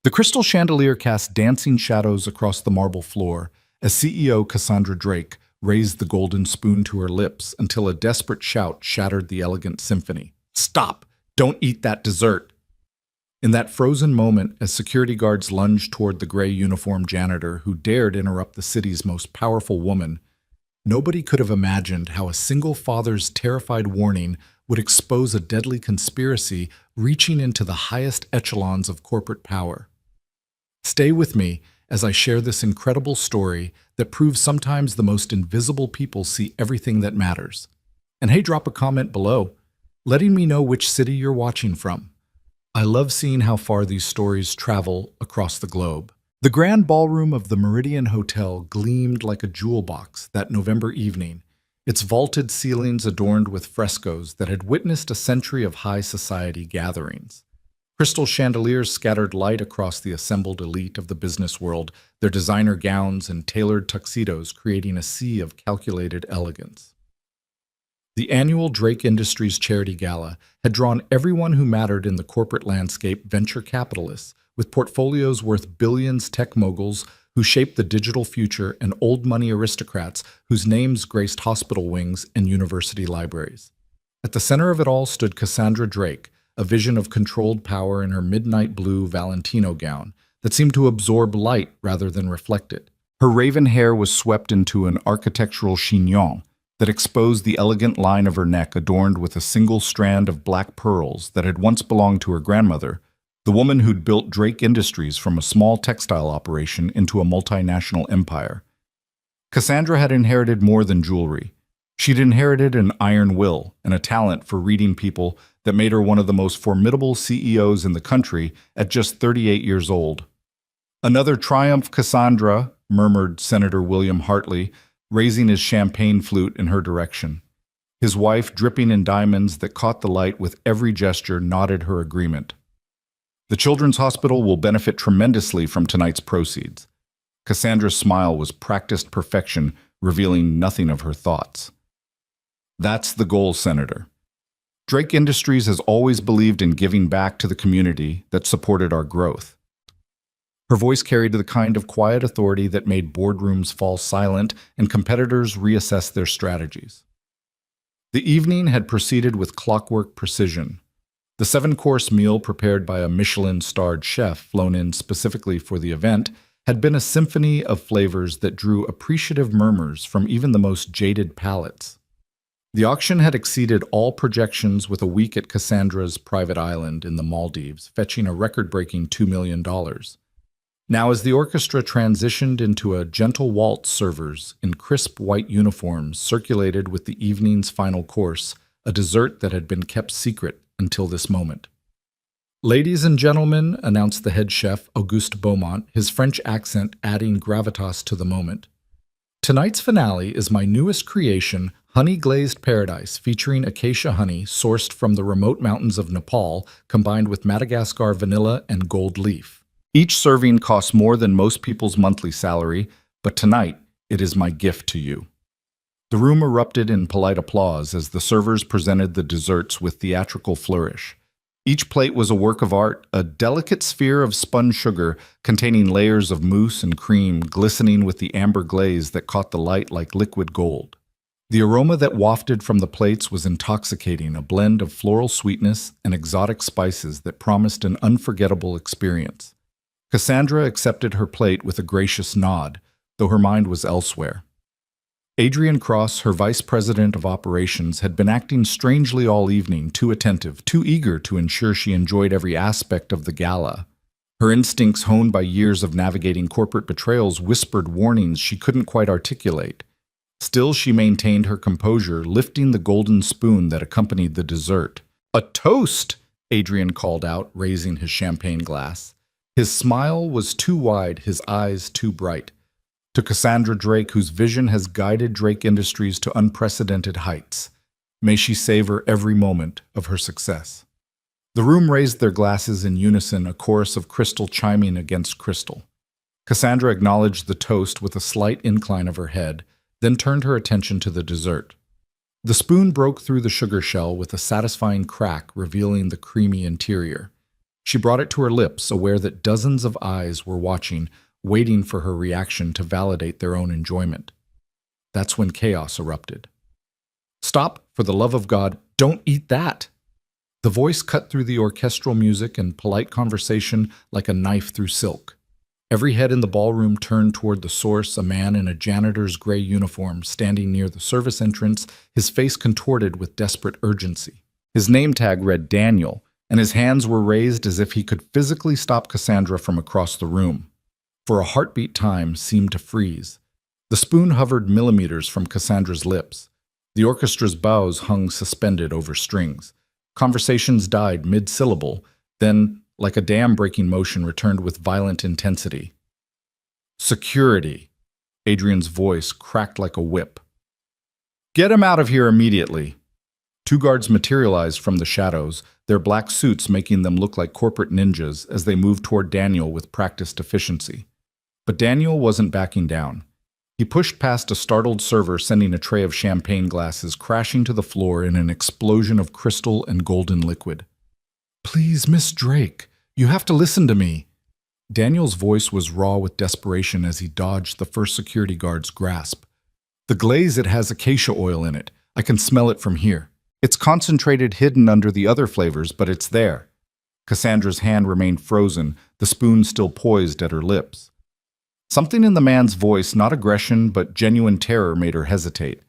The crystal chandelier cast dancing shadows across the marble floor as CEO Cassandra Drake raised the golden spoon to her lips until a desperate shout shattered the elegant symphony. "Stop! Don't eat that dessert!" In that frozen moment, as security guards lunged toward the gray uniformed janitor who dared interrupt the city's most powerful woman, nobody could have imagined how a single father's terrified warning would expose a deadly conspiracy reaching into the highest echelons of corporate power. Stay with me as I share this incredible story that proves sometimes the most invisible people see everything that matters. And hey, drop a comment below, letting me know which city you're watching from. I love seeing how far these stories travel across the globe. The grand ballroom of the Meridian Hotel gleamed like a jewel box that November evening, its vaulted ceilings adorned with frescoes that had witnessed a century of high society gatherings. Crystal chandeliers scattered light across the assembled elite of the business world, their designer gowns and tailored tuxedos creating a sea of calculated elegance. The annual Drake Industries Charity Gala had drawn everyone who mattered in the corporate landscape: venture capitalists with portfolios worth billions, tech moguls who shaped the digital future, and old money aristocrats whose names graced hospital wings and university libraries. At the center of it all stood Cassandra Drake, a vision of controlled power in her midnight blue Valentino gown that seemed to absorb light rather than reflect it. Her raven hair was swept into an architectural chignon that exposed the elegant line of her neck adorned with a single strand of black pearls that had once belonged to her grandmother, the woman who'd built Drake Industries from a small textile operation into a multinational empire. Cassandra had inherited more than jewelry. She'd inherited an iron will and a talent for reading people that made her one of the most formidable CEOs in the country at just 38 years old. "Another triumph, Cassandra," murmured Senator William Hartley, raising his champagne flute in her direction. His wife, dripping in diamonds that caught the light with every gesture, nodded her agreement. "The Children's Hospital will benefit tremendously from tonight's proceeds." Cassandra's smile was practiced perfection, revealing nothing of her thoughts. "That's the goal, Senator. Drake Industries has always believed in giving back to the community that supported our growth." Her voice carried the kind of quiet authority that made boardrooms fall silent and competitors reassess their strategies. The evening had proceeded with clockwork precision. The 7-course meal prepared by a Michelin-starred chef flown in specifically for the event had been a symphony of flavors that drew appreciative murmurs from even the most jaded palates. The auction had exceeded all projections, with a week at Cassandra's private island in the Maldives fetching a record-breaking $2 million. Now, as the orchestra transitioned into a gentle waltz, servers in crisp white uniforms circulated with the evening's final course, a dessert that had been kept secret until this moment. "Ladies and gentlemen," announced the head chef, Auguste Beaumont, his French accent adding gravitas to the moment. "Tonight's finale is my newest creation, Honey Glazed Paradise, featuring acacia honey sourced from the remote mountains of Nepal, combined with Madagascar vanilla and gold leaf. Each serving costs more than most people's monthly salary, but tonight it is my gift to you." The room erupted in polite applause as the servers presented the desserts with theatrical flourish. Each plate was a work of art, a delicate sphere of spun sugar containing layers of mousse and cream glistening with the amber glaze that caught the light like liquid gold. The aroma that wafted from the plates was intoxicating, a blend of floral sweetness and exotic spices that promised an unforgettable experience. Cassandra accepted her plate with a gracious nod, though her mind was elsewhere. Adrian Cross, her vice president of operations, had been acting strangely all evening, too attentive, too eager to ensure she enjoyed every aspect of the gala. Her instincts, honed by years of navigating corporate betrayals, whispered warnings she couldn't quite articulate. Still, she maintained her composure, lifting the golden spoon that accompanied the dessert. "A toast!" Adrian called out, raising his champagne glass. His smile was too wide, his eyes too bright. "To Cassandra Drake, whose vision has guided Drake Industries to unprecedented heights. May she savor every moment of her success." The room raised their glasses in unison, a chorus of crystal chiming against crystal. Cassandra acknowledged the toast with a slight incline of her head, then turned her attention to the dessert. The spoon broke through the sugar shell with a satisfying crack, revealing the creamy interior. She brought it to her lips, aware that dozens of eyes were watching, waiting for her reaction to validate their own enjoyment. That's when chaos erupted. "Stop, for the love of God, don't eat that!" The voice cut through the orchestral music and polite conversation like a knife through silk. Every head in the ballroom turned toward the source, a man in a janitor's gray uniform standing near the service entrance, his face contorted with desperate urgency. His name tag read Daniel, and his hands were raised as if he could physically stop Cassandra from across the room. For a heartbeat, time seemed to freeze. The spoon hovered millimeters from Cassandra's lips. The orchestra's bows hung suspended over strings. Conversations died mid-syllable, then, like a dam-breaking motion, returned with violent intensity. "Security!" Adrian's voice cracked like a whip. "Get him out of here immediately!" Two guards materialized from the shadows, their black suits making them look like corporate ninjas as they moved toward Daniel with practiced efficiency. But Daniel wasn't backing down. He pushed past a startled server, sending a tray of champagne glasses crashing to the floor in an explosion of crystal and golden liquid. "Please, Miss Drake, you have to listen to me." Daniel's voice was raw with desperation as he dodged the first security guard's grasp. "The glaze, it has acacia oil in it. I can smell it from here. It's concentrated hidden under the other flavors, but it's there." Cassandra's hand remained frozen, the spoon still poised at her lips. Something in the man's voice, not aggression but genuine terror, made her hesitate.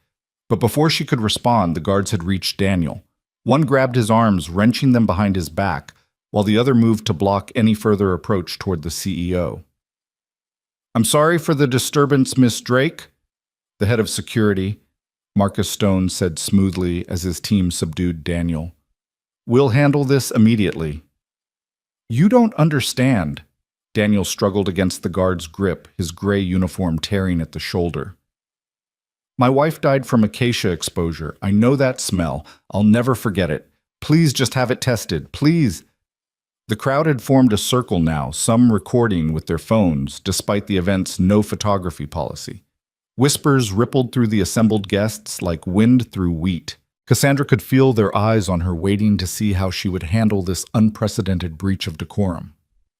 But before she could respond, the guards had reached Daniel. One grabbed his arms, wrenching them behind his back, while the other moved to block any further approach toward the CEO. "I'm sorry for the disturbance, Miss Drake," the head of security, Marcus Stone, said smoothly as his team subdued Daniel. "We'll handle this immediately." "You don't understand." Daniel struggled against the guard's grip, his gray uniform tearing at the shoulder. "My wife died from acacia exposure. I know that smell. I'll never forget it. Please just have it tested, please." The crowd had formed a circle now, some recording with their phones, despite the event's no photography policy. Whispers rippled through the assembled guests like wind through wheat. Cassandra could feel their eyes on her, waiting to see how she would handle this unprecedented breach of decorum.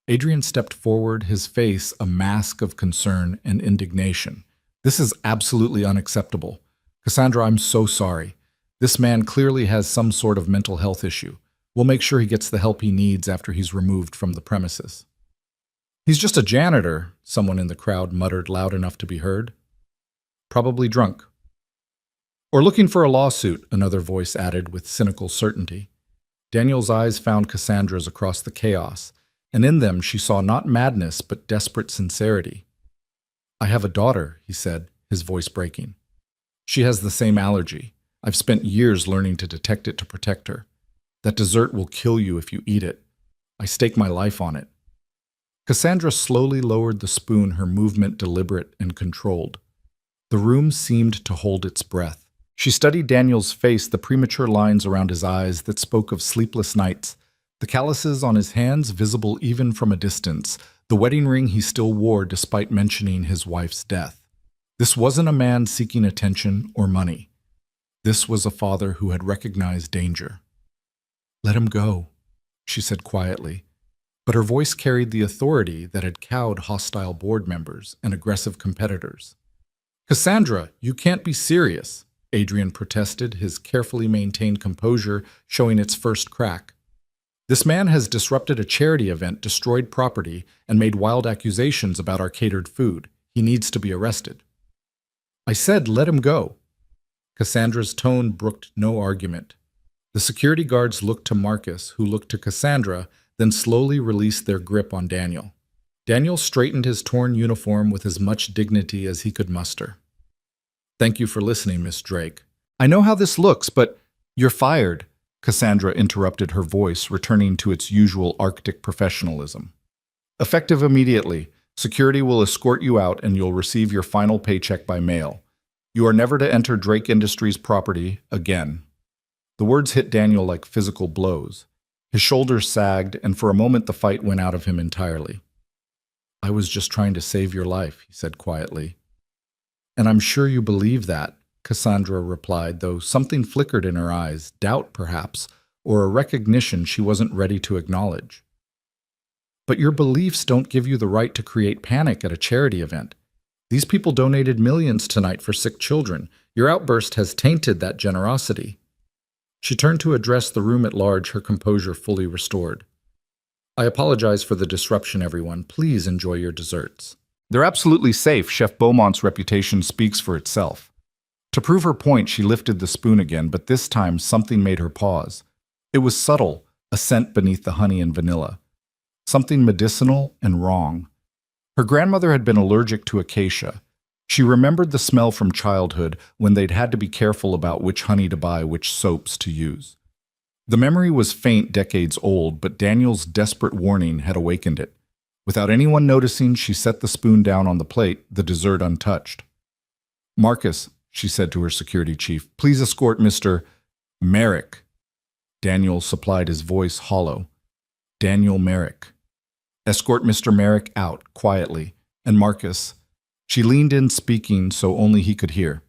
Adrian stepped forward, his face a mask of concern and indignation. "This is absolutely unacceptable. Cassandra, I'm so sorry. This man clearly has some sort of mental health issue. We'll make sure he gets the help he needs after he's removed from the premises." "He's just a janitor," someone in the crowd muttered loud enough to be heard. "Probably drunk." "Or looking for a lawsuit," another voice added with cynical certainty. Daniel's eyes found Cassandra's across the chaos, and in them she saw not madness but desperate sincerity. "I have a daughter," he said, his voice breaking. "She has the same allergy. I've spent years learning to detect it to protect her. That dessert will kill you if you eat it. I stake my life on it." Cassandra slowly lowered the spoon, her movement deliberate and controlled. The room seemed to hold its breath. She studied Daniel's face, the premature lines around his eyes that spoke of sleepless nights, the calluses on his hands visible even from a distance, the wedding ring he still wore despite mentioning his wife's death. This wasn't a man seeking attention or money. This was a father who had recognized danger. "Let him go," she said quietly, but her voice carried the authority that had cowed hostile board members and aggressive competitors. "Cassandra, you can't be serious," Adrian protested, his carefully maintained composure showing its first crack. "This man has disrupted a charity event, destroyed property, and made wild accusations about our catered food. He needs to be arrested." "I said let him go." Cassandra's tone brooked no argument. The security guards looked to Marcus, who looked to Cassandra, then slowly released their grip on Daniel. Daniel straightened his torn uniform with as much dignity as he could muster. "Thank you for listening, Miss Drake. I know how this looks, but you're fired," Cassandra interrupted, her voice returning to its usual Arctic professionalism. "Effective immediately. Security will escort you out and you'll receive your final paycheck by mail. You are never to enter Drake Industries property again." The words hit Daniel like physical blows. His shoulders sagged, and for a moment the fight went out of him entirely. "I was just trying to save your life," he said quietly. "And I'm sure you believe that," Cassandra replied, though something flickered in her eyes, doubt perhaps, or a recognition she wasn't ready to acknowledge. But your beliefs don't give you the right to create panic at a charity event. These people donated millions tonight for sick children. Your outburst has tainted that generosity." She turned to address the room at large, her composure fully restored. "I apologize for the disruption, everyone. Please enjoy your desserts." "They're absolutely safe. Chef Beaumont's reputation speaks for itself." To prove her point, she lifted the spoon again, but this time something made her pause. It was subtle, a scent beneath the honey and vanilla. Something medicinal and wrong. Her grandmother had been allergic to acacia. She remembered the smell from childhood when they'd had to be careful about which honey to buy, which soaps to use. The memory was faint, decades old, but Daniel's desperate warning had awakened it. Without anyone noticing, she set the spoon down on the plate, the dessert untouched. "Marcus," she said to her security chief, "please escort Mr. Merrick." Daniel supplied his voice hollow. "Daniel Merrick. Escort Mr. Merrick out, quietly. And Marcus," she leaned in speaking so only he could hear,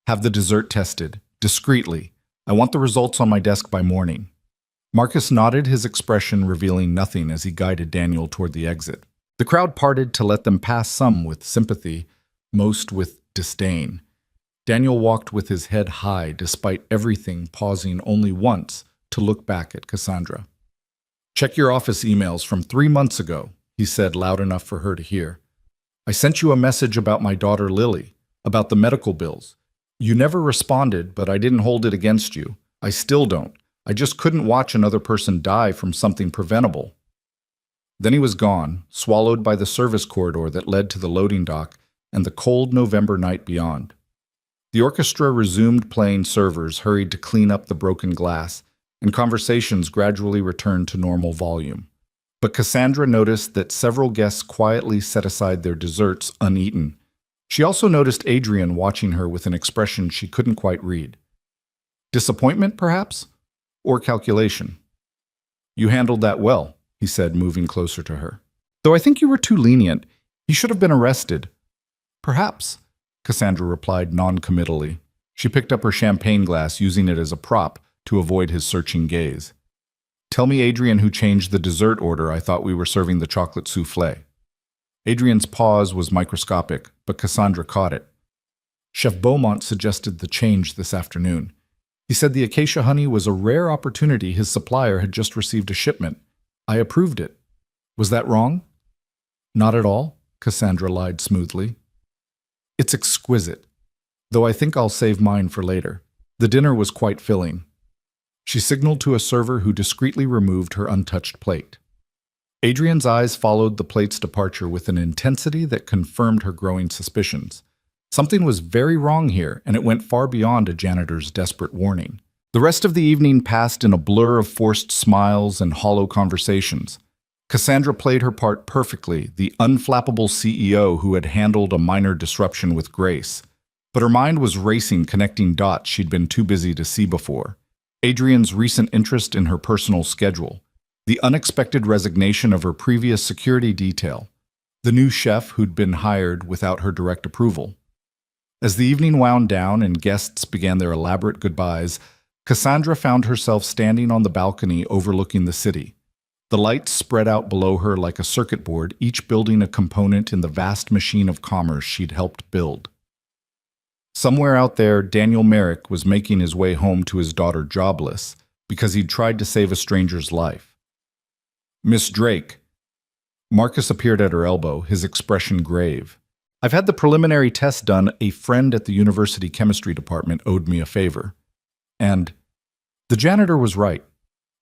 "have the dessert tested, discreetly. I want the results on my desk by morning." Marcus nodded, his expression revealing nothing as he guided Daniel toward the exit. The crowd parted to let them pass, some with sympathy, most with disdain. Daniel walked with his head high, despite everything, pausing only once to look back at Cassandra. "Check your office emails from 3 months ago," he said loud enough for her to hear. "I sent you a message about my daughter Lily, about the medical bills. You never responded, but I didn't hold it against you. I still don't. I just couldn't watch another person die from something preventable." Then he was gone, swallowed by the service corridor that led to the loading dock and the cold November night beyond. The orchestra resumed playing, servers hurried to clean up the broken glass, and conversations gradually returned to normal volume. But Cassandra noticed that several guests quietly set aside their desserts uneaten. She also noticed Adrian watching her with an expression she couldn't quite read. Disappointment, perhaps? Or calculation? "You handled that well," he said, moving closer to her. "Though I think you were too lenient. He should have been arrested." "Perhaps," Cassandra replied non-committally. She picked up her champagne glass, using it as a prop to avoid his searching gaze. "Tell me Adrian who changed the dessert order. I thought we were serving the chocolate soufflé." Adrian's pause was microscopic, but Cassandra caught it. "Chef Beaumont suggested the change this afternoon. He said the acacia honey was a rare opportunity. His supplier had just received a shipment. I approved it. Was that wrong?" "Not at all," Cassandra lied smoothly. "It's exquisite, though I think I'll save mine for later. The dinner was quite filling." She signaled to a server who discreetly removed her untouched plate. Adrian's eyes followed the plate's departure with an intensity that confirmed her growing suspicions. Something was very wrong here, and it went far beyond a janitor's desperate warning. The rest of the evening passed in a blur of forced smiles and hollow conversations. Cassandra played her part perfectly, the unflappable CEO who had handled a minor disruption with grace. But her mind was racing, connecting dots she'd been too busy to see before. Adrian's recent interest in her personal schedule, the unexpected resignation of her previous security detail, the new chef who'd been hired without her direct approval. As the evening wound down and guests began their elaborate goodbyes, Cassandra found herself standing on the balcony overlooking the city. The lights spread out below her like a circuit board, each building a component in the vast machine of commerce she'd helped build. Somewhere out there, Daniel Merrick was making his way home to his daughter jobless because he'd tried to save a stranger's life. "Miss Drake." Marcus appeared at her elbow, his expression grave. "I've had the preliminary test done. A friend at the university chemistry department owed me a favor. And the janitor was right.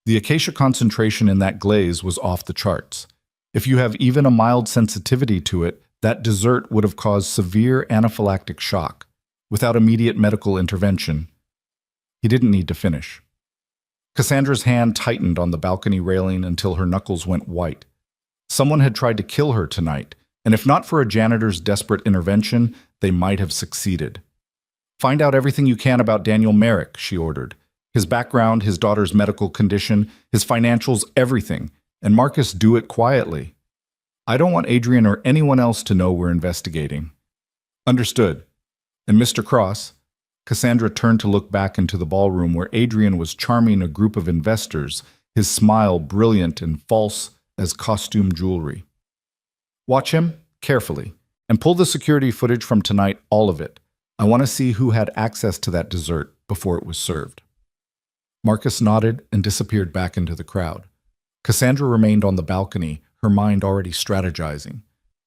The acacia concentration in that glaze was off the charts. If you have even a mild sensitivity to it, that dessert would have caused severe anaphylactic shock. Without immediate medical intervention." He didn't need to finish. Cassandra's hand tightened on the balcony railing until her knuckles went white. Someone had tried to kill her tonight, and if not for a janitor's desperate intervention, they might have succeeded. "Find out everything you can about Daniel Merrick," she ordered. "His background, his daughter's medical condition, his financials, everything. And Marcus, do it quietly. I don't want Adrian or anyone else to know we're investigating." "Understood. And Mr. Cross," Cassandra turned to look back into the ballroom where Adrian was charming a group of investors, his smile brilliant and false as costume jewelry. Watch him carefully and pull the security footage from tonight, all of it. I want to see who had access to that dessert before it was served. Marcus nodded and disappeared back into the crowd. Cassandra remained on the balcony, her mind already strategizing.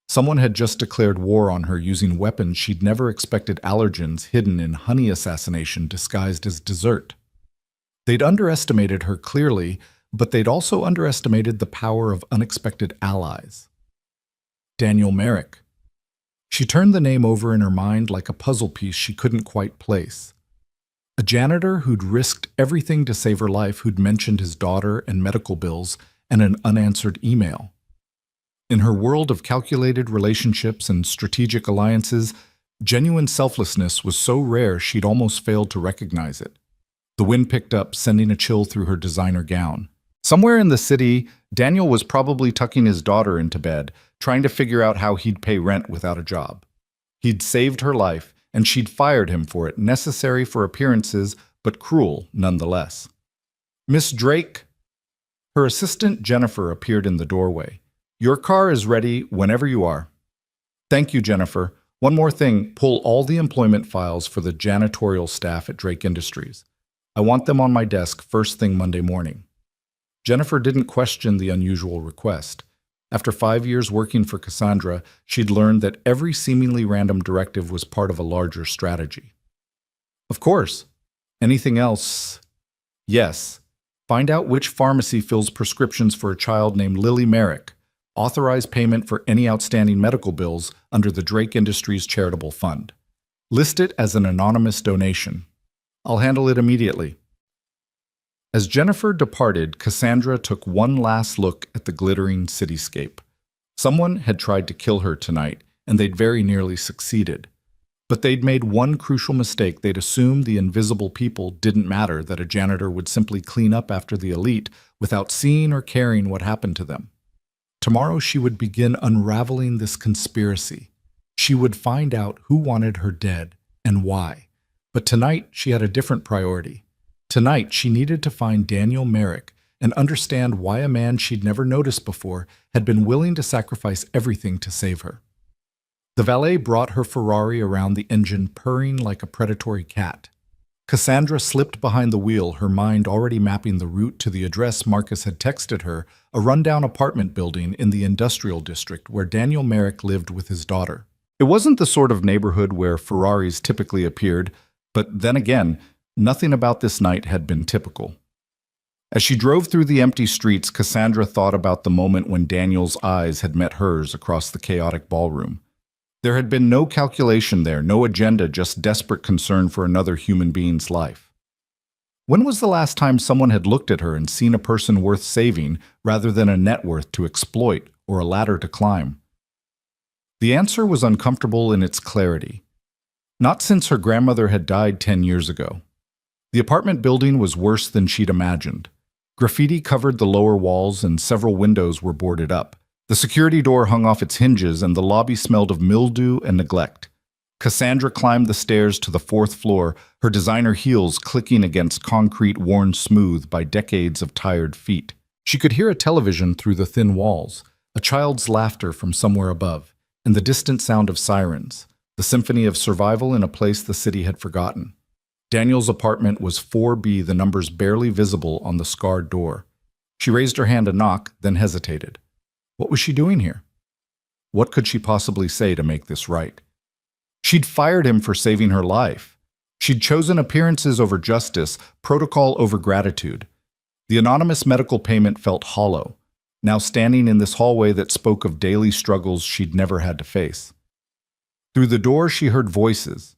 Someone had just declared war on her using weapons she'd never expected, allergens hidden in honey assassination disguised as dessert. They'd underestimated her clearly, but they'd also underestimated the power of unexpected allies. Daniel Merrick. She turned the name over in her mind like a puzzle piece she couldn't quite place. A janitor who'd risked everything to save her life, who'd mentioned his daughter and medical bills and an unanswered email. In her world of calculated relationships and strategic alliances, genuine selflessness was so rare she'd almost failed to recognize it. The wind picked up, sending a chill through her designer gown. Somewhere in the city, Daniel was probably tucking his daughter into bed, trying to figure out how he'd pay rent without a job. He'd saved her life, and she'd fired him for it, necessary for appearances, but cruel nonetheless. "Miss Drake?" Her assistant Jennifer appeared in the doorway. "Your car is ready whenever you are." "Thank you, Jennifer. One more thing, pull all the employment files for the janitorial staff at Drake Industries. I want them on my desk first thing Monday morning." Jennifer didn't question the unusual request. After 5 years working for Cassandra, she'd learned that every seemingly random directive was part of a larger strategy. "Of course. Anything else?" "Yes. Find out which pharmacy fills prescriptions for a child named Lily Merrick. Authorize payment for any outstanding medical bills under the Drake Industries Charitable Fund. List it as an anonymous donation. I'll handle it immediately." As Jennifer departed, Cassandra took one last look at the glittering cityscape. Someone had tried to kill her tonight, and they'd very nearly succeeded. But they'd made one crucial mistake. They'd assumed the invisible people didn't matter, that a janitor would simply clean up after the elite without seeing or caring what happened to them. Tomorrow she would begin unraveling this conspiracy. She would find out who wanted her dead and why. But tonight she had a different priority. Tonight, she needed to find Daniel Merrick and understand why a man she'd never noticed before had been willing to sacrifice everything to save her. The valet brought her Ferrari around the engine, purring like a predatory cat. Cassandra slipped behind the wheel, her mind already mapping the route to the address Marcus had texted her, a rundown apartment building in the industrial district where Daniel Merrick lived with his daughter. It wasn't the sort of neighborhood where Ferraris typically appeared, but then again, nothing about this night had been typical. As she drove through the empty streets, Cassandra thought about the moment when Daniel's eyes had met hers across the chaotic ballroom. There had been no calculation there, no agenda, just desperate concern for another human being's life. When was the last time someone had looked at her and seen a person worth saving rather than a net worth to exploit or a ladder to climb? The answer was uncomfortable in its clarity. Not since her grandmother had died 10 years ago. The apartment building was worse than she'd imagined. Graffiti covered the lower walls and several windows were boarded up. The security door hung off its hinges and the lobby smelled of mildew and neglect. Cassandra climbed the stairs to the 4th floor, her designer heels clicking against concrete worn smooth by decades of tired feet. She could hear a television through the thin walls, a child's laughter from somewhere above, and the distant sound of sirens, the symphony of survival in a place the city had forgotten. Daniel's apartment was 4B, the numbers barely visible on the scarred door. She raised her hand to knock, then hesitated. What was she doing here? What could she possibly say to make this right? She'd fired him for saving her life. She'd chosen appearances over justice, protocol over gratitude. The anonymous medical payment felt hollow, now standing in this hallway that spoke of daily struggles she'd never had to face. Through the door she heard voices.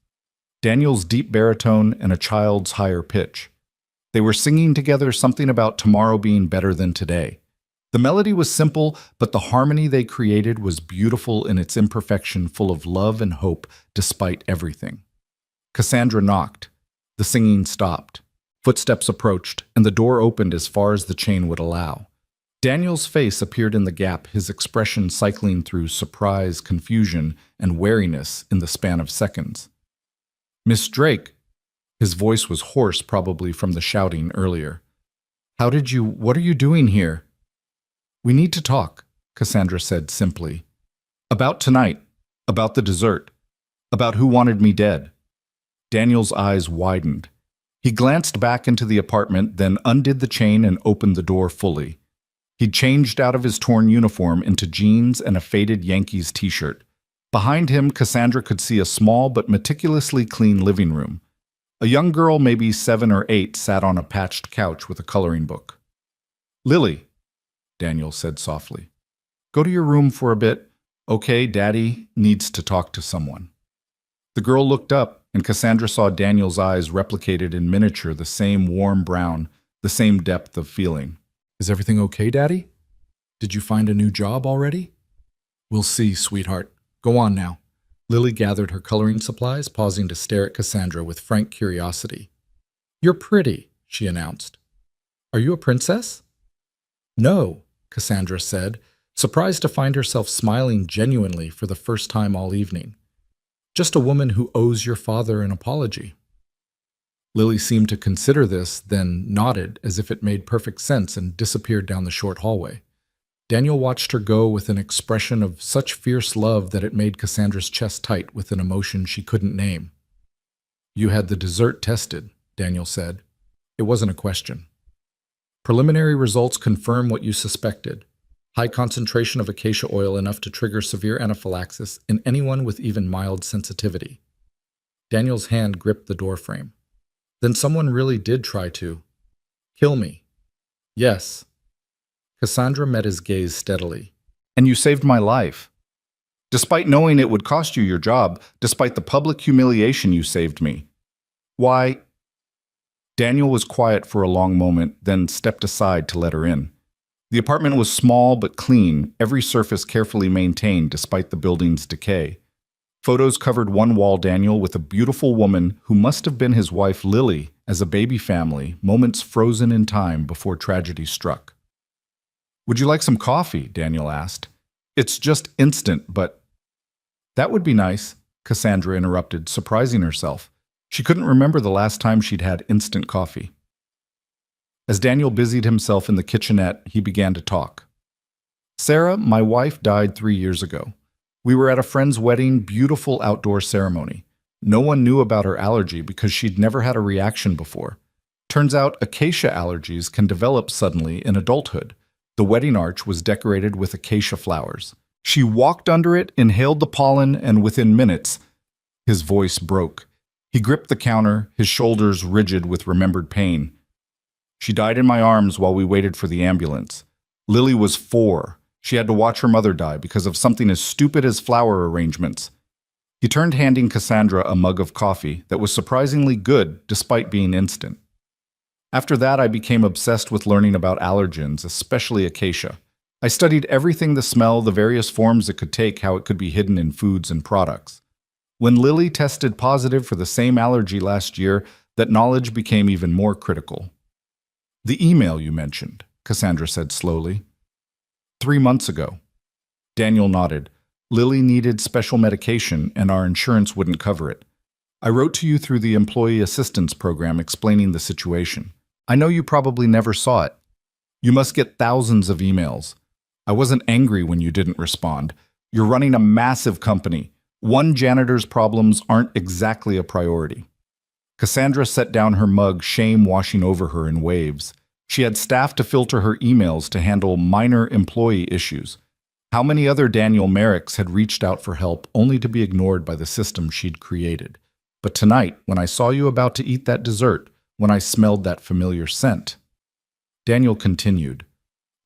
Daniel's deep baritone and a child's higher pitch. They were singing together something about tomorrow being better than today. The melody was simple, but the harmony they created was beautiful in its imperfection, full of love and hope despite everything. Cassandra knocked. The singing stopped. Footsteps approached, and the door opened as far as the chain would allow. Daniel's face appeared in the gap, his expression cycling through surprise, confusion, and wariness in the span of seconds. "Miss Drake," his voice was hoarse, probably from the shouting earlier. What are you doing here?" We need to talk, Cassandra said simply. About tonight, about the dessert, about who wanted me dead. Daniel's eyes widened. He glanced back into the apartment, then undid the chain and opened the door fully. He'd changed out of his torn uniform into jeans and a faded Yankees t-shirt. Behind him, Cassandra could see a small but meticulously clean living room. A young girl, maybe 7 or 8, sat on a patched couch with a coloring book. "Lily," Daniel said softly, "go to your room for a bit. Okay, Daddy needs to talk to someone." The girl looked up, and Cassandra saw Daniel's eyes replicated in miniature, the same warm brown, the same depth of feeling. "Is everything okay, Daddy? Did you find a new job already?" "We'll see, sweetheart. Go on now." Lily gathered her coloring supplies, pausing to stare at Cassandra with frank curiosity. "You're pretty," she announced. "Are you a princess?" "No," Cassandra said, surprised to find herself smiling genuinely for the first time all evening. "Just a woman who owes your father an apology." Lily seemed to consider this, then nodded as if it made perfect sense and disappeared down the short hallway. Daniel watched her go with an expression of such fierce love that it made Cassandra's chest tight with an emotion she couldn't name. "You had the dessert tested," Daniel said. "It wasn't a question. Preliminary results confirm what you suspected. High concentration of acacia oil enough to trigger severe anaphylaxis in anyone with even mild sensitivity." Daniel's hand gripped the doorframe. "Then someone really did try to kill me." "Yes." Cassandra met his gaze steadily. "And you saved my life. Despite knowing it would cost you your job, despite the public humiliation, you saved me. Why?" Daniel was quiet for a long moment, then stepped aside to let her in. The apartment was small but clean, every surface carefully maintained despite the building's decay. Photos covered one wall, Daniel, with a beautiful woman who must have been his wife Lily as a baby family, moments frozen in time before tragedy struck. "Would you like some coffee?" Daniel asked. "It's just instant, but—" "That would be nice," Cassandra interrupted, surprising herself. She couldn't remember the last time she'd had instant coffee. As Daniel busied himself in the kitchenette, he began to talk. "Sarah, my wife, died 3 years ago. We were at a friend's wedding, beautiful outdoor ceremony. No one knew about her allergy because she'd never had a reaction before. Turns out acacia allergies can develop suddenly in adulthood. The wedding arch was decorated with acacia flowers. She walked under it, inhaled the pollen, and within minutes—" His voice broke. He gripped the counter, his shoulders rigid with remembered pain. "She died in my arms while we waited for the ambulance. Lily was 4. She had to watch her mother die because of something as stupid as flower arrangements." He turned, handing Cassandra a mug of coffee that was surprisingly good despite being instant. "After that, I became obsessed with learning about allergens, especially acacia. I studied everything: the smell, the various forms it could take, how it could be hidden in foods and products. When Lily tested positive for the same allergy last year, that knowledge became even more critical." "The email you mentioned," Cassandra said slowly. 3 months ago." Daniel nodded. "Lily needed special medication, and our insurance wouldn't cover it. I wrote to you through the Employee Assistance Program explaining the situation. I know you probably never saw it. You must get thousands of emails. I wasn't angry when you didn't respond. You're running a massive company. One janitor's problems aren't exactly a priority." Cassandra set down her mug, shame washing over her in waves. She had staff to filter her emails to handle minor employee issues. How many other Daniel Merricks had reached out for help only to be ignored by the system she'd created? But tonight, when I saw you about to eat that dessert, when I smelled that familiar scent. Daniel continued,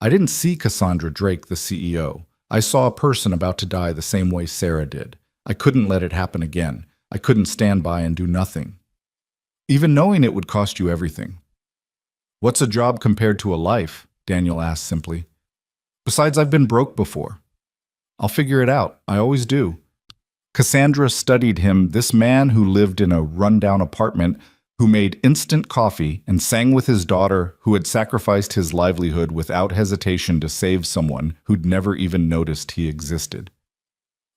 "I didn't see Cassandra Drake, the CEO. I saw a person about to die the same way Sarah did. I couldn't let it happen again. I couldn't stand by and do nothing. Even knowing it would cost you everything." "What's a job compared to a life?" Daniel asked simply. "Besides, I've been broke before. I'll figure it out. I always do." Cassandra studied him, this man who lived in a rundown apartment, who made instant coffee and sang with his daughter, who had sacrificed his livelihood without hesitation to save someone who'd never even noticed he existed.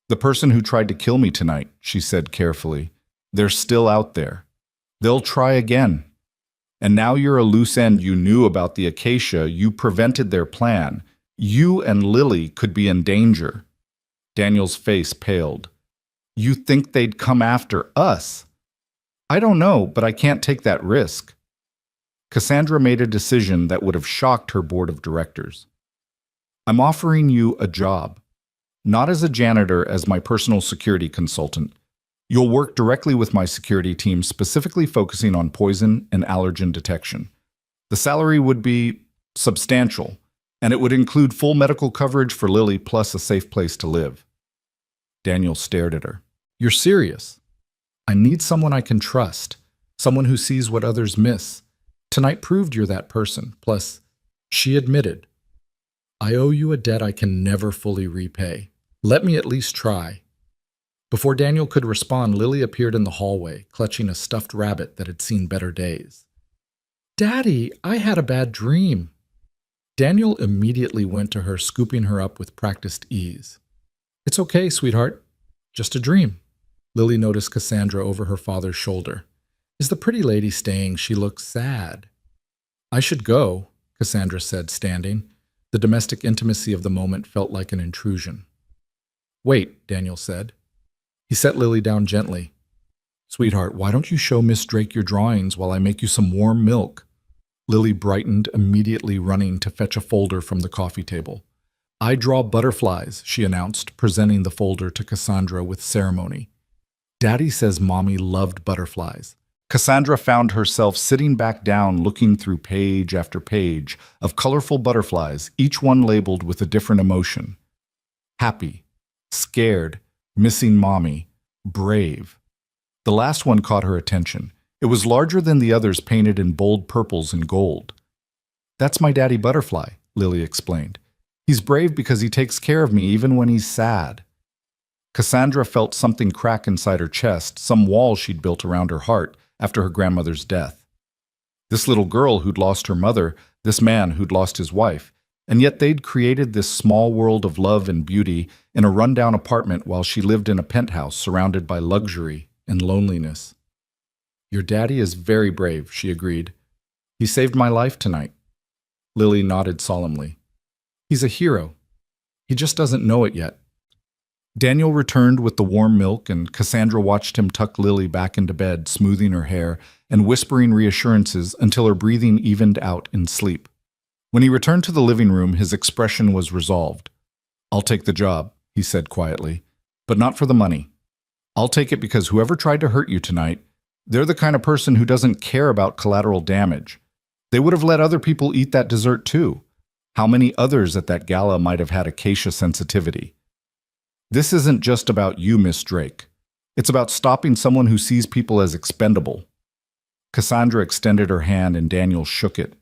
"The person who tried to kill me tonight," she said carefully, "they're still out there. They'll try again. And now you're a loose end. You knew about the acacia. You prevented their plan. You and Lily could be in danger. Daniel's face paled. You think they'd come after us? I don't know, but I can't take that risk. Cassandra made a decision that would have shocked her board of directors. I'm offering you a job. Not as a janitor, as my personal security consultant. You'll work directly with my security team, specifically focusing on poison and allergen detection. The salary would be substantial, and it would include full medical coverage for Lily plus a safe place to live. Daniel stared at her. You're serious? I need someone I can trust, someone who sees what others miss. Tonight proved you're that person. Plus, she admitted, I owe you a debt I can never fully repay. Let me at least try. Before Daniel could respond, Lily appeared in the hallway, clutching a stuffed rabbit that had seen better days. Daddy, I had a bad dream. Daniel immediately went to her, scooping her up with practiced ease. It's okay, sweetheart. Just a dream. Lily noticed Cassandra over her father's shoulder. Is the pretty lady staying? She looks sad. I should go, Cassandra said, standing. The domestic intimacy of the moment felt like an intrusion. Wait, Daniel said. He set Lily down gently. Sweetheart, why don't you show Miss Drake your drawings while I make you some warm milk? Lily brightened, immediately running to fetch a folder from the coffee table. I draw butterflies, she announced, presenting the folder to Cassandra with ceremony. Daddy says Mommy loved butterflies. Cassandra found herself sitting back down, looking through page after page of colorful butterflies, each one labeled with a different emotion. Happy, scared, missing Mommy, brave. The last one caught her attention. It was larger than the others, painted in bold purples and gold. That's my daddy butterfly, Lily explained. He's brave because he takes care of me even when he's sad. Cassandra felt something crack inside her chest, some wall she'd built around her heart after her grandmother's death. This little girl who'd lost her mother, this man who'd lost his wife, and yet they'd created this small world of love and beauty in a rundown apartment while she lived in a penthouse surrounded by luxury and loneliness. Your daddy is very brave, she agreed. He saved my life tonight. Lily nodded solemnly. He's a hero. He just doesn't know it yet. Daniel returned with the warm milk, and Cassandra watched him tuck Lily back into bed, smoothing her hair and whispering reassurances until her breathing evened out in sleep. When he returned to the living room, his expression was resolved. I'll take the job, he said quietly, but not for the money. I'll take it because whoever tried to hurt you tonight, they're the kind of person who doesn't care about collateral damage. They would have let other people eat that dessert too. How many others at that gala might have had acacia sensitivity? This isn't just about you, Miss Drake. It's about stopping someone who sees people as expendable. Cassandra extended her hand and Daniel shook it.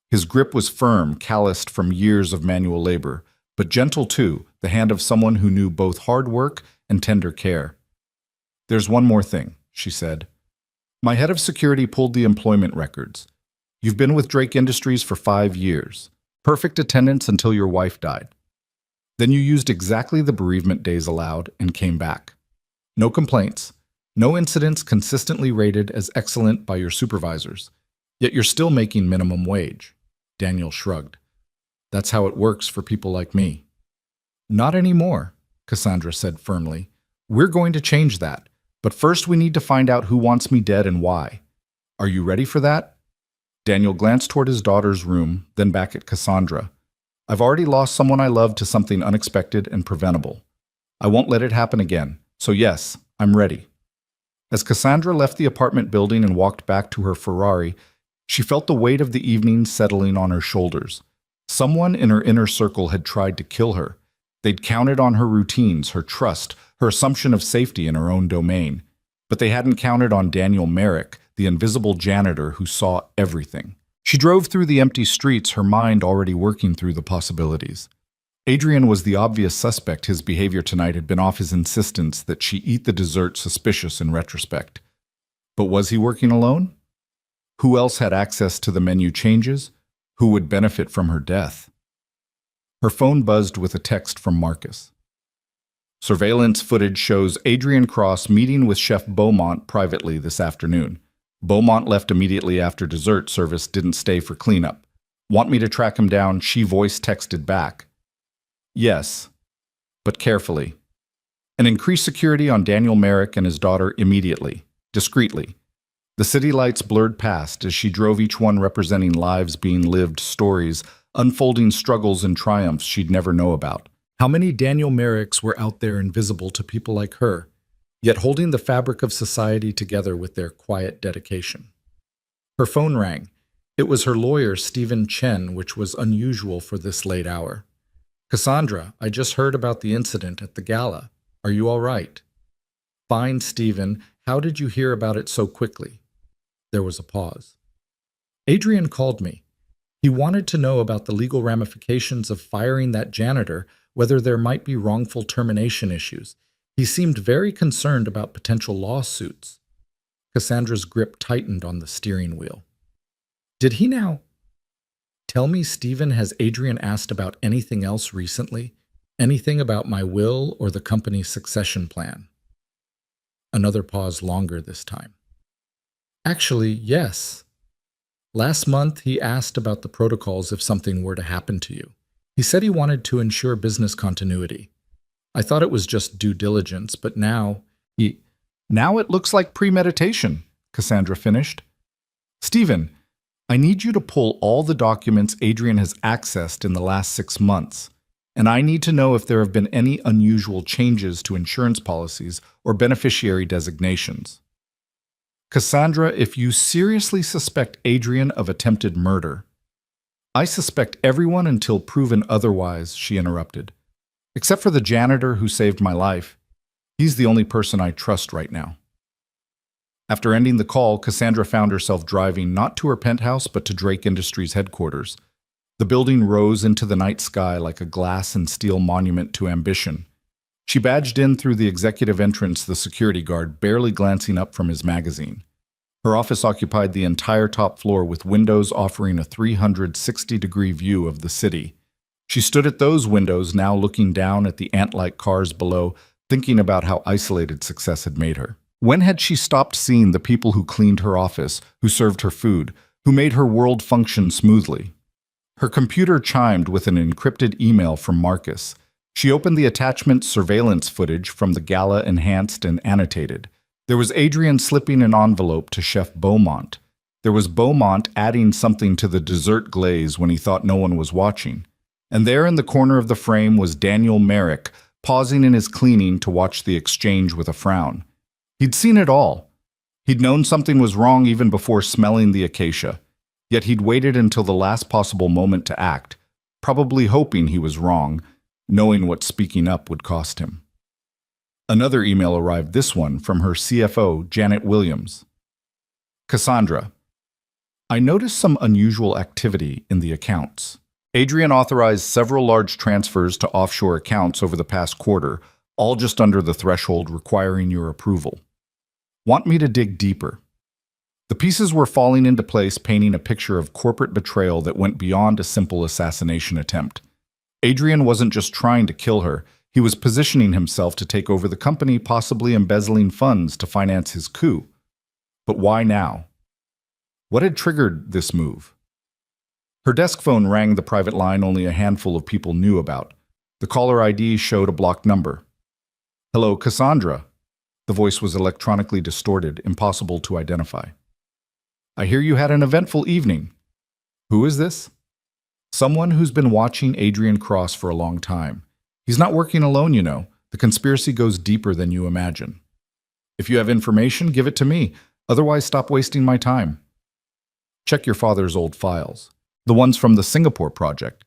His grip was firm, calloused from years of manual labor, but gentle too, the hand of someone who knew both hard work and tender care. There's one more thing, she said. My head of security pulled the employment records. You've been with Drake Industries for 5 years. Perfect attendance until your wife died. Then you used exactly the bereavement days allowed and came back. No complaints, no incidents consistently rated as excellent by your supervisors. Yet you're still making minimum wage. Daniel shrugged. That's how it works for people like me. Not anymore, Cassandra said firmly. We're going to change that, but first we need to find out who wants me dead and why. Are you ready for that? Daniel glanced toward his daughter's room, then back at Cassandra. I've already lost someone I loved to something unexpected and preventable. I won't let it happen again, so yes, I'm ready. As Cassandra left the apartment building and walked back to her Ferrari, she felt the weight of the evening settling on her shoulders. Someone in her inner circle had tried to kill her. They'd counted on her routines, her trust, her assumption of safety in her own domain. But they hadn't counted on Daniel Merrick, the invisible janitor who saw everything. She drove through the empty streets, her mind already working through the possibilities. Adrian was the obvious suspect. His behavior tonight had been off his insistence that she eat the dessert, suspicious in retrospect. But was he working alone? Who else had access to the menu changes? Who would benefit from her death? Her phone buzzed with a text from Marcus. Surveillance footage shows Adrian Cross meeting with Chef Beaumont privately this afternoon. Beaumont left immediately after dessert service, didn't stay for cleanup. Want me to track him down? She voice texted back. Yes, but carefully. And increase security on Daniel Merrick and his daughter immediately, discreetly. The city lights blurred past as she drove, each one representing lives being lived, stories, unfolding struggles and triumphs she'd never know about. How many Daniel Merricks were out there invisible to people like her, yet holding the fabric of society together with their quiet dedication? Her phone rang. It was her lawyer, Stephen Chen, which was unusual for this late hour. "Cassandra, I just heard about the incident at the gala. Are you all right?" "Fine, Stephen. How did you hear about it so quickly?" There was a pause. "Adrian called me. He wanted to know about the legal ramifications of firing that janitor, whether there might be wrongful termination issues. He seemed very concerned about potential lawsuits." Cassandra's grip tightened on the steering wheel. "Did he now? Tell me, Stephen, has Adrian asked about anything else recently? Anything about my will or the company's succession plan?" Another pause, longer this time. "Actually, yes. Last month he asked about the protocols if something were to happen to you. He said he wanted to ensure business continuity. I thought it was just due diligence, but now Now it looks like premeditation," Cassandra finished. "Stephen, I need you to pull all the documents Adrian has accessed in the last 6 months, and I need to know if there have been any unusual changes to insurance policies or beneficiary designations. Cassandra, if you seriously suspect Adrian of attempted murder—" "I suspect everyone until proven otherwise," she interrupted. "Except for the janitor who saved my life. He's the only person I trust right now." After ending the call, Cassandra found herself driving not to her penthouse but to Drake Industries headquarters. The building rose into the night sky like a glass and steel monument to ambition. She badged in through the executive entrance, the security guard barely glancing up from his magazine. Her office occupied the entire top floor with windows offering a 360-degree view of the city. She stood at those windows, now looking down at the ant-like cars below, thinking about how isolated success had made her. When had she stopped seeing the people who cleaned her office, who served her food, who made her world function smoothly? Her computer chimed with an encrypted email from Marcus. She opened the attachment, surveillance footage from the gala, enhanced and annotated. There was Adrian slipping an envelope to Chef Beaumont. There was Beaumont adding something to the dessert glaze when he thought no one was watching. And there in the corner of the frame was Daniel Merrick, pausing in his cleaning to watch the exchange with a frown. He'd seen it all. He'd known something was wrong even before smelling the acacia. Yet he'd waited until the last possible moment to act, probably hoping he was wrong, knowing what speaking up would cost him. Another email arrived, this one from her CFO, Janet Williams. "Cassandra, I noticed some unusual activity in the accounts. Adrian authorized several large transfers to offshore accounts over the past quarter, all just under the threshold requiring your approval. Want me to dig deeper?" The pieces were falling into place, painting a picture of corporate betrayal that went beyond a simple assassination attempt. Adrian wasn't just trying to kill her, he was positioning himself to take over the company, possibly embezzling funds to finance his coup. But why now? What had triggered this move? Her desk phone rang, the private line only a handful of people knew about. The caller ID showed a blocked number. "Hello, Cassandra." The voice was electronically distorted, impossible to identify. "I hear you had an eventful evening. Who is this?" "Someone who's been watching Adrian Cross for a long time. He's not working alone, you know. The conspiracy goes deeper than you imagine. If you have information, give it to me. Otherwise, stop wasting my time. Check your father's old files. The ones from the Singapore project.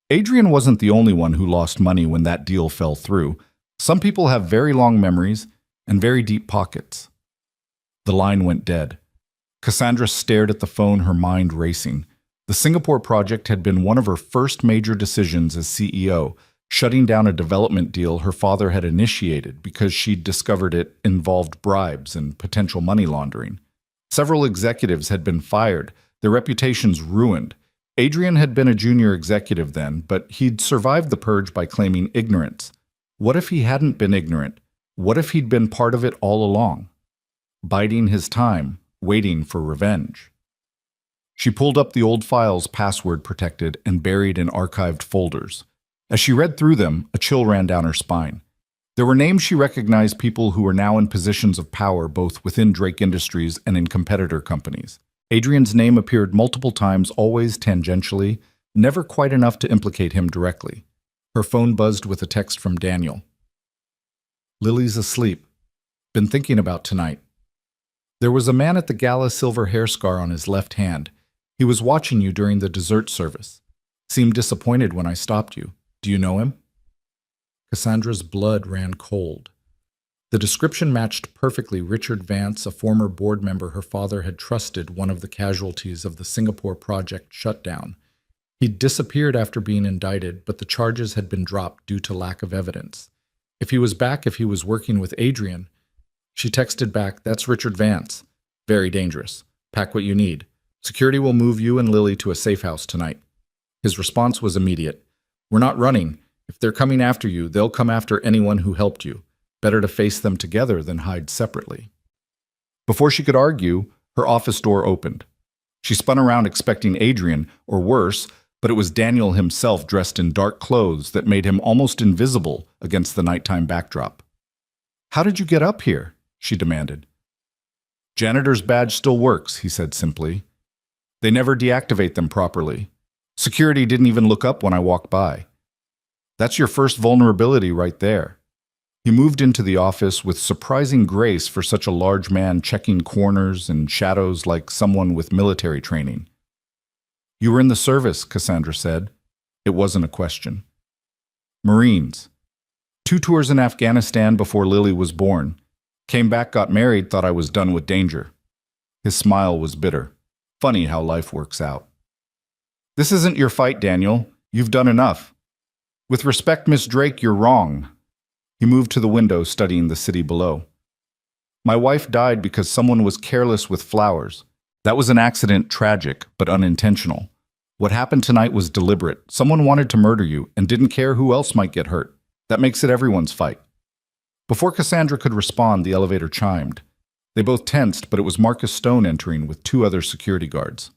Adrian wasn't the only one who lost money when that deal fell through. Some people have very long memories and very deep pockets." The line went dead. Cassandra stared at the phone, her mind racing. The Singapore project had been one of her first major decisions as CEO, shutting down a development deal her father had initiated because she'd discovered it involved bribes and potential money laundering. Several executives had been fired, their reputations ruined. Adrian had been a junior executive then, but he'd survived the purge by claiming ignorance. What if he hadn't been ignorant? What if he'd been part of it all along? Biding his time, waiting for revenge. She pulled up the old files, password protected and buried in archived folders. As she read through them, a chill ran down her spine. There were names she recognized, people who were now in positions of power both within Drake Industries and in competitor companies. Adrian's name appeared multiple times, always tangentially, never quite enough to implicate him directly. Her phone buzzed with a text from Daniel. "Lily's asleep. Been thinking about tonight." There was a man at the gala, silver hair scar on his left hand. "He was watching you during the dessert service. Seemed disappointed when I stopped you. Do you know him?" Cassandra's blood ran cold. The description matched perfectly. Richard Vance, a former board member her father had trusted, one of the casualties of the Singapore project shutdown. He'd disappeared after being indicted, but the charges had been dropped due to lack of evidence. If he was back, if he was working with Adrian. She texted back, "That's Richard Vance. Very dangerous. Pack what you need. Security will move you and Lily to a safe house tonight." His response was immediate. "We're not running. If they're coming after you, they'll come after anyone who helped you. Better to face them together than hide separately." Before she could argue, her office door opened. She spun around expecting Adrian, or worse, but it was Daniel himself, dressed in dark clothes that made him almost invisible against the nighttime backdrop. "How did you get up here?" she demanded. "Janitor's badge still works," he said simply. "They never deactivate them properly. Security didn't even look up when I walked by. That's your first vulnerability right there." He moved into the office with surprising grace for such a large man, checking corners and shadows like someone with military training. "You were in the service," Cassandra said. It wasn't a question. "Marines. 2 tours in Afghanistan before Lily was born. Came back, got married, thought I was done with danger." His smile was bitter. Funny how life works out. "This isn't your fight, Daniel. You've done enough. With respect, Miss Drake, you're wrong." He moved to the window, studying the city below. "My wife died because someone was careless with flowers. That was an accident, tragic, but unintentional. What happened tonight was deliberate. Someone wanted to murder you and didn't care who else might get hurt. That makes it everyone's fight." Before Cassandra could respond, the elevator chimed. They both tensed, but it was Marcus Stone entering with 2 other security guards.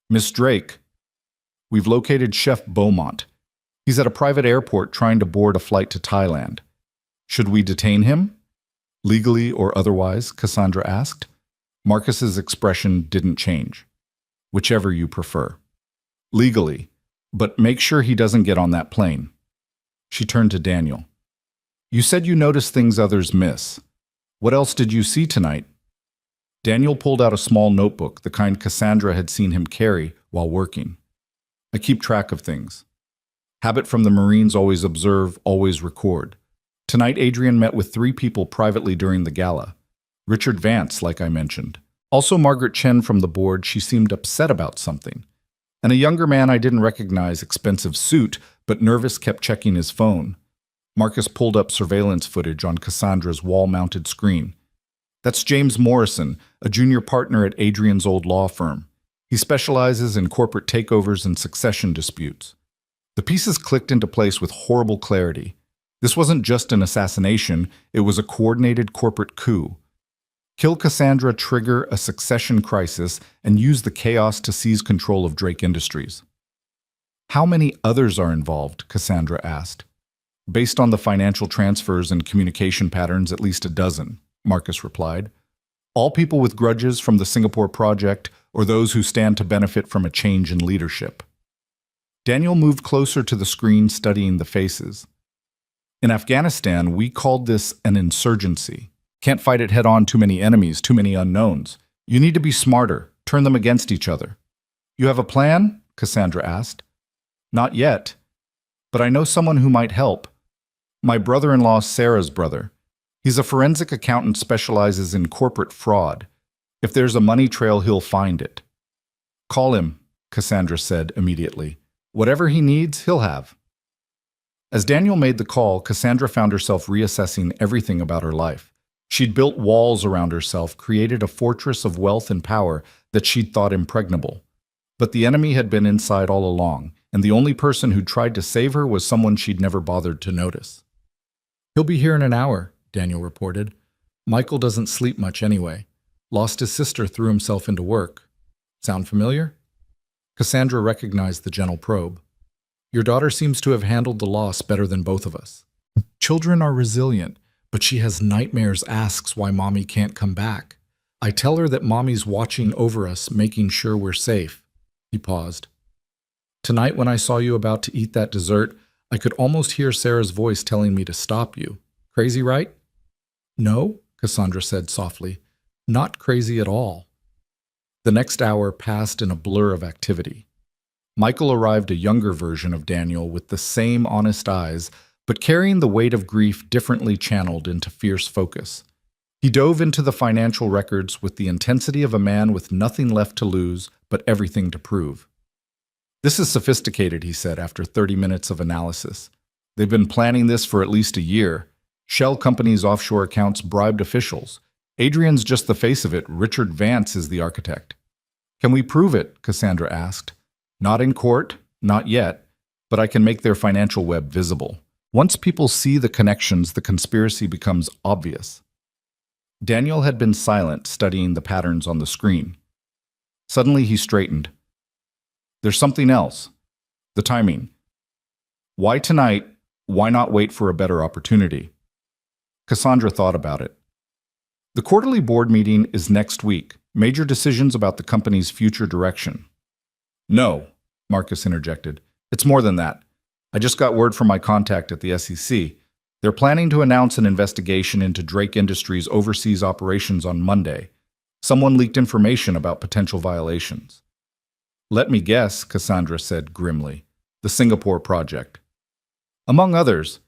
"Miss Drake, we've located Chef Beaumont. He's at a private airport trying to board a flight to Thailand. Should we detain him? Legally or otherwise?" Cassandra asked. Marcus's expression didn't change. "Whichever you prefer." "Legally, but make sure he doesn't get on that plane." She turned to Daniel. "You said you noticed things others miss. What else did you see tonight?" Daniel pulled out a small notebook, the kind Cassandra had seen him carry while working. "I keep track of things. Habit from the Marines: always observe, always record. Tonight Adrian met with 3 people privately during the gala. Richard Vance, like I mentioned. Also Margaret Chen from the board, she seemed upset about something. And a younger man I didn't recognize, expensive suit, but nervous, kept checking his phone." Marcus pulled up surveillance footage on Cassandra's wall-mounted screen. "That's James Morrison, a junior partner at Adrian's old law firm. He specializes in corporate takeovers and succession disputes." The pieces clicked into place with horrible clarity. This wasn't just an assassination, it was a coordinated corporate coup. Kill Cassandra, trigger a succession crisis, and use the chaos to seize control of Drake Industries. "How many others are involved?" Cassandra asked. "Based on the financial transfers and communication patterns, at least a dozen," Marcus replied. "All people with grudges from the Singapore project or those who stand to benefit from a change in leadership." Daniel moved closer to the screen, studying the faces. "In Afghanistan, we called this an insurgency. Can't fight it head on, too many enemies, too many unknowns. You need to be smarter, turn them against each other." "You have a plan?" Cassandra asked. "Not yet, but I know someone who might help. My brother-in-law, Sarah's brother. He's a forensic accountant, specializes in corporate fraud. If there's a money trail, he'll find it." "Call him," Cassandra said immediately. "Whatever he needs, he'll have." As Daniel made the call, Cassandra found herself reassessing everything about her life. She'd built walls around herself, created a fortress of wealth and power that she'd thought impregnable. But the enemy had been inside all along, and the only person who'd tried to save her was someone she'd never bothered to notice. "He'll be here in an hour," Daniel reported. "Michael doesn't sleep much anyway. Lost his sister, threw himself into work. Sound familiar?" Cassandra recognized the gentle probe. Your daughter seems to have handled the loss better than both of us. Children are resilient, but she has nightmares, asks why mommy can't come back. I tell her that mommy's watching over us, making sure we're safe. He paused. Tonight when I saw you about to eat that dessert, I could almost hear Sarah's voice telling me to stop you. Crazy, right? No, Cassandra said softly. Not crazy at all. The next hour passed in a blur of activity. Michael arrived, a younger version of Daniel with the same honest eyes, but carrying the weight of grief differently channeled into fierce focus. He dove into the financial records with the intensity of a man with nothing left to lose but everything to prove. This is sophisticated, he said after 30 minutes of analysis. They've been planning this for at least a year. Shell companies' offshore accounts bribed officials. Adrian's just the face of it. Richard Vance is the architect. Can we prove it? Cassandra asked. Not in court, not yet, but I can make their financial web visible. Once people see the connections, the conspiracy becomes obvious. Daniel had been silent, studying the patterns on the screen. Suddenly he straightened. There's something else. The timing. Why tonight? Why not wait for a better opportunity? Cassandra thought about it. The quarterly board meeting is next week. Major decisions about the company's future direction. No, Marcus interjected. It's more than that. I just got word from my contact at the SEC. They're planning to announce an investigation into Drake Industries' overseas operations on Monday. Someone leaked information about potential violations. Let me guess, Cassandra said grimly. The Singapore project. Among others.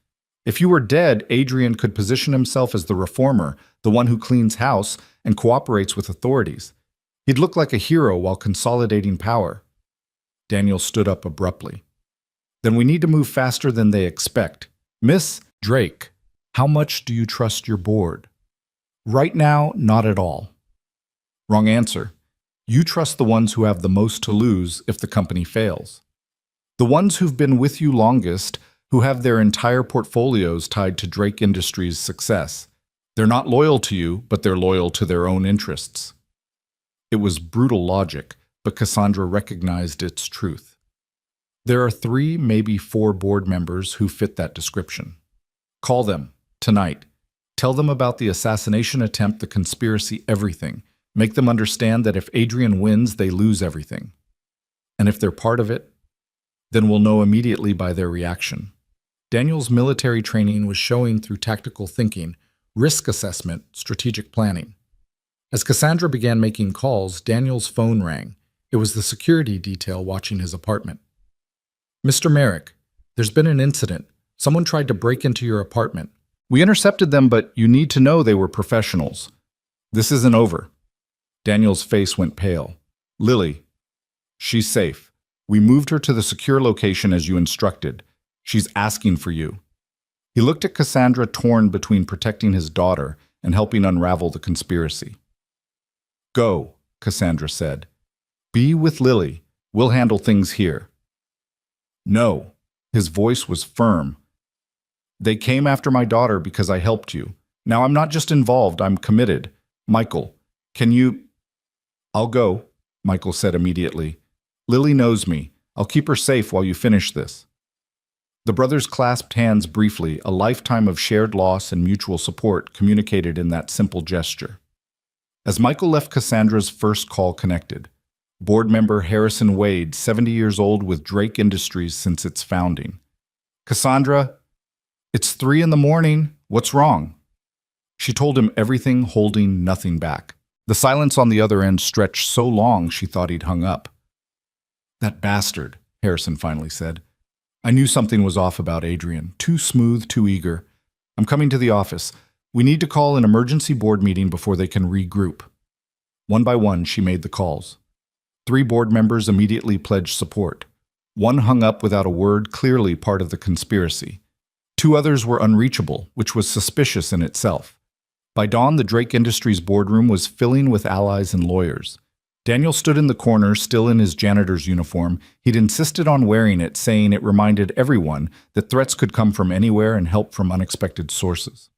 If you were dead, Adrian could position himself as the reformer, the one who cleans house and cooperates with authorities. He'd look like a hero while consolidating power. Daniel stood up abruptly. Then we need to move faster than they expect. Miss Drake, how much do you trust your board? Right now, not at all. Wrong answer. You trust the ones who have the most to lose if the company fails. The ones who've been with you longest, who have their entire portfolios tied to Drake Industries' success. They're not loyal to you, but they're loyal to their own interests. It was brutal logic, but Cassandra recognized its truth. There are 3, maybe 4 board members who fit that description. Call them, tonight. Tell them about the assassination attempt, the conspiracy, everything. Make them understand that if Adrian wins, they lose everything. And if they're part of it, then we'll know immediately by their reaction. Daniel's military training was showing through tactical thinking, risk assessment, strategic planning. As Cassandra began making calls, Daniel's phone rang. It was the security detail watching his apartment. Mr. Merrick, there's been an incident. Someone tried to break into your apartment. We intercepted them, but you need to know they were professionals. This isn't over. Daniel's face went pale. Lily, she's safe. We moved her to the secure location as you instructed. She's asking for you. He looked at Cassandra, torn between protecting his daughter and helping unravel the conspiracy. Go, Cassandra said. Be with Lily. We'll handle things here. No. His voice was firm. They came after my daughter because I helped you. Now I'm not just involved, I'm committed. Michael, can you... I'll go, Michael said immediately. Lily knows me. I'll keep her safe while you finish this. The brothers clasped hands briefly, a lifetime of shared loss and mutual support communicated in that simple gesture. As Michael left, Cassandra's first call connected. Board member Harrison Wade, 70 years old with Drake Industries since its founding. Cassandra, it's 3 a.m. What's wrong? She told him everything, holding nothing back. The silence on the other end stretched so long she thought he'd hung up. That bastard, Harrison finally said. I knew something was off about Adrian. Too smooth, too eager. I'm coming to the office. We need to call an emergency board meeting before they can regroup. One by one, she made the calls. 3 board members immediately pledged support. 1 hung up without a word, clearly part of the conspiracy. 2 others were unreachable, which was suspicious in itself. By dawn, the Drake Industries boardroom was filling with allies and lawyers. Daniel stood in the corner, still in his janitor's uniform. He'd insisted on wearing it, saying it reminded everyone that threats could come from anywhere and help from unexpected sources.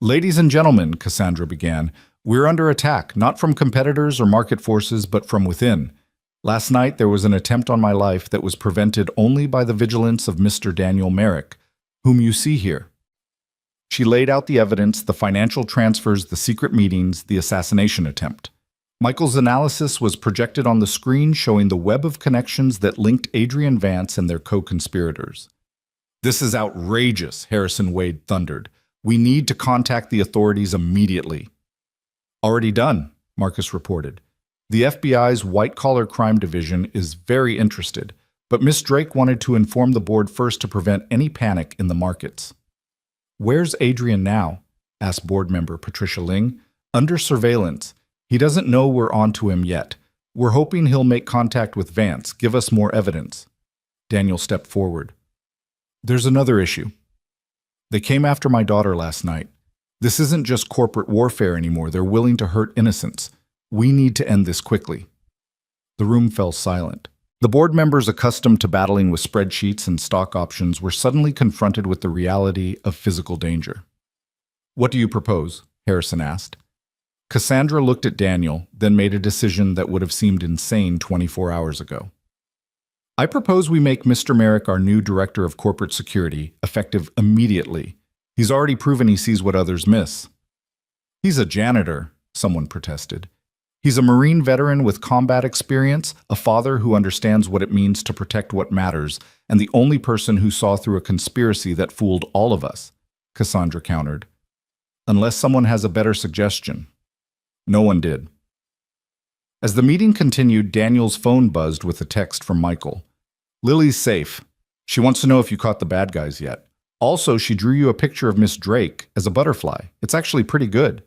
Ladies and gentlemen, Cassandra began, we're under attack, not from competitors or market forces, but from within. Last night there was an attempt on my life that was prevented only by the vigilance of Mr. Daniel Merrick, whom you see here. She laid out the evidence, the financial transfers, the secret meetings, the assassination attempt. Michael's analysis was projected on the screen, showing the web of connections that linked Adrian Vance and their co-conspirators. "This is outrageous," Harrison Wade thundered. "We need to contact the authorities immediately." "Already done," Marcus reported. "The FBI's white-collar crime division is very interested, but Miss Drake wanted to inform the board first to prevent any panic in the markets." "Where's Adrian now?" asked board member Patricia Ling. "Under surveillance. He doesn't know we're onto him yet. We're hoping he'll make contact with Vance, give us more evidence." Daniel stepped forward. "There's another issue. They came after my daughter last night. This isn't just corporate warfare anymore. They're willing to hurt innocents. We need to end this quickly." The room fell silent. The board members accustomed to battling with spreadsheets and stock options were suddenly confronted with the reality of physical danger. "What do you propose?" Harrison asked. Cassandra looked at Daniel, then made a decision that would have seemed insane 24 hours ago. "I propose we make Mr. Merrick our new director of corporate security, effective immediately. He's already proven he sees what others miss." "He's a janitor," someone protested. "He's a Marine veteran with combat experience, a father who understands what it means to protect what matters, and the only person who saw through a conspiracy that fooled all of us," Cassandra countered. "Unless someone has a better suggestion." No one did. As the meeting continued, Daniel's phone buzzed with a text from Michael. "Lily's safe. She wants to know if you caught the bad guys yet. Also, she drew you a picture of Miss Drake as a butterfly. It's actually pretty good."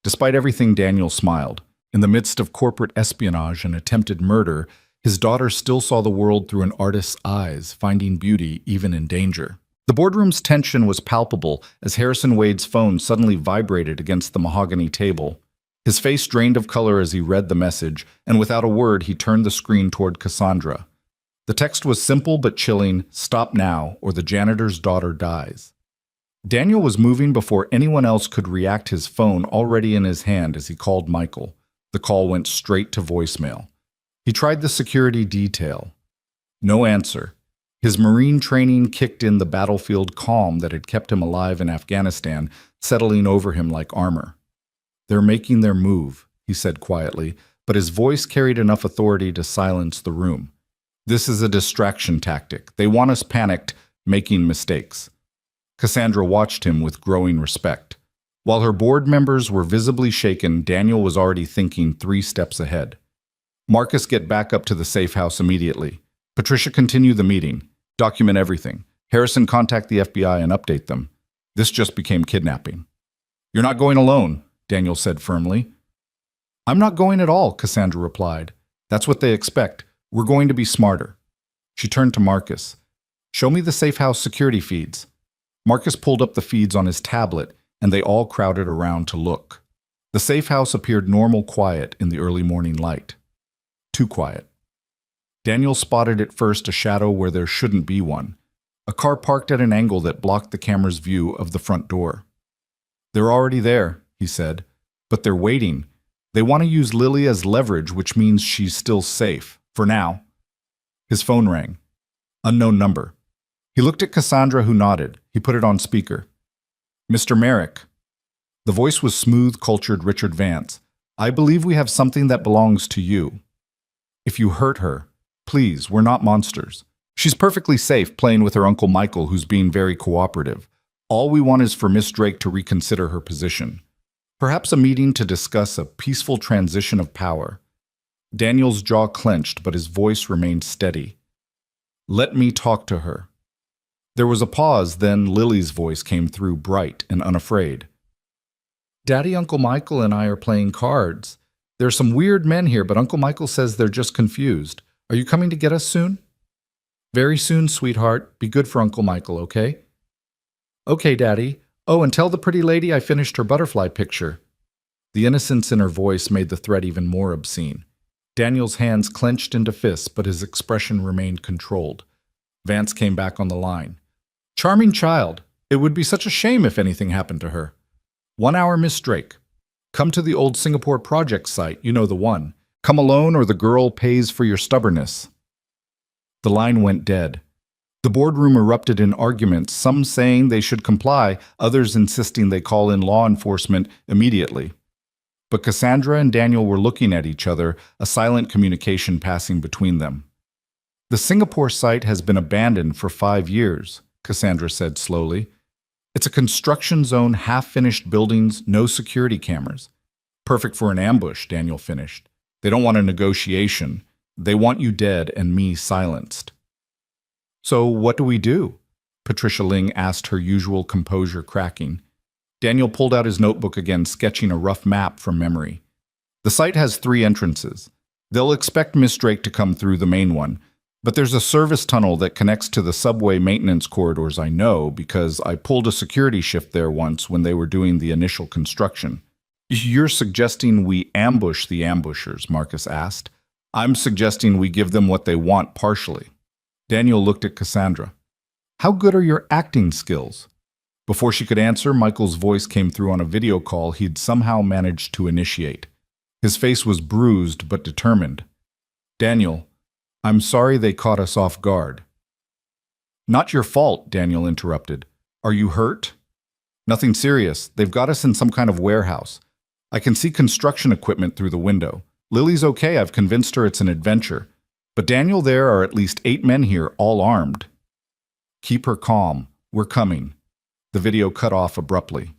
Despite everything, Daniel smiled. In the midst of corporate espionage and attempted murder, his daughter still saw the world through an artist's eyes, finding beauty even in danger. The boardroom's tension was palpable as Harrison Wade's phone suddenly vibrated against the mahogany table. His face drained of color as he read the message, and without a word he turned the screen toward Cassandra. The text was simple but chilling: "Stop now, or the janitor's daughter dies." Daniel was moving before anyone else could react, his phone already in his hand as he called Michael. The call went straight to voicemail. He tried the security detail. No answer. His Marine training kicked in, the battlefield calm that had kept him alive in Afghanistan, settling over him like armor. "They're making their move," he said quietly, but his voice carried enough authority to silence the room. "This is a distraction tactic. They want us panicked, making mistakes." Cassandra watched him with growing respect. While her board members were visibly shaken, Daniel was already thinking 3 steps ahead. "Marcus, get back up to the safe house immediately. Patricia, continue the meeting. Document everything. Harrison, contact the FBI and update them. This just became kidnapping." "You're not going alone," Daniel said firmly. "I'm not going at all," Cassandra replied. "That's what they expect. We're going to be smarter." She turned to Marcus. "Show me the safe house security feeds." Marcus pulled up the feeds on his tablet, and they all crowded around to look. The safe house appeared normal quiet in the early morning light. Too quiet. Daniel spotted at first a shadow where there shouldn't be one. A car parked at an angle that blocked the camera's view of the front door. "They're already there," he said, "but they're waiting. They want to use Lily as leverage, which means she's still safe, for now." His phone rang. Unknown number. He looked at Cassandra, who nodded. He put it on speaker. "Mr. Merrick." The voice was smooth, cultured Richard Vance. "I believe we have something that belongs to you. If you hurt her, please, we're not monsters. She's perfectly safe playing with her Uncle Michael, who's being very cooperative. All we want is for Miss Drake to reconsider her position. Perhaps a meeting to discuss a peaceful transition of power." Daniel's jaw clenched, but his voice remained steady. "Let me talk to her." There was a pause, then Lily's voice came through, bright and unafraid. "Daddy, Uncle Michael and I are playing cards. There are some weird men here, but Uncle Michael says they're just confused. Are you coming to get us soon?" "Very soon, sweetheart. Be good for Uncle Michael, okay?" "Okay, Daddy. Oh, and tell the pretty lady I finished her butterfly picture." The innocence in her voice made the threat even more obscene. Daniel's hands clenched into fists, but his expression remained controlled. Vance came back on the line. "Charming child. It would be such a shame if anything happened to her. 1 hour, Miss Drake. Come to the old Singapore project site, you know, the one. Come alone or the girl pays for your stubbornness. The line went dead. The boardroom erupted in arguments, some saying they should comply, others insisting they call in law enforcement immediately. But Cassandra and Daniel were looking at each other, a silent communication passing between them. The Singapore site has been abandoned for 5 years, Cassandra said slowly. It's a construction zone, half-finished buildings, no security cameras. Perfect for an ambush, Daniel finished. They don't want a negotiation. They want you dead and me silenced. So what do we do? Patricia Ling asked, her usual composure cracking. Daniel pulled out his notebook again, sketching a rough map from memory. The site has 3 entrances. They'll expect Miss Drake to come through the main one, but there's a service tunnel that connects to the subway maintenance corridors I know because I pulled a security shift there once when they were doing the initial construction. You're suggesting we ambush the ambushers, Marcus asked. I'm suggesting we give them what they want partially. Daniel looked at Cassandra. How good are your acting skills? Before she could answer, Michael's voice came through on a video call he'd somehow managed to initiate. His face was bruised but determined. Daniel, I'm sorry they caught us off guard. Not your fault, Daniel interrupted. Are you hurt? Nothing serious. They've got us in some kind of warehouse. I can see construction equipment through the window. Lily's okay, I've convinced her it's an adventure. But Daniel, there are at least 8 men here, all armed. Keep her calm. We're coming. The video cut off abruptly.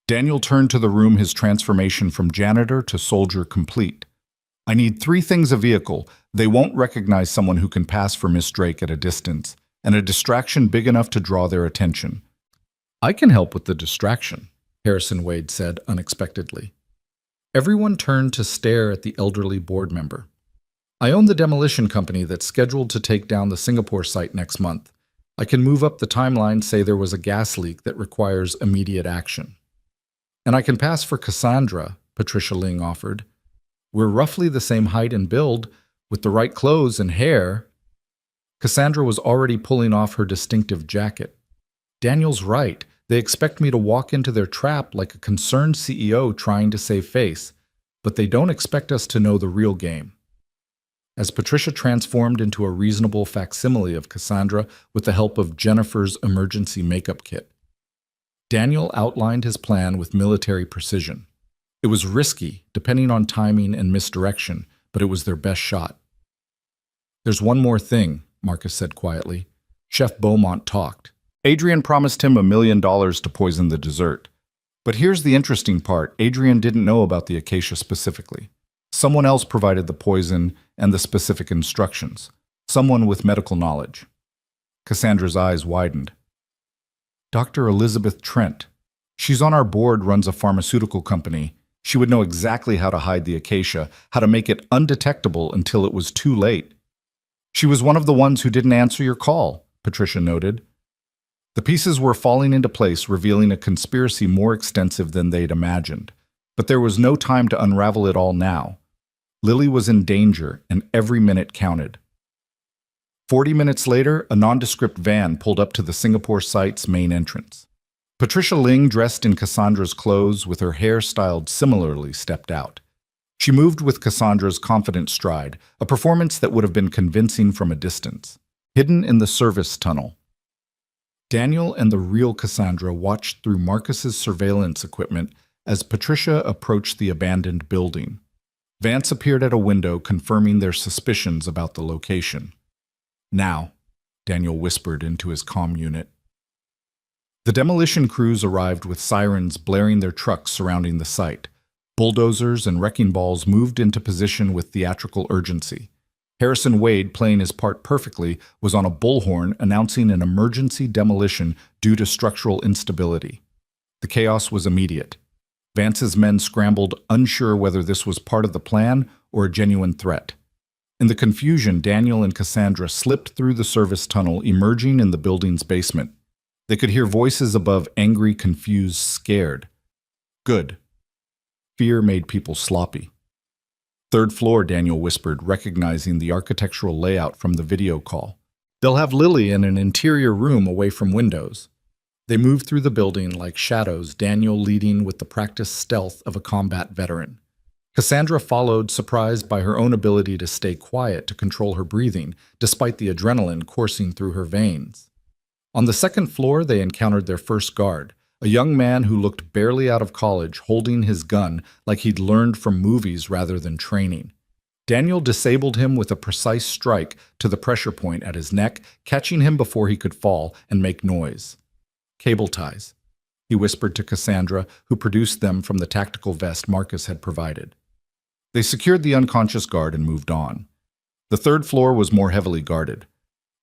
Daniel turned to the room, his transformation from janitor to soldier complete. I need 3 things a vehicle. They won't recognize someone who can pass for Miss Drake at a distance, and a distraction big enough to draw their attention. I can help with the distraction, Harrison Wade said unexpectedly. Everyone turned to stare at the elderly board member. I own the demolition company that's scheduled to take down the Singapore site next month. I can move up the timeline, say there was a gas leak that requires immediate action. And I can pass for Cassandra, Patricia Ling offered. We're roughly the same height and build, with the right clothes and hair. Cassandra was already pulling off her distinctive jacket. Daniel's right. They expect me to walk into their trap like a concerned CEO trying to save face, but they don't expect us to know the real game. As Patricia transformed into a reasonable facsimile of Cassandra with the help of Jennifer's emergency makeup kit, Daniel outlined his plan with military precision. It was risky, depending on timing and misdirection, but it was their best shot. There's one more thing, Marcus said quietly. Chef Beaumont talked. Adrian promised him $1 million to poison the dessert. But here's the interesting part. Adrian didn't know about the acacia specifically. Someone else provided the poison and the specific instructions. Someone with medical knowledge. Cassandra's eyes widened. Dr. Elizabeth Trent. She's on our board, runs a pharmaceutical company. She would know exactly how to hide the acacia, how to make it undetectable until it was too late. She was one of the ones who didn't answer your call, Patricia noted. The pieces were falling into place, revealing a conspiracy more extensive than they'd imagined. But there was no time to unravel it all now. Lily was in danger, and every minute counted. 40 minutes later, a nondescript van pulled up to the Singapore site's main entrance. Patricia Ling, dressed in Cassandra's clothes with her hair styled similarly, stepped out. She moved with Cassandra's confident stride, a performance that would have been convincing from a distance. Hidden in the service tunnel, Daniel and the real Cassandra watched through Marcus's surveillance equipment as Patricia approached the abandoned building. Vance appeared at a window, confirming their suspicions about the location. Now, Daniel whispered into his comm unit. The demolition crews arrived with sirens blaring their trucks surrounding the site. Bulldozers and wrecking balls moved into position with theatrical urgency. Harrison Wade, playing his part perfectly, was on a bullhorn announcing an emergency demolition due to structural instability. The chaos was immediate. Vance's men scrambled, unsure whether this was part of the plan or a genuine threat. In the confusion, Daniel and Cassandra slipped through the service tunnel, emerging in the building's basement. They could hear voices above, angry, confused, scared. Good. Fear made people sloppy. Third floor, Daniel whispered, recognizing the architectural layout from the video call. They'll have Lily in an interior room away from windows. They moved through the building like shadows, Daniel leading with the practiced stealth of a combat veteran. Cassandra followed, surprised by her own ability to stay quiet to control her breathing, despite the adrenaline coursing through her veins. On the second floor, they encountered their first guard, a young man who looked barely out of college, holding his gun like he'd learned from movies rather than training. Daniel disabled him with a precise strike to the pressure point at his neck, catching him before he could fall and make noise. "Cable ties," he whispered to Cassandra, who produced them from the tactical vest Marcus had provided. They secured the unconscious guard and moved on. The third floor was more heavily guarded.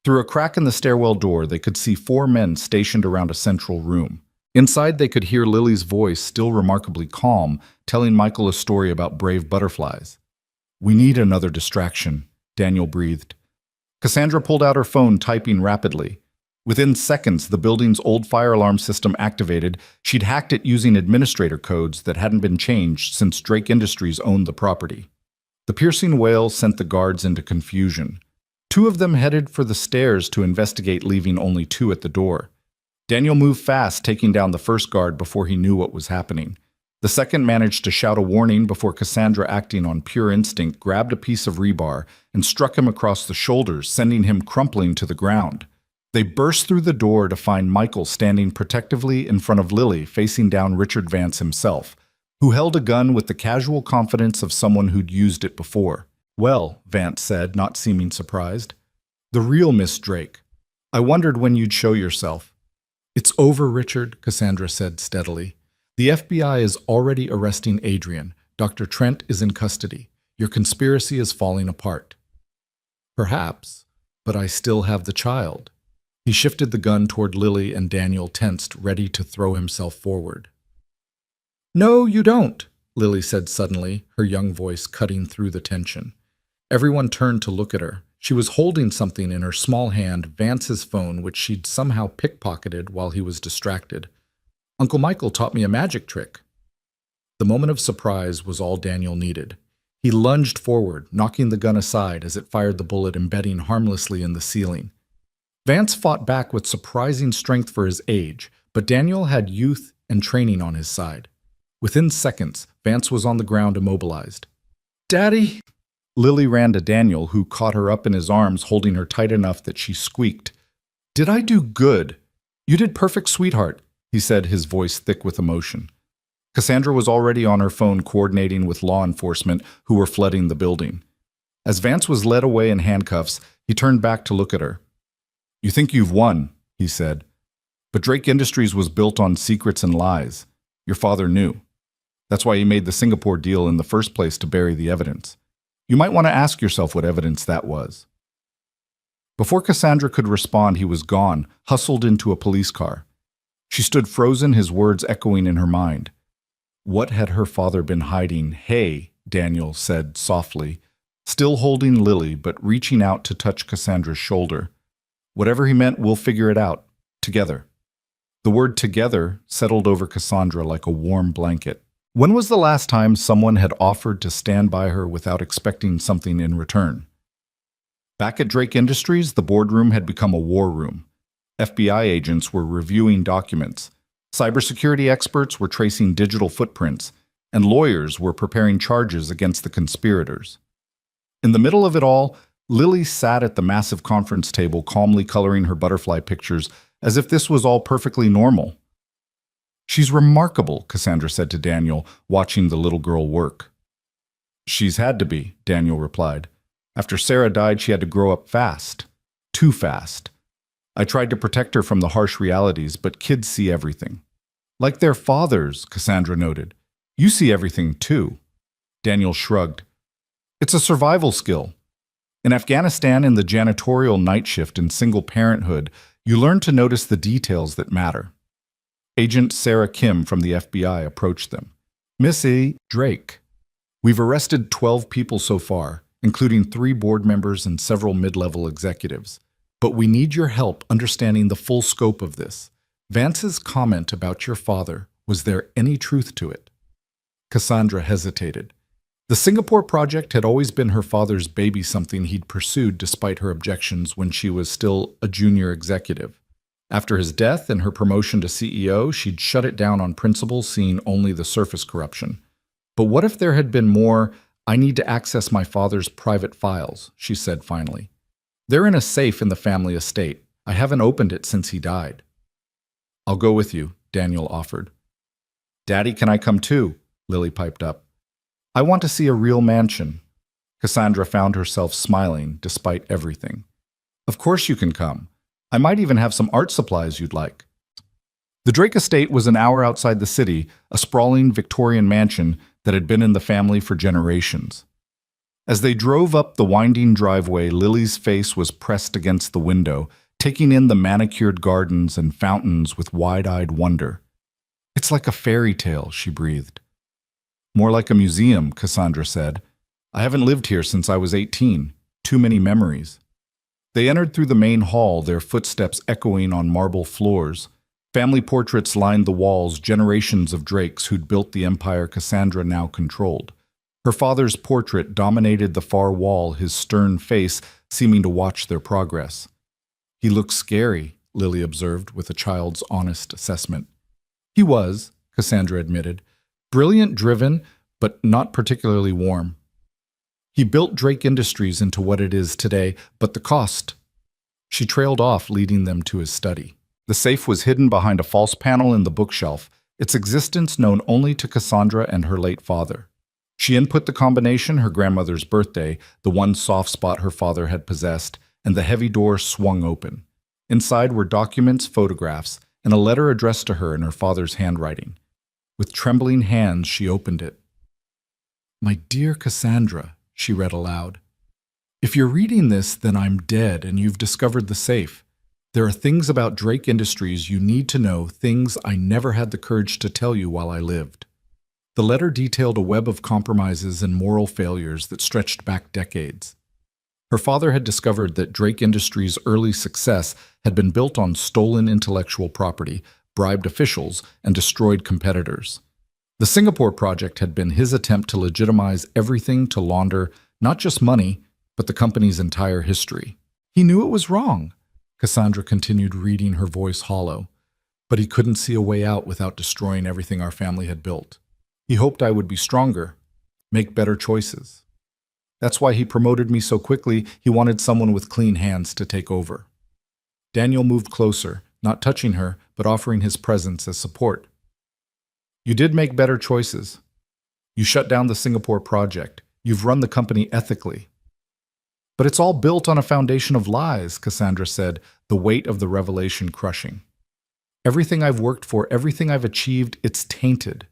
Through a crack in the stairwell door, they could see 4 men stationed around a central room. Inside, they could hear Lily's voice, still remarkably calm, telling Michael a story about brave butterflies. "We need another distraction," Daniel breathed. Cassandra pulled out her phone, typing rapidly. Within seconds, the building's old fire alarm system activated. She'd hacked it using administrator codes that hadn't been changed since Drake Industries owned the property. The piercing wail sent the guards into confusion. 2 of them headed for the stairs to investigate, leaving only 2 at the door. Daniel moved fast, taking down the first guard before he knew what was happening. The second managed to shout a warning before Cassandra, acting on pure instinct, grabbed a piece of rebar and struck him across the shoulders, sending him crumpling to the ground. They burst through the door to find Michael standing protectively in front of Lily, facing down Richard Vance himself, who held a gun with the casual confidence of someone who'd used it before. "Well," Vance said, not seeming surprised. "The real Miss Drake. I wondered when you'd show yourself." "It's over, Richard," Cassandra said steadily. "The FBI is already arresting Adrian. Dr. Trent is in custody. Your conspiracy is falling apart." "Perhaps, but I still have the child." He shifted the gun toward Lily, and Daniel tensed, ready to throw himself forward. "No, you don't," Lily said suddenly, her young voice cutting through the tension. Everyone turned to look at her. She was holding something in her small hand, Vance's phone, which she'd somehow pickpocketed while he was distracted. "Uncle Michael taught me a magic trick." The moment of surprise was all Daniel needed. He lunged forward, knocking the gun aside as it fired the bullet, embedding harmlessly in the ceiling. Vance fought back with surprising strength for his age, but Daniel had youth and training on his side. Within seconds, Vance was on the ground, immobilized. "Daddy!" Lily ran to Daniel, who caught her up in his arms, holding her tight enough that she squeaked. "Did I do good?" "You did perfect, sweetheart," he said, his voice thick with emotion. Cassandra was already on her phone coordinating with law enforcement who were flooding the building. As Vance was led away in handcuffs, he turned back to look at her. "You think you've won," he said. "But Drake Industries was built on secrets and lies. Your father knew. That's why he made the Singapore deal in the first place, to bury the evidence. You might want to ask yourself what evidence that was." Before Cassandra could respond, he was gone, hustled into a police car. She stood frozen, his words echoing in her mind. What had her father been hiding? "Hey," Daniel said softly, still holding Lily but reaching out to touch Cassandra's shoulder. "Whatever he meant, we'll figure it out. Together." The word "together" settled over Cassandra like a warm blanket. When was the last time someone had offered to stand by her without expecting something in return? Back at Drake Industries, the boardroom had become a war room. FBI agents were reviewing documents. Cybersecurity experts were tracing digital footprints, and lawyers were preparing charges against the conspirators. In the middle of it all, Lily sat at the massive conference table, calmly coloring her butterfly pictures as if this was all perfectly normal. "She's remarkable," Cassandra said to Daniel, watching the little girl work. "She's had to be," Daniel replied. "After Sarah died, she had to grow up fast. Too fast. I tried to protect her from the harsh realities, but kids see everything." "Like their fathers," Cassandra noted. "You see everything, too." Daniel shrugged. "It's a survival skill. In Afghanistan, in the janitorial night shift and single parenthood, you learn to notice the details that matter." Agent Sarah Kim from the FBI approached them. "Missy Drake, we've arrested 12 people so far, including 3 board members and several mid-level executives. But we need your help understanding the full scope of this. Vance's comment about your father, was there any truth to it?" Cassandra hesitated. The Singapore project had always been her father's baby, something he'd pursued despite her objections when she was still a junior executive. After his death and her promotion to CEO, she'd shut it down on principle, seeing only the surface corruption. But what if there had been more? I need to access my father's private files, she said finally. They're in a safe in the family estate. I haven't opened it since he died. I'll go with you, Daniel offered. Daddy, can I come too? Lily piped up. I want to see a real mansion. Cassandra found herself smiling despite everything. Of course you can come. I might even have some art supplies you'd like. The Drake estate was an hour outside the city, a sprawling Victorian mansion that had been in the family for generations. As they drove up the winding driveway, Lily's face was pressed against the window, taking in the manicured gardens and fountains with wide-eyed wonder. It's like a fairy tale, she breathed. More like a museum, Cassandra said. I haven't lived here since I was 18. Too many memories. They entered through the main hall, their footsteps echoing on marble floors. Family portraits lined the walls, generations of Drakes who'd built the empire Cassandra now controlled. Her father's portrait dominated the far wall, his stern face seeming to watch their progress. He looked scary, Lily observed with a child's honest assessment. He was, Cassandra admitted. Brilliant, driven, but not particularly warm. He built Drake Industries into what it is today, but the cost. She trailed off, leading them to his study. The safe was hidden behind a false panel in the bookshelf, its existence known only to Cassandra and her late father. She input the combination, her grandmother's birthday, the one soft spot her father had possessed, and the heavy door swung open. Inside were documents, photographs, and a letter addressed to her in her father's handwriting. With trembling hands, she opened it. My dear Cassandra, she read aloud. If you're reading this, then I'm dead and you've discovered the safe. There are things about Drake Industries you need to know, things I never had the courage to tell you while I lived. The letter detailed a web of compromises and moral failures that stretched back decades. Her father had discovered that Drake Industries' early success had been built on stolen intellectual property, bribed officials, and destroyed competitors. The Singapore project had been his attempt to legitimize everything to launder not just money, but the company's entire history. He knew it was wrong. Cassandra continued, reading, her voice hollow. But he couldn't see a way out without destroying everything our family had built. He hoped I would be stronger, make better choices. That's why he promoted me so quickly. He wanted someone with clean hands to take over. Daniel moved closer, not touching her, but offering his presence as support. You did make better choices. You shut down the Singapore project. You've run the company ethically. But it's all built on a foundation of lies, Cassandra said, the weight of the revelation crushing. Everything I've worked for, everything I've achieved, it's tainted.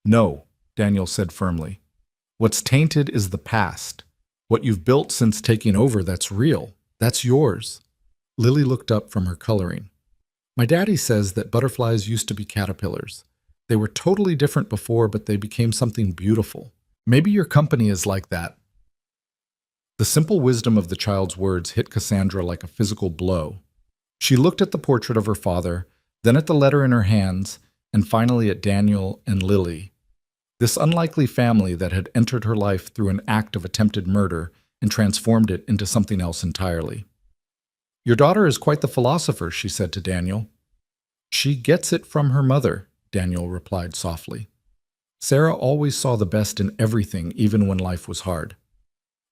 No, Daniel said firmly. What's tainted is the past. What you've built since taking over, that's real. That's yours. Lily looked up from her coloring. My daddy says that butterflies used to be caterpillars. They were totally different before, but they became something beautiful. Maybe your company is like that. The simple wisdom of the child's words hit Cassandra like a physical blow. She looked at the portrait of her father, then at the letter in her hands, and finally at Daniel and Lily. This unlikely family that had entered her life through an act of attempted murder and transformed it into something else entirely. Your daughter is quite the philosopher, she said to Daniel. She gets it from her mother, Daniel replied softly. Sarah always saw the best in everything, even when life was hard.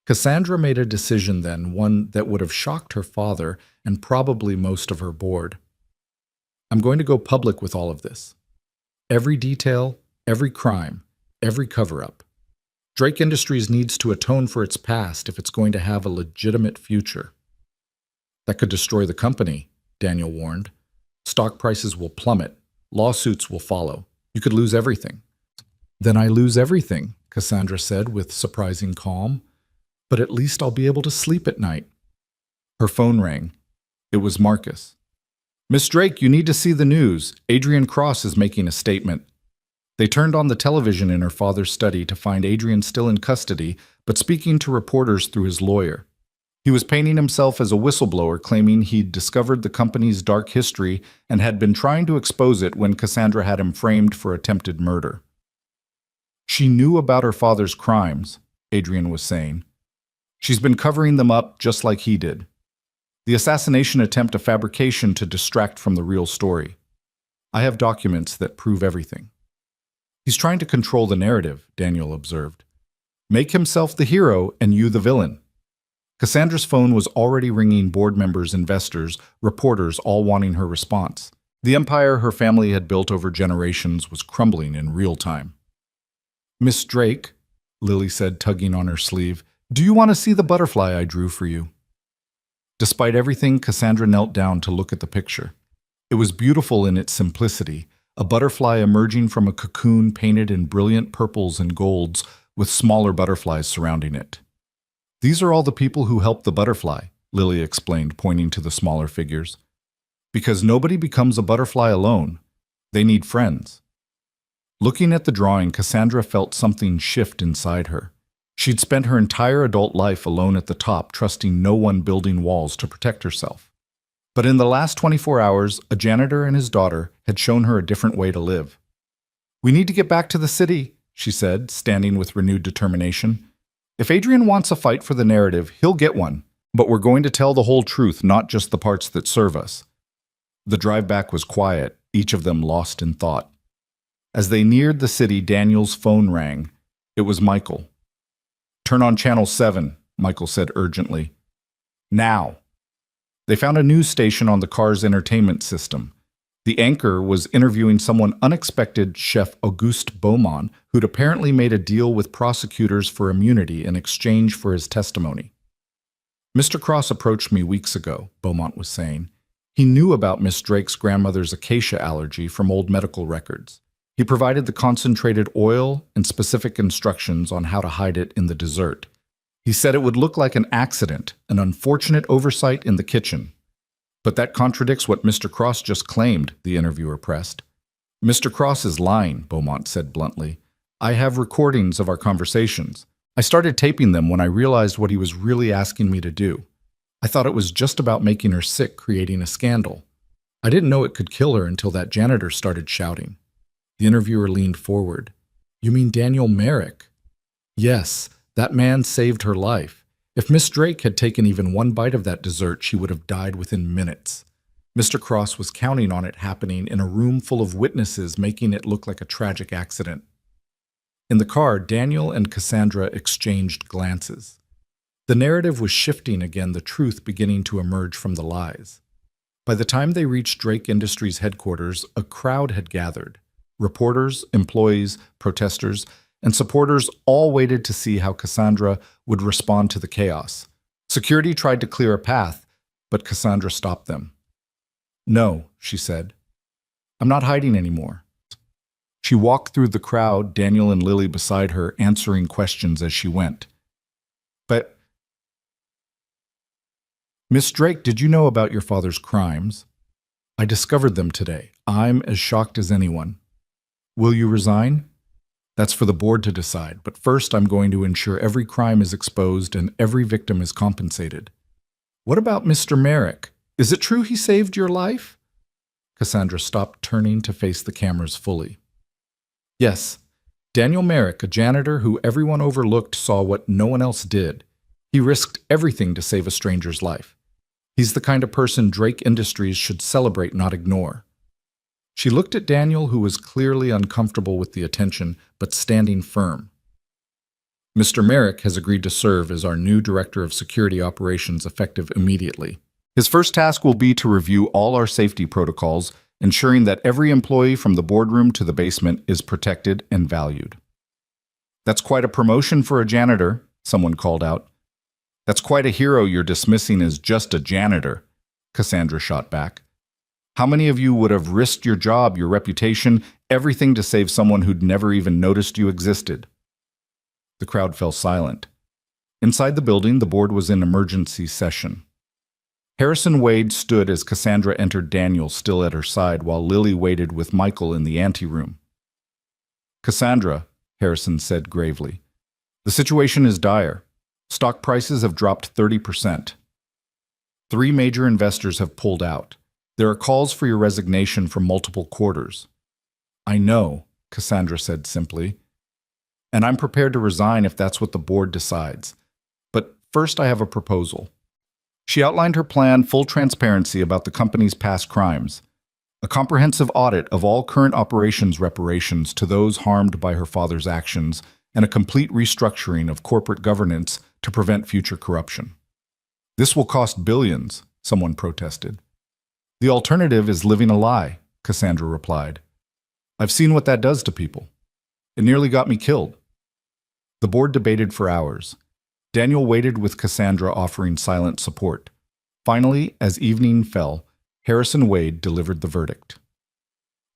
Cassandra made a decision then, one that would have shocked her father and probably most of her board. I'm going to go public with all of this. Every detail, every crime, every cover-up. Drake Industries needs to atone for its past if it's going to have a legitimate future. That could destroy the company, Daniel warned. Stock prices will plummet. Lawsuits will follow. You could lose everything. Then I lose everything, Cassandra said with surprising calm. But at least I'll be able to sleep at night. Her phone rang. It was Marcus. Miss Drake, you need to see the news. Adrian Cross is making a statement. They turned on the television in her father's study to find Adrian still in custody, but speaking to reporters through his lawyer. He was painting himself as a whistleblower, claiming he'd discovered the company's dark history and had been trying to expose it when Cassandra had him framed for attempted murder. She knew about her father's crimes, Adrian was saying. She's been covering them up just like he did. The assassination attempt a fabrication to distract from the real story. I have documents that prove everything. He's trying to control the narrative, Daniel observed. Make himself the hero and you the villain. Cassandra's phone was already ringing board members, investors, reporters, all wanting her response. The empire her family had built over generations was crumbling in real time. Miss Drake, Lily said, tugging on her sleeve, do you want to see the butterfly I drew for you? Despite everything, Cassandra knelt down to look at the picture. It was beautiful in its simplicity, a butterfly emerging from a cocoon painted in brilliant purples and golds with smaller butterflies surrounding it. These are all the people who helped the butterfly, Lily explained, pointing to the smaller figures. Because nobody becomes a butterfly alone. They need friends. Looking at the drawing, Cassandra felt something shift inside her. She'd spent her entire adult life alone at the top, trusting no one, building walls to protect herself. But in the last 24 hours, a janitor and his daughter had shown her a different way to live. We need to get back to the city, she said, standing with renewed determination. If Adrian wants a fight for the narrative, he'll get one. But we're going to tell the whole truth, not just the parts that serve us. The drive back was quiet, each of them lost in thought. As they neared the city, Daniel's phone rang. It was Michael. Turn on Channel 7, Michael said urgently. Now. They found a news station on the car's entertainment system. The anchor was interviewing someone unexpected, Chef Auguste Beaumont, who'd apparently made a deal with prosecutors for immunity in exchange for his testimony. Mr. Cross approached me weeks ago, Beaumont was saying. He knew about Miss Drake's grandmother's acacia allergy from old medical records. He provided the concentrated oil and specific instructions on how to hide it in the dessert. He said it would look like an accident, an unfortunate oversight in the kitchen. But that contradicts what Mr. Cross just claimed, the interviewer pressed. Mr. Cross is lying, Beaumont said bluntly. I have recordings of our conversations. I started taping them when I realized what he was really asking me to do. I thought it was just about making her sick, creating a scandal. I didn't know it could kill her until that janitor started shouting. The interviewer leaned forward. You mean Daniel Merrick? Yes, that man saved her life. If Miss Drake had taken even one bite of that dessert, she would have died within minutes. Mr. Cross was counting on it happening in a room full of witnesses, making it look like a tragic accident. In the car, Daniel and Cassandra exchanged glances. The narrative was shifting again, the truth beginning to emerge from the lies. By the time they reached Drake Industries headquarters, a crowd had gathered. Reporters, employees, protesters, and supporters all waited to see how Cassandra would respond to the chaos. Security tried to clear a path, but Cassandra stopped them. No, she said. I'm not hiding anymore. She walked through the crowd, Daniel and Lily beside her, answering questions as she went. But, Miss Drake, did you know about your father's crimes? I discovered them today. I'm as shocked as anyone. Will you resign? That's for the board to decide, but first I'm going to ensure every crime is exposed and every victim is compensated. What about Mr. Merrick? Is it true he saved your life? Cassandra stopped, turning to face the cameras fully. Yes, Daniel Merrick, a janitor who everyone overlooked, saw what no one else did. He risked everything to save a stranger's life. He's the kind of person Drake Industries should celebrate, not ignore. She looked at Daniel, who was clearly uncomfortable with the attention, but standing firm. Mr. Merrick has agreed to serve as our new Director of Security Operations effective immediately. His first task will be to review all our safety protocols, ensuring that every employee from the boardroom to the basement is protected and valued. That's quite a promotion for a janitor, someone called out. That's quite a hero you're dismissing as just a janitor, Cassandra shot back. How many of you would have risked your job, your reputation, everything to save someone who'd never even noticed you existed? The crowd fell silent. Inside the building, the board was in emergency session. Harrison Wade stood as Cassandra entered, Daniel still at her side, while Lily waited with Michael in the anteroom. Cassandra, Harrison said gravely, the situation is dire. Stock prices have dropped 30%. 3 major investors have pulled out. There are calls for your resignation from multiple quarters. I know, Cassandra said simply, and I'm prepared to resign if that's what the board decides. But first I have a proposal. She outlined her plan, full transparency about the company's past crimes. A comprehensive audit of all current operations reparations to those harmed by her father's actions, and a complete restructuring of corporate governance to prevent future corruption. This will cost billions, someone protested. The alternative is living a lie, Cassandra replied. I've seen what that does to people. It nearly got me killed. The board debated for hours. Daniel waited with Cassandra offering silent support. Finally, as evening fell, Harrison Wade delivered the verdict.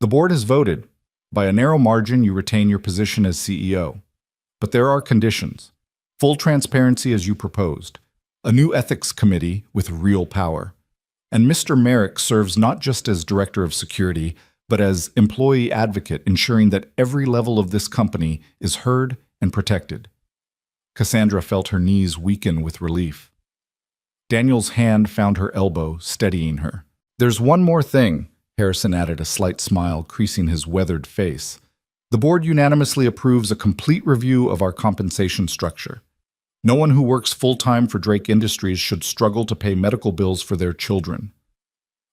The board has voted. By a narrow margin, you retain your position as CEO. But there are conditions. Full transparency as you proposed. A new ethics committee with real power. And Mr. Merrick serves not just as director of security, but as employee advocate, ensuring that every level of this company is heard and protected. Cassandra felt her knees weaken with relief. Daniel's hand found her elbow, steadying her. There's one more thing, Harrison added, a slight smile creasing his weathered face. The board unanimously approves a complete review of our compensation structure. No one who works full-time for Drake Industries should struggle to pay medical bills for their children.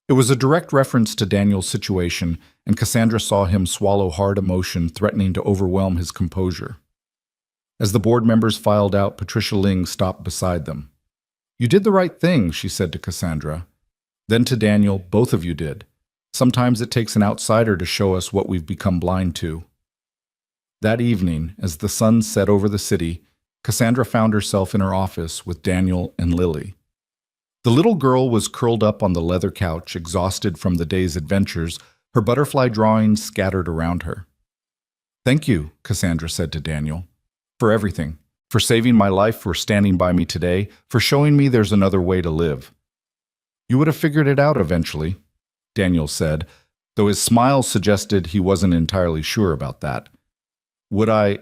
It was a direct reference to Daniel's situation, and Cassandra saw him swallow hard emotion threatening to overwhelm his composure. As the board members filed out, Patricia Ling stopped beside them. You did the right thing, she said to Cassandra. Then to Daniel, both of you did. Sometimes it takes an outsider to show us what we've become blind to. That evening, as the sun set over the city, Cassandra found herself in her office with Daniel and Lily. The little girl was curled up on the leather couch, exhausted from the day's adventures, her butterfly drawings scattered around her. Thank you, Cassandra said to Daniel, for everything, for saving my life, for standing by me today, for showing me there's another way to live. You would have figured it out eventually, Daniel said, though his smile suggested he wasn't entirely sure about that. Would I?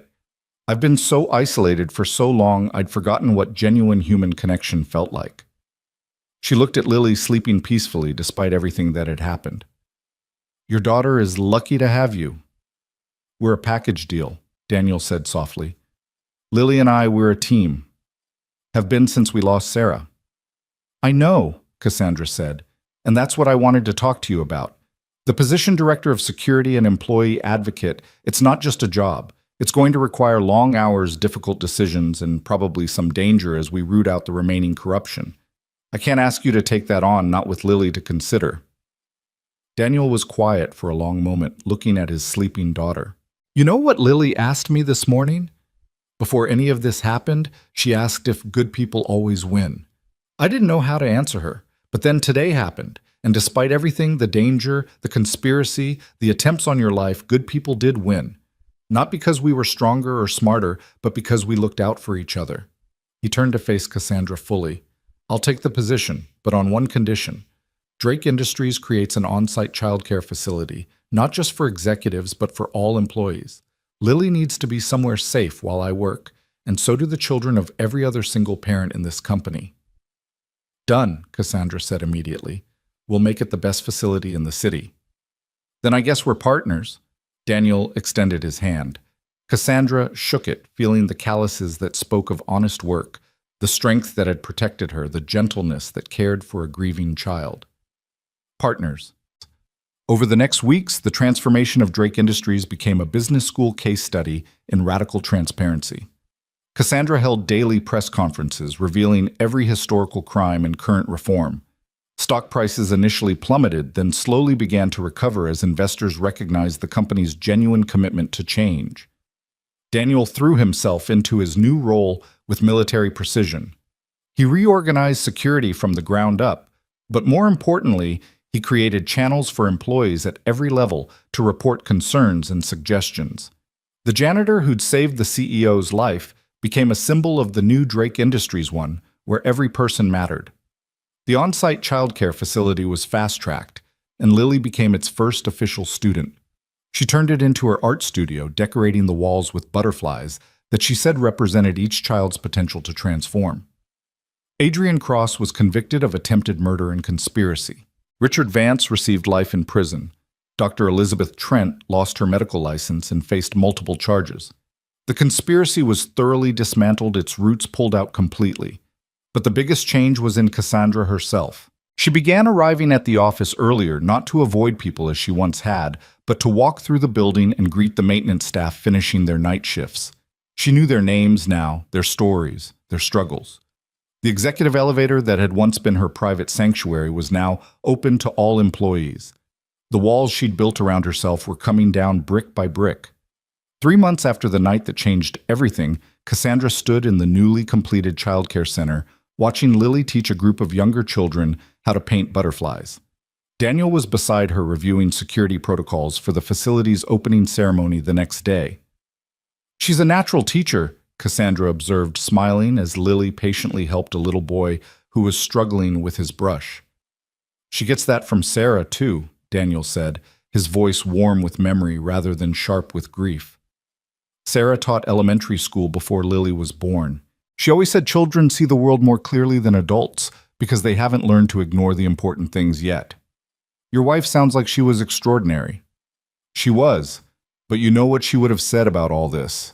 I've been so isolated for so long I'd forgotten what genuine human connection felt like. She looked at Lily sleeping peacefully despite everything that had happened. Your daughter is lucky to have you. We're a package deal, Daniel said softly. Lily and I, we're a team. Have been since we lost Sarah. I know, Cassandra said, and that's what I wanted to talk to you about. The position Director of Security and Employee Advocate, it's not just a job. It's going to require long hours, difficult decisions, and probably some danger as we root out the remaining corruption. I can't ask you to take that on, not with Lily to consider. Daniel was quiet for a long moment, looking at his sleeping daughter. You know what Lily asked me this morning? Before any of this happened, she asked if good people always win. I didn't know how to answer her, but then today happened, and despite everything, the danger, the conspiracy, the attempts on your life, good people did win. Not because we were stronger or smarter, but because we looked out for each other. He turned to face Cassandra fully. I'll take the position, but on one condition. Drake Industries creates an on-site childcare facility, not just for executives, but for all employees. Lily needs to be somewhere safe while I work, and so do the children of every other single parent in this company. Done, Cassandra said immediately. We'll make it the best facility in the city. Then I guess we're partners. Daniel extended his hand. Cassandra shook it, feeling the calluses that spoke of honest work, the strength that had protected her, the gentleness that cared for a grieving child. Partners. Over the next weeks, the transformation of Drake Industries became a business school case study in radical transparency. Cassandra held daily press conferences revealing every historical crime and current reform. Stock prices initially plummeted, then slowly began to recover as investors recognized the company's genuine commitment to change. Daniel threw himself into his new role with military precision. He reorganized security from the ground up, but more importantly, he created channels for employees at every level to report concerns and suggestions. The janitor who'd saved the CEO's life became a symbol of the new Drake Industries one, where every person mattered. The on-site childcare facility was fast-tracked, and Lily became its first official student. She turned it into her art studio, decorating the walls with butterflies that she said represented each child's potential to transform. Adrian Cross was convicted of attempted murder and conspiracy. Richard Vance received life in prison. Dr. Elizabeth Trent lost her medical license and faced multiple charges. The conspiracy was thoroughly dismantled, its roots pulled out completely. But the biggest change was in Cassandra herself. She began arriving at the office earlier, not to avoid people as she once had, but to walk through the building and greet the maintenance staff finishing their night shifts. She knew their names now, their stories, their struggles. The executive elevator that had once been her private sanctuary was now open to all employees. The walls she'd built around herself were coming down brick by brick. 3 months after the night that changed everything, Cassandra stood in the newly completed childcare center, watching Lily teach a group of younger children how to paint butterflies. Daniel was beside her reviewing security protocols for the facility's opening ceremony the next day. "She's a natural teacher," Cassandra observed, smiling as Lily patiently helped a little boy who was struggling with his brush. "She gets that from Sarah, too," Daniel said, his voice warm with memory rather than sharp with grief. Sarah taught elementary school before Lily was born. She always said children see the world more clearly than adults because they haven't learned to ignore the important things yet. "Your wife sounds like she was extraordinary." "She was, but you know what she would have said about all this."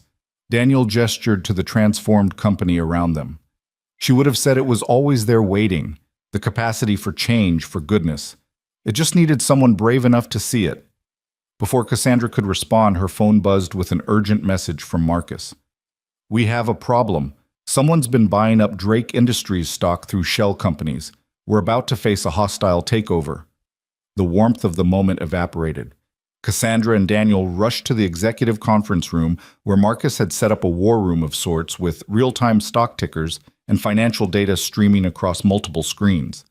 Daniel gestured to the transformed company around them. "She would have said it was always there waiting, the capacity for change, for goodness. It just needed someone brave enough to see it." Before Cassandra could respond, her phone buzzed with an urgent message from Marcus. "We have a problem. Someone's been buying up Drake Industries stock through shell companies. We're about to face a hostile takeover." The warmth of the moment evaporated. Cassandra and Daniel rushed to the executive conference room where Marcus had set up a war room of sorts with real-time stock tickers and financial data streaming across multiple screens.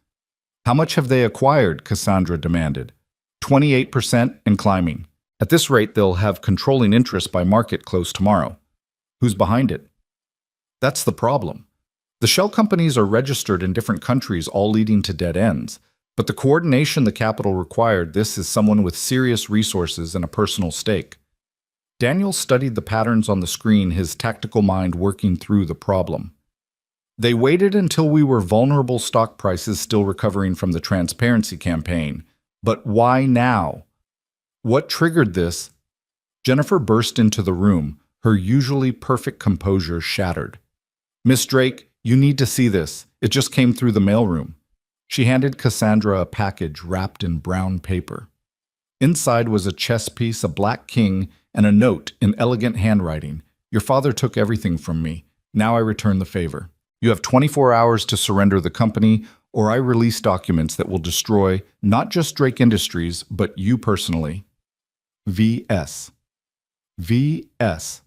"How much have they acquired?" Cassandra demanded. 28% and climbing. At this rate, they'll have controlling interest by market close tomorrow. Who's behind it? That's the problem. The shell companies are registered in different countries, all leading to dead ends. But the coordination the capital required, this is someone with serious resources and a personal stake. Daniel studied the patterns on the screen, his tactical mind working through the problem. "They waited until we were vulnerable, stock prices still recovering from the transparency campaign. But why now? What triggered this?" Jennifer burst into the room, her usually perfect composure shattered. "Miss Drake, you need to see this. It just came through the mailroom." She handed Cassandra a package wrapped in brown paper. Inside was a chess piece, a black king, and a note in elegant handwriting. "Your father took everything from me. Now I return the favor. You have 24 hours to surrender the company, or I release documents that will destroy not just Drake Industries, but you personally. V.S." "V.S."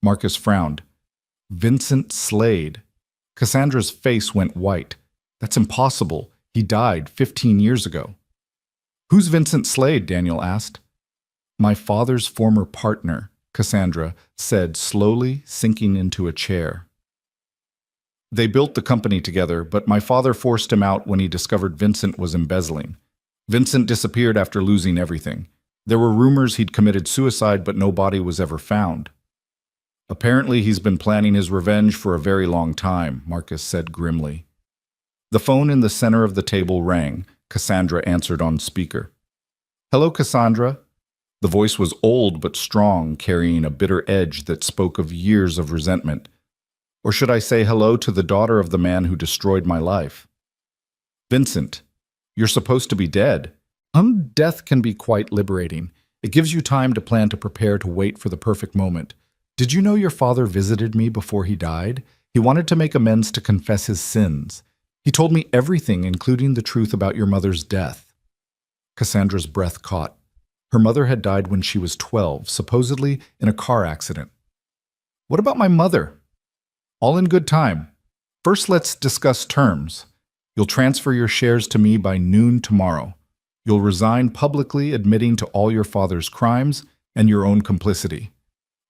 Marcus frowned. "Vincent Slade." Cassandra's face went white. "That's impossible. He died 15 years ago." "Who's Vincent Slade?" Daniel asked. "My father's former partner," Cassandra said, slowly sinking into a chair. "They built the company together, but my father forced him out when he discovered Vincent was embezzling. Vincent disappeared after losing everything. There were rumors he'd committed suicide, but no body was ever found." "Apparently he's been planning his revenge for a very long time," Marcus said grimly. The phone in the center of the table rang. Cassandra answered on speaker. "Hello, Cassandra." The voice was old but strong, carrying a bitter edge that spoke of years of resentment. "Or should I say hello to the daughter of the man who destroyed my life?" "Vincent, you're supposed to be dead." Death can be quite liberating. It gives you time to plan, to prepare, to wait for the perfect moment. Did you know your father visited me before he died? He wanted to make amends, to confess his sins. He told me everything, including the truth about your mother's death." Cassandra's breath caught. Her mother had died when she was 12, supposedly in a car accident. "What about my mother?" "All in good time. First, let's discuss terms. You'll transfer your shares to me by noon tomorrow. You'll resign publicly, admitting to all your father's crimes and your own complicity.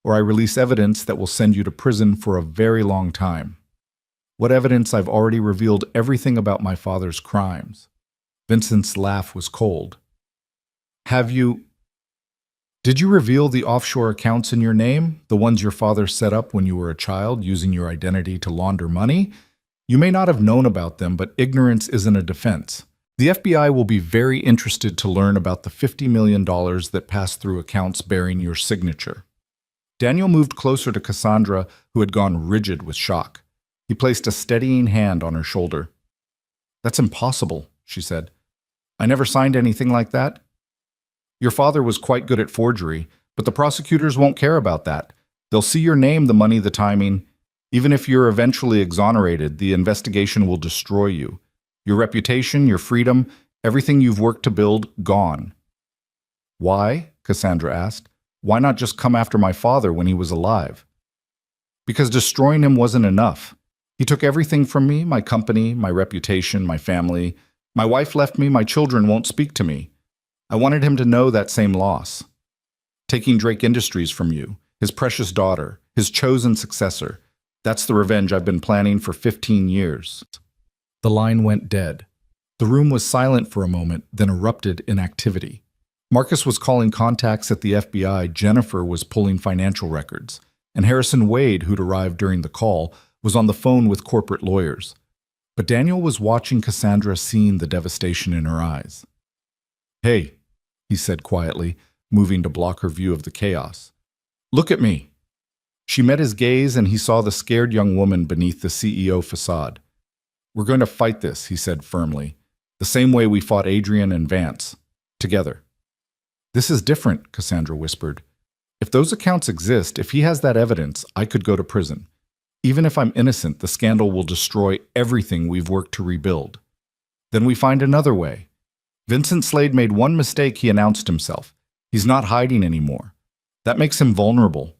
Or I release evidence that will send you to prison for a very long time." "What evidence? I've already revealed everything about my father's crimes." Vincent's laugh was cold. "Have you? Did you reveal the offshore accounts in your name, the ones your father set up when you were a child, using your identity to launder money? You may not have known about them, but ignorance isn't a defense. The FBI will be very interested to learn about the $50 million that passed through accounts bearing your signature." Daniel moved closer to Cassandra, who had gone rigid with shock. He placed a steadying hand on her shoulder. "That's impossible," she said. I never signed anything like that. Your father was quite good at forgery, but the prosecutors won't care about that. They'll see your name, the money, the timing. Even if you're eventually exonerated, the investigation will destroy you. Your reputation, your freedom, everything you've worked to build, gone. Why? Cassandra asked. Why not just come after my father when he was alive? Because destroying him wasn't enough. He took everything from me, my company, my reputation, my family. My wife left me, my children won't speak to me. I wanted him to know that same loss. Taking Drake Industries from you, his precious daughter, his chosen successor, that's the revenge I've been planning for 15 years. The line went dead. The room was silent for a moment, then erupted in activity. Marcus was calling contacts at the FBI, Jennifer was pulling financial records, and Harrison Wade, who'd arrived during the call, was on the phone with corporate lawyers. But Daniel was watching Cassandra, seeing the devastation in her eyes. Hey, he said quietly, moving to block her view of the chaos. Look at me. She met his gaze and he saw the scared young woman beneath the CEO facade. We're going to fight this, he said firmly, the same way we fought Adrian and Vance, together. This is different, Cassandra whispered. If those accounts exist, if he has that evidence, I could go to prison. Even if I'm innocent, the scandal will destroy everything we've worked to rebuild. Then we find another way. Vincent Slade made one mistake, he announced himself. He's not hiding anymore. That makes him vulnerable.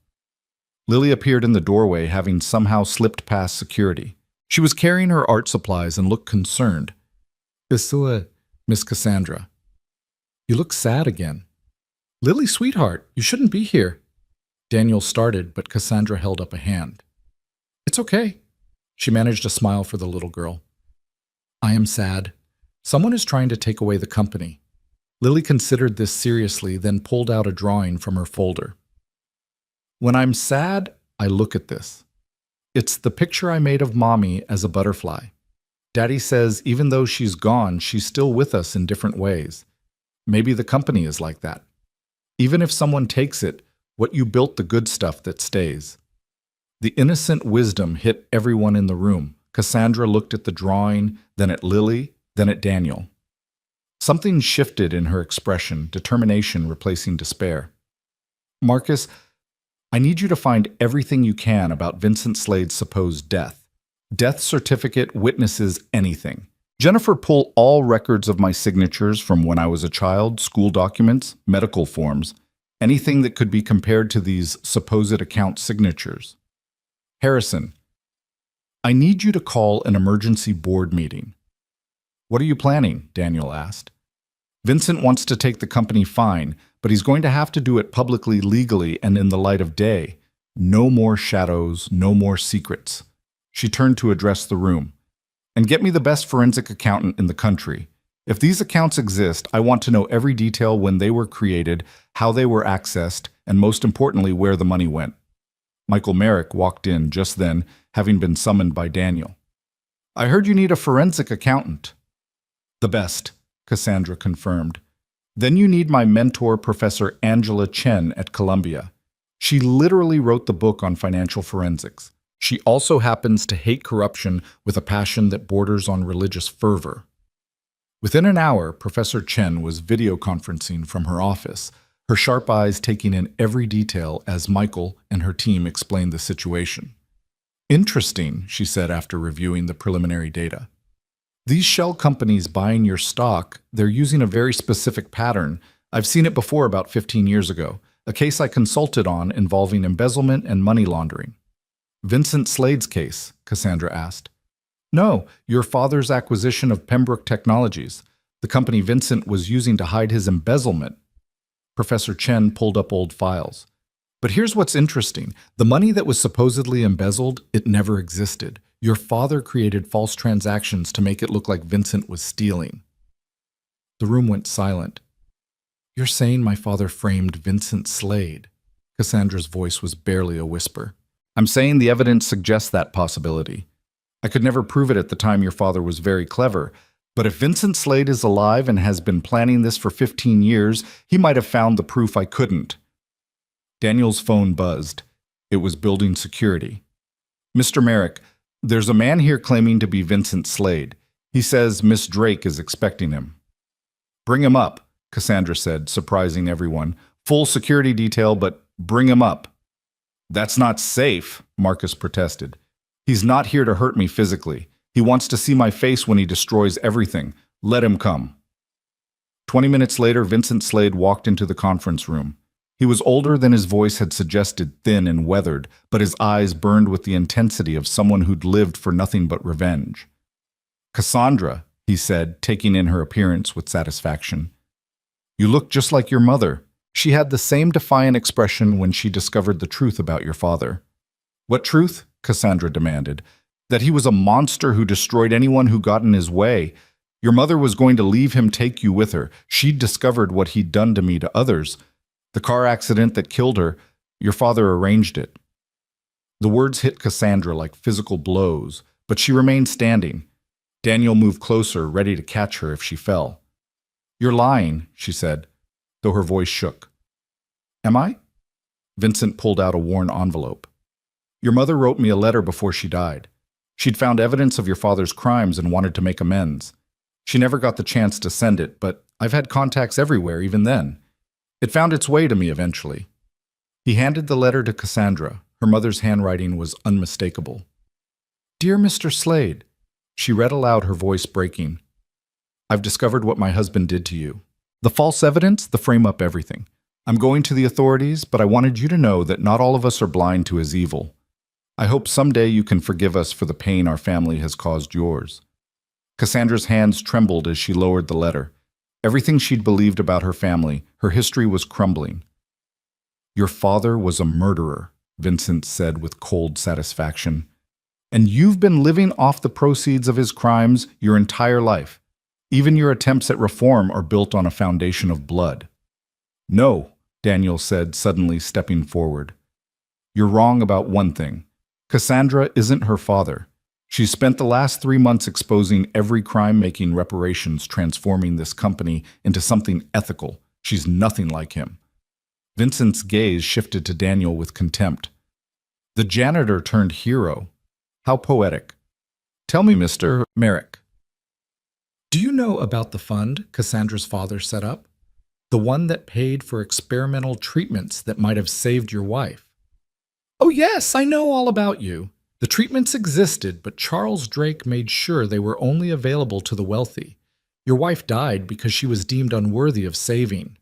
Lily appeared in the doorway, having somehow slipped past security. She was carrying her art supplies and looked concerned. Isua, Miss Cassandra. You look sad again. Lily, sweetheart, you shouldn't be here. Daniel started, but Cassandra held up a hand. It's okay. She managed a smile for the little girl. I am sad. Someone is trying to take away the company. Lily considered this seriously, then pulled out a drawing from her folder. When I'm sad, I look at this. It's the picture I made of Mommy as a butterfly. Daddy says even though she's gone, she's still with us in different ways. Maybe the company is like that. Even if someone takes it, what you built, the good stuff that stays. The innocent wisdom hit everyone in the room. Cassandra looked at the drawing, then at Lily, then at Daniel. Something shifted in her expression, determination replacing despair. Marcus, I need you to find everything you can about Vincent Slade's supposed death. Death certificate, witnesses, anything. Jennifer, pull all records of my signatures from when I was a child, school documents, medical forms, anything that could be compared to these supposed account signatures. Harrison, I need you to call an emergency board meeting. What are you planning? Daniel asked. Vincent wants to take the company fine, but he's going to have to do it publicly, legally, and in the light of day. No more shadows, no more secrets. She turned to address the room. And get me the best forensic accountant in the country. If these accounts exist, I want to know every detail, when they were created, how they were accessed, and most importantly, where the money went. Michael Merrick walked in just then, having been summoned by Daniel. I heard you need a forensic accountant. The best, Cassandra confirmed. Then you need my mentor, Professor Angela Chen at Columbia. She literally wrote the book on financial forensics. She also happens to hate corruption with a passion that borders on religious fervor. Within an hour, Professor Chen was video conferencing from her office, her sharp eyes taking in every detail as Michael and her team explained the situation. Interesting, she said after reviewing the preliminary data. These shell companies buying your stock, they're using a very specific pattern. I've seen it before about 15 years ago, a case I consulted on involving embezzlement and money laundering. Vincent Slade's case, Cassandra asked. No, your father's acquisition of Pembroke Technologies, the company Vincent was using to hide his embezzlement. Professor Chen pulled up old files. But here's what's interesting. The money that was supposedly embezzled, it never existed. Your father created false transactions to make it look like Vincent was stealing. The room went silent. You're saying my father framed Vincent Slade? Cassandra's voice was barely a whisper. I'm saying the evidence suggests that possibility. I could never prove it at the time. Your father was very clever. But if Vincent Slade is alive and has been planning this for 15 years, he might have found the proof I couldn't. Daniel's phone buzzed. It was building security. Mr. Merrick, there's a man here claiming to be Vincent Slade. He says Miss Drake is expecting him. Bring him up, Cassandra said, surprising everyone. Full security detail, but bring him up. That's not safe, Marcus protested. He's not here to hurt me physically. He wants to see my face when he destroys everything. Let him come. 20 minutes later, Vincent Slade walked into the conference room. He was older than his voice had suggested, thin and weathered, but his eyes burned with the intensity of someone who'd lived for nothing but revenge. Cassandra, he said, taking in her appearance with satisfaction. You look just like your mother. She had the same defiant expression when she discovered the truth about your father. What truth? Cassandra demanded. That he was a monster who destroyed anyone who got in his way. Your mother was going to leave him take you with her. She'd discovered what he'd done to me to others. The car accident that killed her, your father arranged it. The words hit Cassandra like physical blows, but she remained standing. Daniel moved closer, ready to catch her if she fell. You're lying, she said, though her voice shook. Am I? Vincent pulled out a worn envelope. Your mother wrote me a letter before she died. She'd found evidence of your father's crimes and wanted to make amends. She never got the chance to send it, but I've had contacts everywhere even then. It found its way to me eventually. He handed the letter to Cassandra. Her mother's handwriting was unmistakable. Dear Mr. Slade, she read aloud, her voice breaking. I've discovered what my husband did to you. The false evidence, the frame up everything. I'm going to the authorities, but I wanted you to know that not all of us are blind to his evil. I hope someday you can forgive us for the pain our family has caused yours. Cassandra's hands trembled as she lowered the letter. Everything she'd believed about her family, her history was crumbling. Your father was a murderer, Vincent said with cold satisfaction. And you've been living off the proceeds of his crimes your entire life. Even your attempts at reform are built on a foundation of blood. No, Daniel said, suddenly stepping forward. You're wrong about one thing. Cassandra isn't her father. She spent the last 3 months exposing every crime, making reparations, transforming this company into something ethical. She's nothing like him. Vincent's gaze shifted to Daniel with contempt. The janitor turned hero. How poetic. Tell me, Mr. Merrick. Do you know about the fund Cassandra's father set up? The one that paid for experimental treatments that might have saved your wife. Oh yes, I know all about you. The treatments existed, but Charles Drake made sure they were only available to the wealthy. Your wife died because she was deemed unworthy of saving.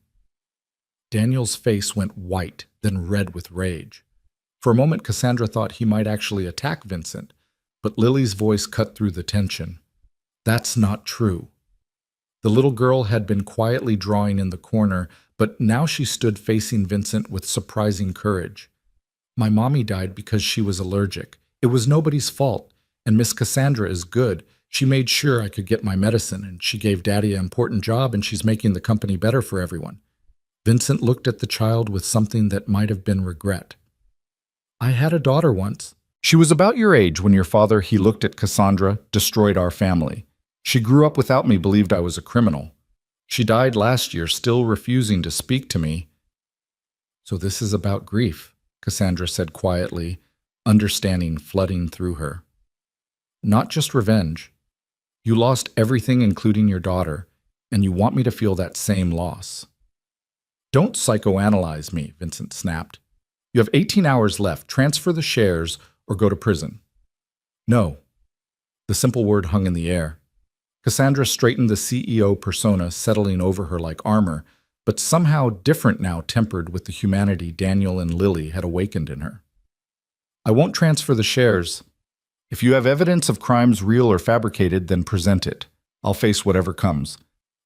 Daniel's face went white, then red with rage. For a moment, Cassandra thought he might actually attack Vincent, but Lily's voice cut through the tension. That's not true. The little girl had been quietly drawing in the corner, but now she stood facing Vincent with surprising courage. My mommy died because she was allergic. It was nobody's fault, and Miss Cassandra is good. She made sure I could get my medicine, and she gave Daddy an important job, and she's making the company better for everyone. Vincent looked at the child with something that might have been regret. I had a daughter once. She was about your age when your father, he looked at Cassandra, destroyed our family. She grew up without me, believed I was a criminal. She died last year, still refusing to speak to me. So this is about grief, Cassandra said quietly, understanding flooding through her. Not just revenge. You lost everything, including your daughter, and you want me to feel that same loss. Don't psychoanalyze me, Vincent snapped. You have 18 hours left. Transfer the shares or go to prison. No. The simple word hung in the air. Cassandra straightened the CEO persona, settling over her like armor, but somehow different now, tempered with the humanity Daniel and Lily had awakened in her. I won't transfer the shares. If you have evidence of crimes real or fabricated, then present it. I'll face whatever comes.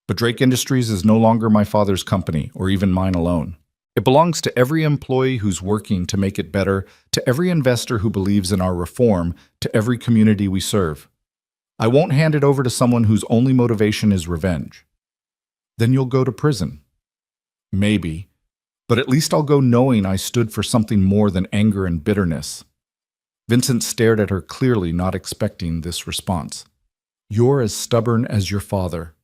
But Drake Industries is no longer my father's company, or even mine alone. It belongs to every employee who's working to make it better, to every investor who believes in our reform, to every community we serve. I won't hand it over to someone whose only motivation is revenge. Then you'll go to prison. Maybe, but at least I'll go knowing I stood for something more than anger and bitterness. Vincent stared at her clearly, not expecting this response. You're as stubborn as your father.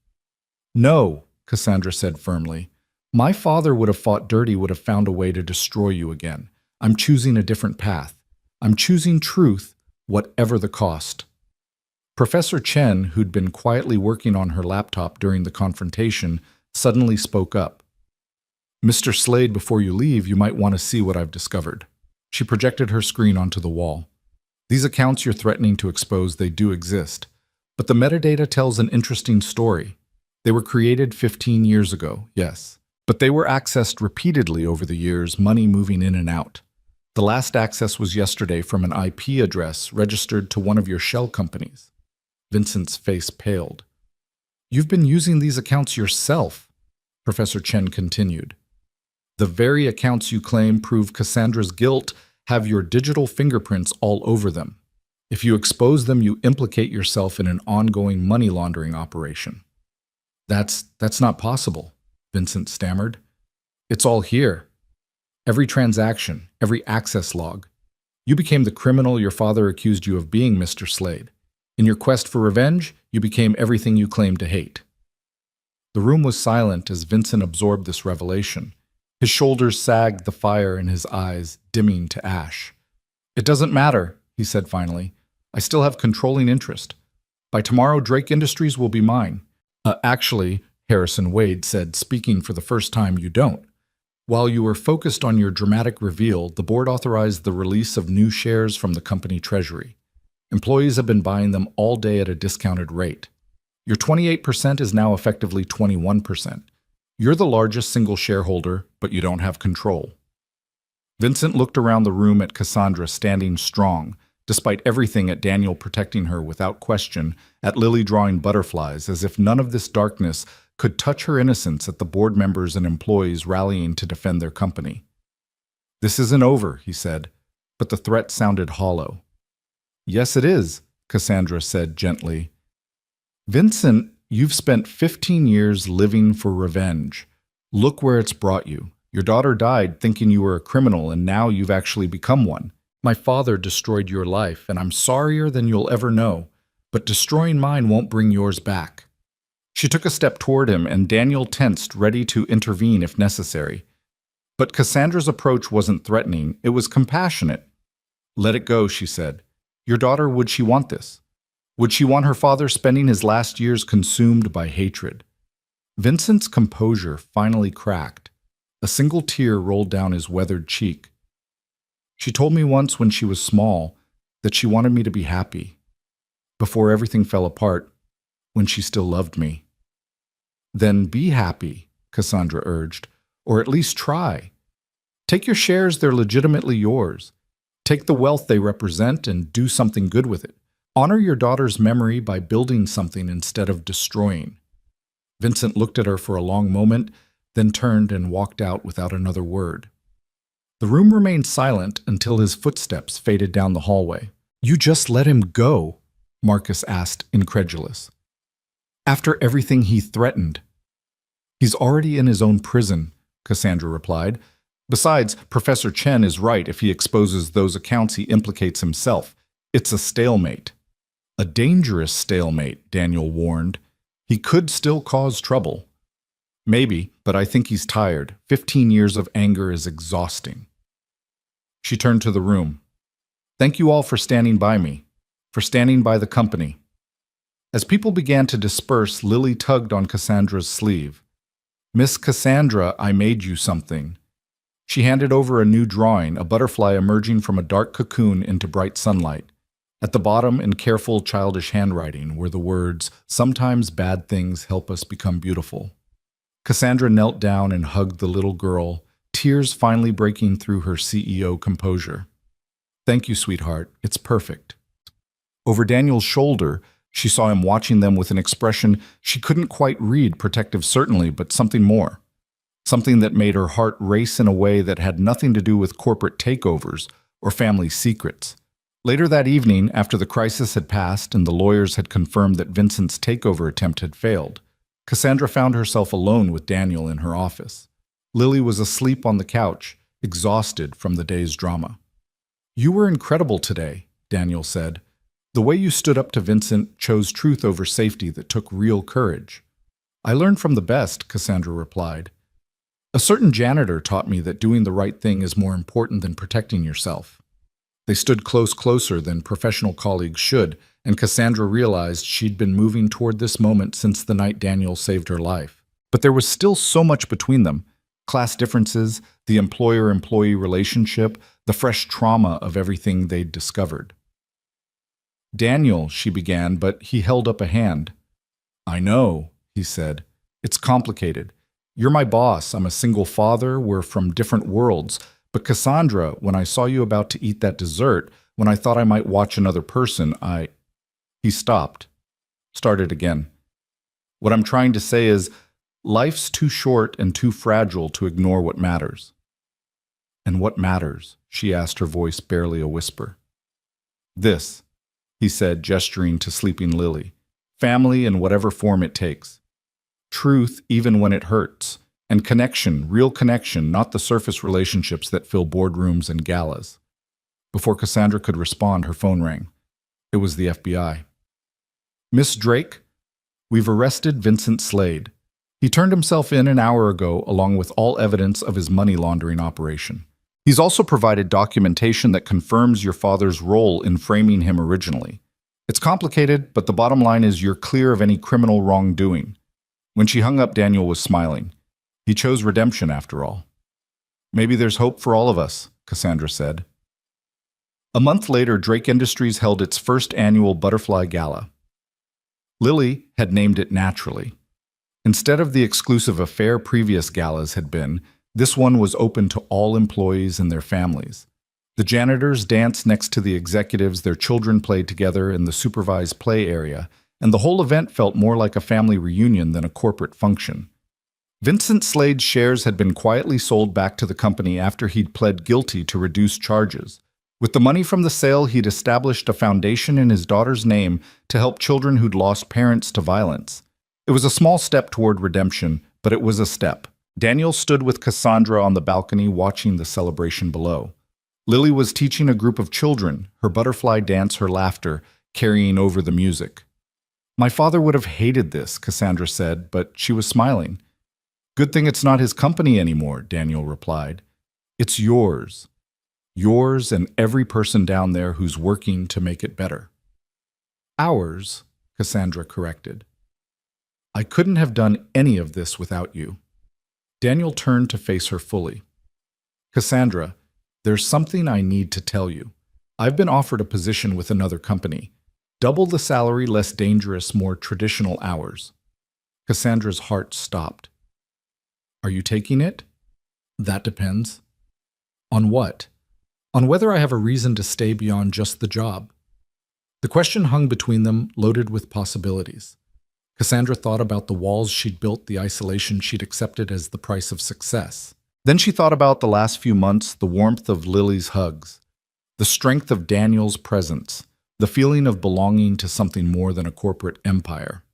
No, Cassandra said firmly. My father would have fought dirty, would have found a way to destroy you again. I'm choosing a different path. I'm choosing truth, whatever the cost. Professor Chen, who'd been quietly working on her laptop during the confrontation, suddenly spoke up. Mr. Slade, before you leave, you might want to see what I've discovered. She projected her screen onto the wall. These accounts you're threatening to expose, they do exist. But the metadata tells an interesting story. They were created 15 years ago, yes. But they were accessed repeatedly over the years, money moving in and out. The last access was yesterday from an IP address registered to one of your shell companies. Vincent's face paled. You've been using these accounts yourself, Professor Chen continued. The very accounts you claim prove Cassandra's guilt have your digital fingerprints all over them. If you expose them, you implicate yourself in an ongoing money laundering operation. That's not possible, Vincent stammered. It's all here. Every transaction, every access log. You became the criminal your father accused you of being, Mr. Slade. In your quest for revenge, you became everything you claimed to hate. The room was silent as Vincent absorbed this revelation. His shoulders sagged, the fire in his eyes dimming to ash. It doesn't matter, he said finally. I still have controlling interest. By tomorrow, Drake Industries will be mine. Actually, Harrison Wade said, speaking for the first time, you don't. While you were focused on your dramatic reveal, the board authorized the release of new shares from the company treasury. Employees have been buying them all day at a discounted rate. Your 28% is now effectively 21%. You're the largest single shareholder, but you don't have control. Vincent looked around the room at Cassandra standing strong, despite everything, at Daniel protecting her without question, at Lily drawing butterflies, as if none of this darkness could touch her innocence, at the board members and employees rallying to defend their company. This isn't over, he said, but the threat sounded hollow. Yes, it is, Cassandra said gently. Vincent, you've spent 15 years living for revenge. Look where it's brought you. Your daughter died thinking you were a criminal, and now you've actually become one. My father destroyed your life, and I'm sorrier than you'll ever know, but destroying mine won't bring yours back. She took a step toward him, and Daniel tensed, ready to intervene if necessary. But Cassandra's approach wasn't threatening, it was compassionate. Let it go, she said. Your daughter, would she want this? Would she want her father spending his last years consumed by hatred? Vincent's composure finally cracked. A single tear rolled down his weathered cheek. She told me once when she was small that she wanted me to be happy. Before everything fell apart, when she still loved me. Then be happy, Cassandra urged, or at least try. Take your shares, they're legitimately yours. Take the wealth they represent and do something good with it. Honor your daughter's memory by building something instead of destroying. Vincent looked at her for a long moment, then turned and walked out without another word. The room remained silent until his footsteps faded down the hallway. You just let him go? Marcus asked, incredulous. After everything he threatened. He's already in his own prison, Cassandra replied. Besides, Professor Chen is right. If he exposes those accounts, he implicates himself. It's a stalemate. A dangerous stalemate, Daniel warned. He could still cause trouble. Maybe, but I think he's tired. 15 years of anger is exhausting. She turned to the room. Thank you all for standing by me, for standing by the company. As people began to disperse, Lily tugged on Cassandra's sleeve. Miss Cassandra, I made you something. She handed over a new drawing, a butterfly emerging from a dark cocoon into bright sunlight. At the bottom, in careful, childish handwriting, were the words, "Sometimes bad things help us become beautiful." Cassandra knelt down and hugged the little girl, tears finally breaking through her CEO composure. Thank you, sweetheart. It's perfect. Over Daniel's shoulder, she saw him watching them with an expression she couldn't quite read, protective certainly, but something more. Something that made her heart race in a way that had nothing to do with corporate takeovers or family secrets. Later that evening, after the crisis had passed and the lawyers had confirmed that Vincent's takeover attempt had failed, Cassandra found herself alone with Daniel in her office. Lily was asleep on the couch, exhausted from the day's drama. You were incredible today, Daniel said. The way you stood up to Vincent chose truth over safety that took real courage. I learned from the best, Cassandra replied. A certain janitor taught me that doing the right thing is more important than protecting yourself. They stood closer than professional colleagues should, and Cassandra realized she'd been moving toward this moment since the night Daniel saved her life. But there was still so much between them: class differences, the employer-employee relationship, the fresh trauma of everything they'd discovered. "Daniel," she began, but he held up a hand. "I know," he said. "It's complicated. You're my boss. I'm a single father. We're from different worlds. But Cassandra, when I saw you about to eat that dessert, when I thought I might watch another person, He stopped. Started again. "What I'm trying to say is, life's too short and too fragile to ignore what matters." "And what matters?" she asked, her voice barely a whisper. "This," he said, gesturing to sleeping Lily. "Family in whatever form it takes. Truth even when it hurts. And connection, real connection, not the surface relationships that fill boardrooms and galas." Before Cassandra could respond, her phone rang. It was the FBI. "Miss Drake, we've arrested Vincent Slade. He turned himself in an hour ago along with all evidence of his money laundering operation. He's also provided documentation that confirms your father's role in framing him originally. It's complicated, but the bottom line is you're clear of any criminal wrongdoing." When she hung up, Daniel was smiling. He chose redemption, after all. "Maybe there's hope for all of us," Cassandra said. A month later, Drake Industries held its first annual Butterfly Gala. Lily had named it naturally. Instead of the exclusive affair previous galas had been, this one was open to all employees and their families. The janitors danced next to the executives, their children played together in the supervised play area, and the whole event felt more like a family reunion than a corporate function. Vincent Slade's shares had been quietly sold back to the company after he'd pled guilty to reduced charges. With the money from the sale, he'd established a foundation in his daughter's name to help children who'd lost parents to violence. It was a small step toward redemption, but it was a step. Daniel stood with Cassandra on the balcony watching the celebration below. Lily was teaching a group of children, her butterfly dance, her laughter, carrying over the music. "My father would have hated this," Cassandra said, but she was smiling. "Good thing it's not his company anymore," Daniel replied. "It's yours. Yours and every person down there who's working to make it better." "Ours," Cassandra corrected. "I couldn't have done any of this without you." Daniel turned to face her fully. "Cassandra, there's something I need to tell you. I've been offered a position with another company. Double the salary, less dangerous, more traditional hours." Cassandra's heart stopped. "Are you taking it?" "That depends." "On what?" "On whether I have a reason to stay beyond just the job." The question hung between them, loaded with possibilities. Cassandra thought about the walls she'd built, the isolation she'd accepted as the price of success. Then she thought about the last few months, the warmth of Lily's hugs, the strength of Daniel's presence, the feeling of belonging to something more than a corporate empire.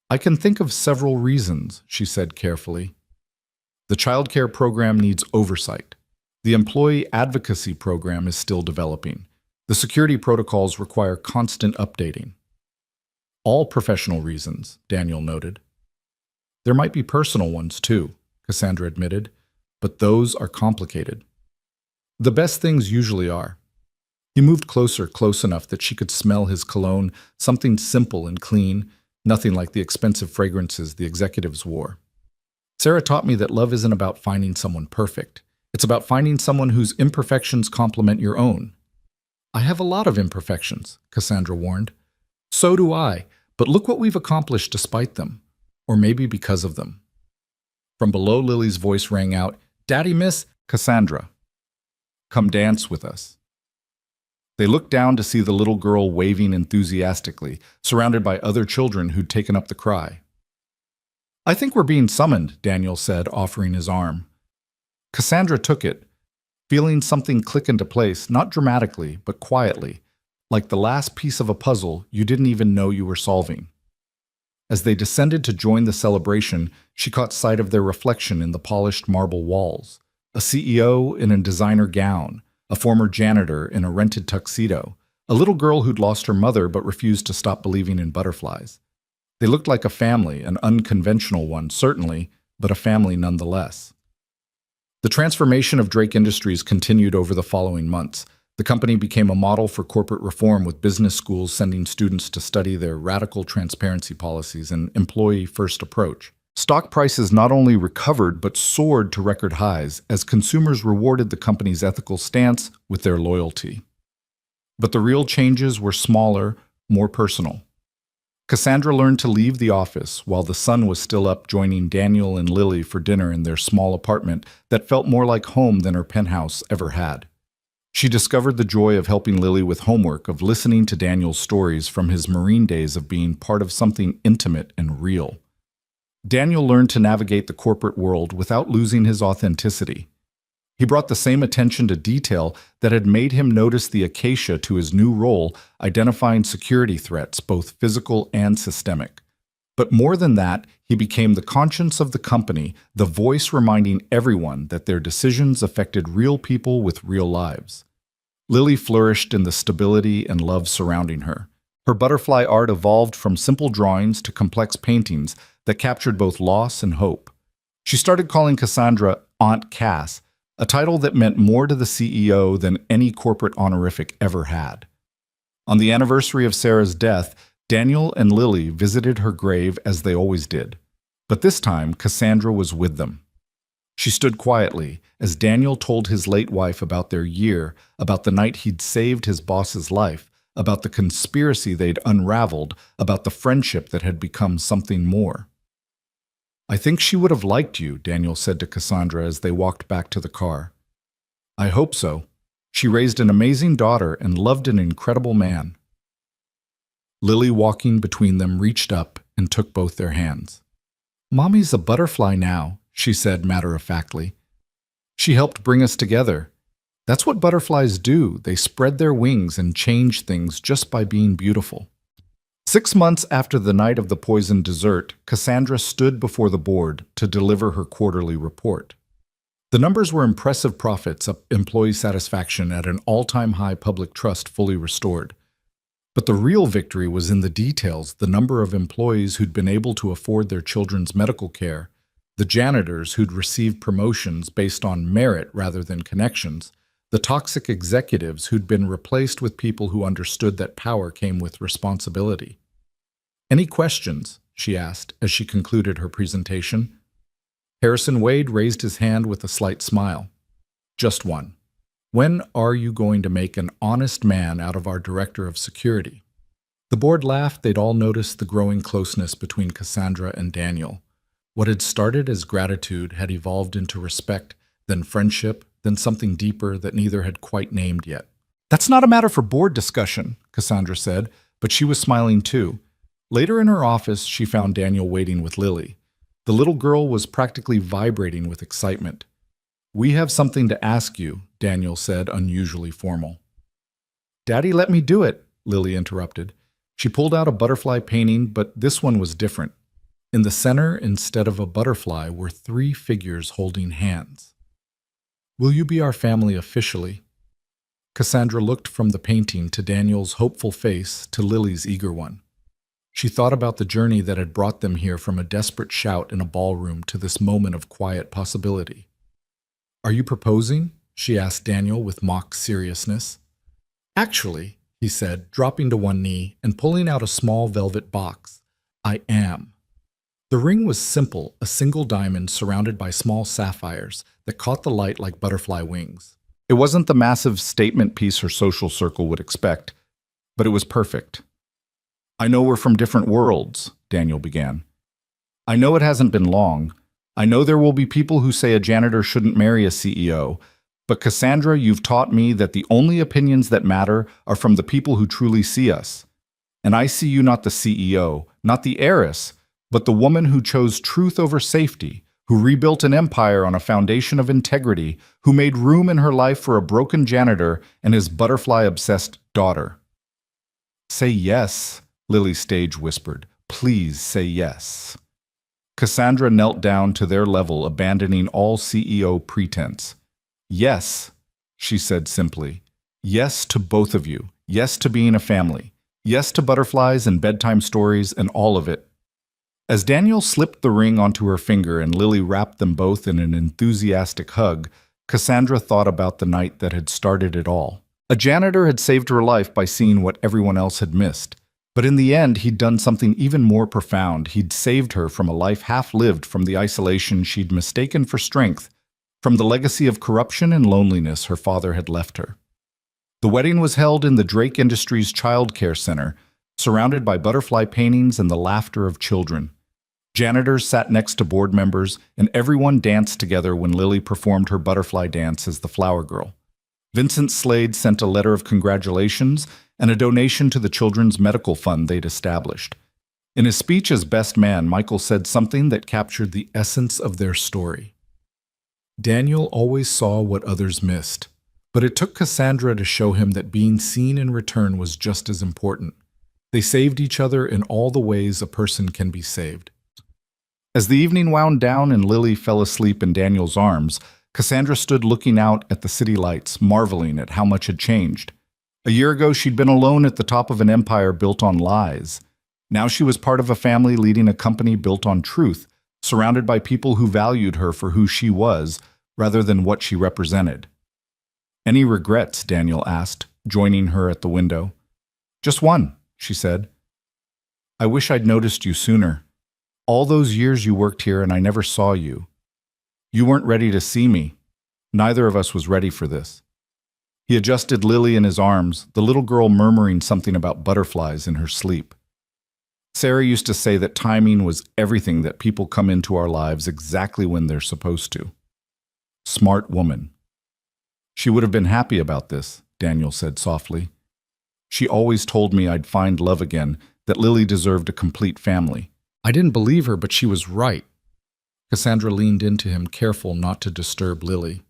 "I can think of several reasons," she said carefully. "The childcare program needs oversight. The employee advocacy program is still developing. The security protocols require constant updating." "All professional reasons," Daniel noted. "There might be personal ones too," Cassandra admitted, "but those are complicated." "The best things usually are." He moved closer, close enough that she could smell his cologne, something simple and clean, nothing like the expensive fragrances the executives wore. "Sarah taught me that love isn't about finding someone perfect. It's about finding someone whose imperfections complement your own." "I have a lot of imperfections," Cassandra warned. "So do I, but look what we've accomplished despite them, or maybe because of them." From below, Lily's voice rang out, "Daddy, Miss Cassandra, come dance with us." They looked down to see the little girl waving enthusiastically, surrounded by other children who'd taken up the cry. "I think we're being summoned," Daniel said, offering his arm. Cassandra took it, feeling something click into place, not dramatically, but quietly, like the last piece of a puzzle you didn't even know you were solving. As they descended to join the celebration, she caught sight of their reflection in the polished marble walls. A CEO in a designer gown, a former janitor in a rented tuxedo, a little girl who'd lost her mother but refused to stop believing in butterflies. They looked like a family, an unconventional one, certainly, but a family nonetheless. The transformation of Drake Industries continued over the following months. The company became a model for corporate reform, with business schools sending students to study their radical transparency policies and employee-first approach. Stock prices not only recovered but soared to record highs as consumers rewarded the company's ethical stance with their loyalty. But the real changes were smaller, more personal. Cassandra learned to leave the office while the sun was still up, joining Daniel and Lily for dinner in their small apartment that felt more like home than her penthouse ever had. She discovered the joy of helping Lily with homework, of listening to Daniel's stories from his Marine days, of being part of something intimate and real. Daniel learned to navigate the corporate world without losing his authenticity. He brought the same attention to detail that had made him notice the acacia to his new role, identifying security threats, both physical and systemic. But more than that, he became the conscience of the company, the voice reminding everyone that their decisions affected real people with real lives. Lily flourished in the stability and love surrounding her. Her butterfly art evolved from simple drawings to complex paintings that captured both loss and hope. She started calling Cassandra Aunt Cass, a title that meant more to the CEO than any corporate honorific ever had. On the anniversary of Sarah's death, Daniel and Lily visited her grave as they always did. But this time, Cassandra was with them. She stood quietly as Daniel told his late wife about their year, about the night he'd saved his boss's life, about the conspiracy they'd unraveled, about the friendship that had become something more. "I think she would have liked you," Daniel said to Cassandra as they walked back to the car. "I hope so. She raised an amazing daughter and loved an incredible man." Lily, walking between them, reached up and took both their hands. "Mommy's a butterfly now," she said matter-of-factly. "She helped bring us together. That's what butterflies do. They spread their wings and change things just by being beautiful." 6 months after the night of the poisoned dessert, Cassandra stood before the board to deliver her quarterly report. The numbers were impressive: profits up, employee satisfaction at an all-time high, public trust fully restored. But the real victory was in the details: the number of employees who'd been able to afford their children's medical care, the janitors who'd received promotions based on merit rather than connections, the toxic executives who'd been replaced with people who understood that power came with responsibility. "Any questions?" she asked as she concluded her presentation. Harrison Wade raised his hand with a slight smile. "Just one. When are you going to make an honest man out of our director of security?" The board laughed. They'd all noticed the growing closeness between Cassandra and Daniel. What had started as gratitude had evolved into respect, then friendship, then something deeper that neither had quite named yet. "That's not a matter for board discussion," Cassandra said, but she was smiling too. Later in her office, she found Daniel waiting with Lily. The little girl was practically vibrating with excitement. "We have something to ask you," Daniel said, unusually formal. "Daddy, let me do it," Lily interrupted. She pulled out a butterfly painting, but this one was different. In the center, instead of a butterfly, were 3 figures holding hands. "Will you be our family officially?" Cassandra looked from the painting to Daniel's hopeful face to Lily's eager one. She thought about the journey that had brought them here, from a desperate shout in a ballroom to this moment of quiet possibility. "Are you proposing?" she asked Daniel with mock seriousness. "Actually," he said, dropping to one knee and pulling out a small velvet box, "I am." The ring was simple, a single diamond surrounded by small sapphires that caught the light like butterfly wings. It wasn't the massive statement piece her social circle would expect, but it was perfect. "I know we're from different worlds," Daniel began. "I know it hasn't been long. I know there will be people who say a janitor shouldn't marry a CEO. But Cassandra, you've taught me that the only opinions that matter are from the people who truly see us. And I see you not the CEO, not the heiress, but the woman who chose truth over safety, who rebuilt an empire on a foundation of integrity, who made room in her life for a broken janitor and his butterfly-obsessed daughter." "Say yes," Lily Stage whispered. "Please say yes." Cassandra knelt down to their level, abandoning all CEO pretense. "Yes," she said simply. "Yes to both of you. Yes to being a family. Yes to butterflies and bedtime stories and all of it." As Daniel slipped the ring onto her finger and Lily wrapped them both in an enthusiastic hug, Cassandra thought about the night that had started it all. A janitor had saved her life by seeing what everyone else had missed. But in the end, he'd done something even more profound. He'd saved her from a life half-lived, from the isolation she'd mistaken for strength, from the legacy of corruption and loneliness her father had left her. The wedding was held in the Drake Industries Child Care Center, surrounded by butterfly paintings and the laughter of children. Janitors sat next to board members, and everyone danced together when Lily performed her butterfly dance as the flower girl. Vincent Slade sent a letter of congratulations and a donation to the children's medical fund they'd established. In his speech as best man, Michael said something that captured the essence of their story. Daniel always saw what others missed, but it took Cassandra to show him that being seen in return was just as important. They saved each other in all the ways a person can be saved. As the evening wound down and Lily fell asleep in Daniel's arms, Cassandra stood looking out at the city lights, marveling at how much had changed. A year ago, she'd been alone at the top of an empire built on lies. Now she was part of a family leading a company built on truth, surrounded by people who valued her for who she was, rather than what she represented. "Any regrets?" Daniel asked, joining her at the window. "Just one," she said. "I wish I'd noticed you sooner. All those years you worked here and I never saw you. You weren't ready to see me. Neither of us was ready for this." He adjusted Lily in his arms, the little girl murmuring something about butterflies in her sleep. "Sarah used to say that timing was everything, that people come into our lives exactly when they're supposed to." Smart woman. "She would have been happy about this," Daniel said softly. "She always told me I'd find love again, that Lily deserved a complete family." I didn't believe her, but she was right. Cassandra leaned into him, careful not to disturb Lily.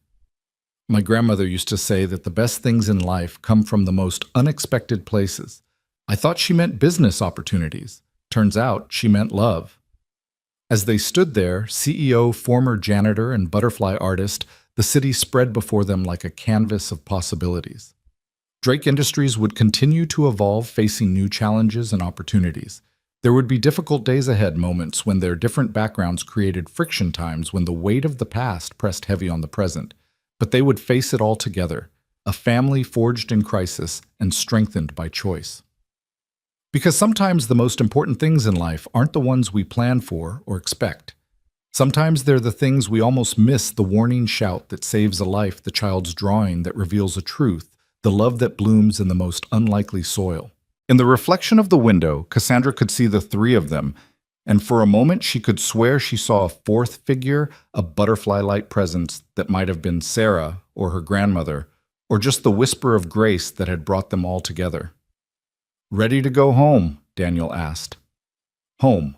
"My grandmother used to say that the best things in life come from the most unexpected places. I thought she meant business opportunities. Turns out she meant love." As they stood there, CEO, former janitor, and butterfly artist, the city spread before them like a canvas of possibilities. Drake Industries would continue to evolve, facing new challenges and opportunities. There would be difficult days ahead, moments when their different backgrounds created friction, times when the weight of the past pressed heavy on the present. But they would face it all together, a family forged in crisis and strengthened by choice. Because sometimes the most important things in life aren't the ones we plan for or expect. Sometimes they're the things we almost miss, the warning shout that saves a life, the child's drawing that reveals a truth, the love that blooms in the most unlikely soil. In the reflection of the window, Cassandra could see the three of them, and for a moment she could swear she saw a fourth figure, a butterfly-like presence that might have been Sarah or her grandmother, or just the whisper of grace that had brought them all together. "Ready to go home?" Daniel asked. Home.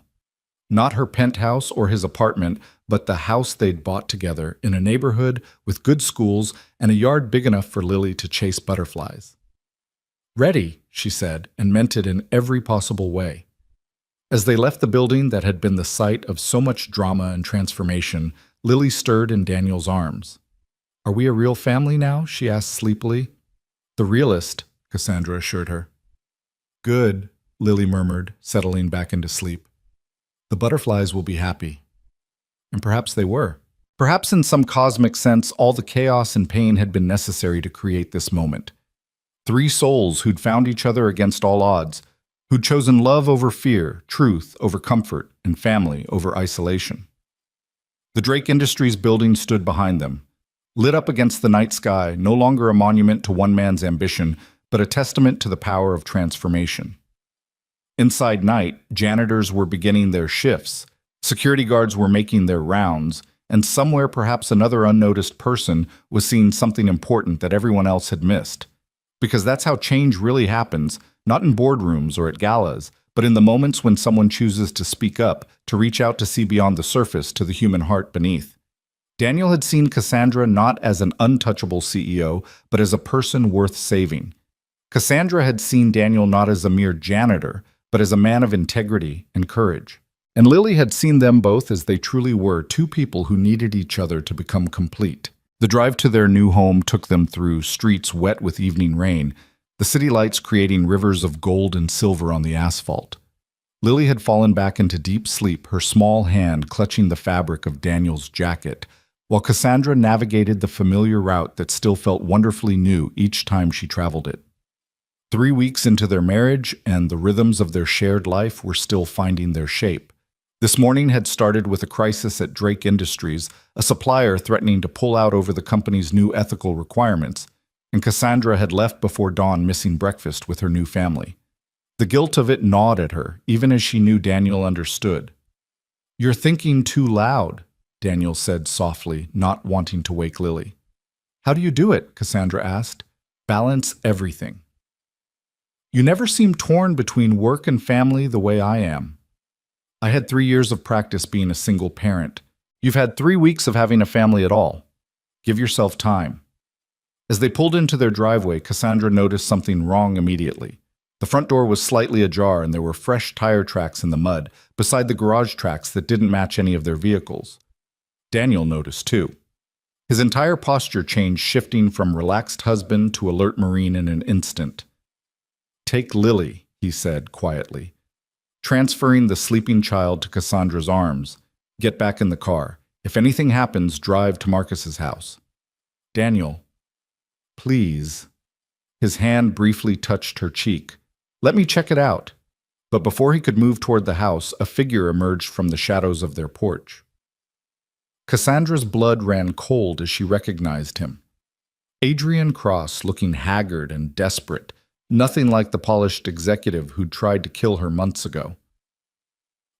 Not her penthouse or his apartment, but the house they'd bought together in a neighborhood with good schools and a yard big enough for Lily to chase butterflies. "Ready," she said, and meant it in every possible way. As they left the building that had been the site of so much drama and transformation, Lily stirred in Daniel's arms. "Are we a real family now?" she asked sleepily. "The realest," Cassandra assured her. "Good," Lily murmured, settling back into sleep. "The butterflies will be happy." And perhaps they were. Perhaps in some cosmic sense, all the chaos and pain had been necessary to create this moment. Three souls who'd found each other against all odds, who'd chosen love over fear, truth over comfort, and family over isolation. The Drake Industries building stood behind them, lit up against the night sky, no longer a monument to one man's ambition, but a testament to the power of transformation. Inside night, janitors were beginning their shifts, security guards were making their rounds, and somewhere perhaps another unnoticed person was seeing something important that everyone else had missed. Because that's how change really happens, not in boardrooms or at galas, but in the moments when someone chooses to speak up, to reach out to see beyond the surface to the human heart beneath. Daniel had seen Cassandra not as an untouchable CEO, but as a person worth saving. Cassandra had seen Daniel not as a mere janitor, but as a man of integrity and courage. And Lily had seen them both as they truly were, two people who needed each other to become complete. The drive to their new home took them through streets wet with evening rain, the city lights creating rivers of gold and silver on the asphalt. Lily had fallen back into deep sleep, her small hand clutching the fabric of Daniel's jacket, while Cassandra navigated the familiar route that still felt wonderfully new each time she traveled it. 3 weeks into their marriage, and the rhythms of their shared life were still finding their shape. This morning had started with a crisis at Drake Industries, a supplier threatening to pull out over the company's new ethical requirements, and Cassandra had left before dawn missing breakfast with her new family. The guilt of it gnawed at her, even as she knew Daniel understood. "You're thinking too loud," Daniel said softly, not wanting to wake Lily. "How do you do it?" Cassandra asked. "Balance everything." "You never seem torn between work and family the way I am." "I had 3 years of practice being a single parent. You've had 3 weeks of having a family at all. Give yourself time." As they pulled into their driveway, Cassandra noticed something wrong immediately. The front door was slightly ajar and there were fresh tire tracks in the mud, beside the garage tracks that didn't match any of their vehicles. Daniel noticed too. His entire posture changed, shifting from relaxed husband to alert Marine in an instant. "Take Lily," he said quietly, transferring the sleeping child to Cassandra's arms. "Get back in the car. If anything happens, drive to Marcus's house." "Daniel, please." His hand briefly touched her cheek. "Let me check it out." But before he could move toward the house, a figure emerged from the shadows of their porch. Cassandra's blood ran cold as she recognized him. Adrian Cross, looking haggard and desperate, nothing like the polished executive who'd tried to kill her months ago.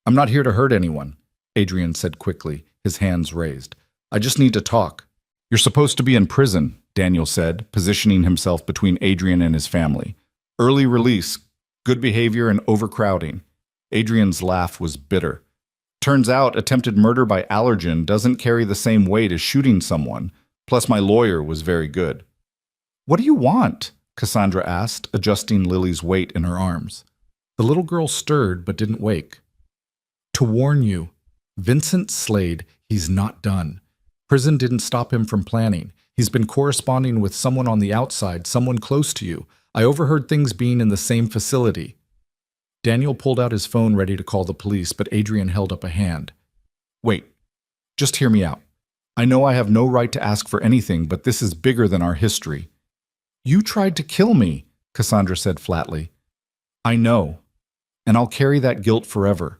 "I'm not here to hurt anyone," Adrian said quickly, his hands raised. "I just need to talk." "You're supposed to be in prison," Daniel said, positioning himself between Adrian and his family. "Early release, good behavior, and overcrowding." Adrian's laugh was bitter. "Turns out attempted murder by allergen doesn't carry the same weight as shooting someone. Plus my lawyer was very good." "What do you want?" Cassandra asked, adjusting Lily's weight in her arms. The little girl stirred but didn't wake. "To warn you, Vincent Slade, he's not done. Prison didn't stop him from planning. He's been corresponding with someone on the outside, someone close to you. I overheard things being in the same facility." Daniel pulled out his phone ready to call the police, but Adrian held up a hand. "Wait, just hear me out. I know I have no right to ask for anything, but this is bigger than our history." "You tried to kill me," Cassandra said flatly. "I know, and I'll carry that guilt forever.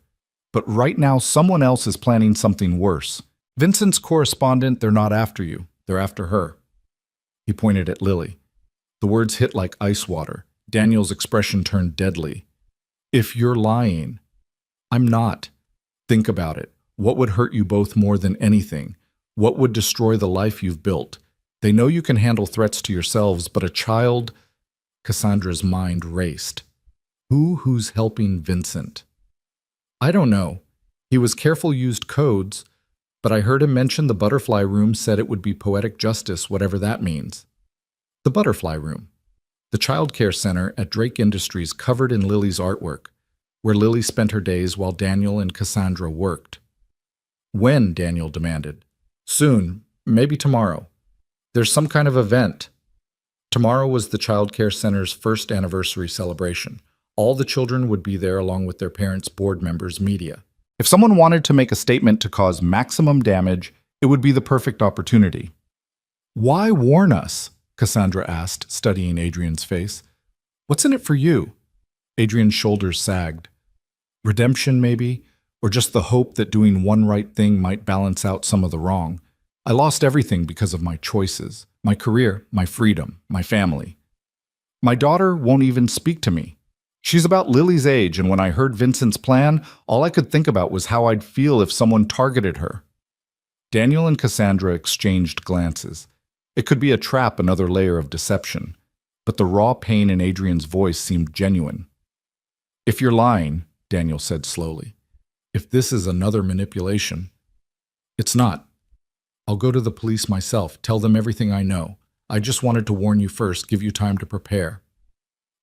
But right now someone else is planning something worse. Vincent's correspondent, they're not after you. They're after her." He pointed at Lily. The words hit like ice water. Daniel's expression turned deadly. "If you're lying." "I'm not. Think about it. What would hurt you both more than anything? What would destroy the life you've built? They know you can handle threats to yourselves, but a child—" Cassandra's mind raced. Who's helping Vincent? "I don't know. He was careful, used codes, but I heard him mention the butterfly room, said it would be poetic justice, whatever that means." The butterfly room. The child care center at Drake Industries covered in Lily's artwork, where Lily spent her days while Daniel and Cassandra worked. "When?" Daniel demanded. "Soon. Maybe tomorrow. There's some kind of event." Tomorrow was the child care center's first anniversary celebration. All the children would be there along with their parents, board members, media. If someone wanted to make a statement to cause maximum damage, it would be the perfect opportunity. "Why warn us?" Cassandra asked, studying Adrian's face. "What's in it for you?" Adrian's shoulders sagged. "Redemption, maybe? Or just the hope that doing one right thing might balance out some of the wrong. I lost everything because of my choices. My career, my freedom, my family. My daughter won't even speak to me. She's about Lily's age, and when I heard Vincent's plan, all I could think about was how I'd feel if someone targeted her." Daniel and Cassandra exchanged glances. It could be a trap, another layer of deception. But the raw pain in Adrian's voice seemed genuine. "If you're lying," Daniel said slowly, "if this is another manipulation—" "It's not. I'll go to the police myself, tell them everything I know. I just wanted to warn you first, give you time to prepare."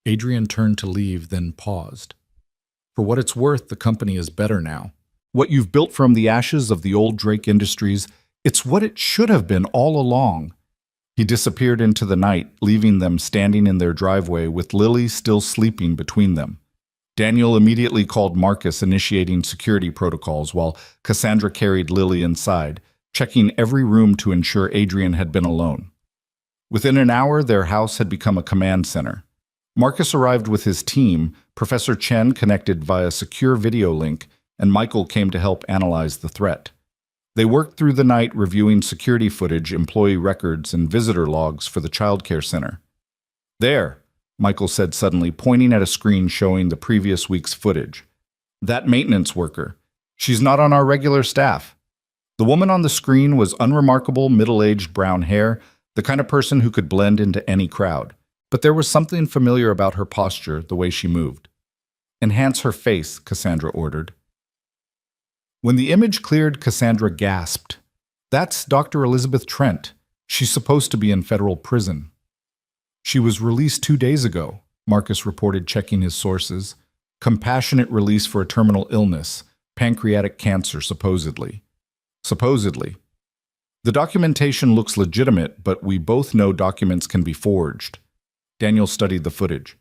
Adrian turned to leave, then paused. "For what it's worth, the company is better now. What you've built from the ashes of the old Drake Industries, it's what it should have been all along." He disappeared into the night, leaving them standing in their driveway with Lily still sleeping between them. Daniel immediately called Marcus, initiating security protocols, while Cassandra carried Lily inside, checking every room to ensure Adrian had been alone. Within an hour, their house had become a command center. Marcus arrived with his team, Professor Chen connected via secure video link, and Michael came to help analyze the threat. They worked through the night reviewing security footage, employee records, and visitor logs for the childcare center. "There," Michael said suddenly, pointing at a screen showing the previous week's footage. "That maintenance worker. She's not on our regular staff." The woman on the screen was unremarkable, middle-aged brown hair, the kind of person who could blend into any crowd. But there was something familiar about her posture, the way she moved. "Enhance her face," Cassandra ordered. When the image cleared, Cassandra gasped. "That's Dr. Elizabeth Trent. She's supposed to be in federal prison." "She was released 2 days ago," Marcus reported, checking his sources. "Compassionate release for a terminal illness, pancreatic cancer, supposedly." Supposedly. "The documentation looks legitimate, but we both know documents can be forged." Daniel studied the footage.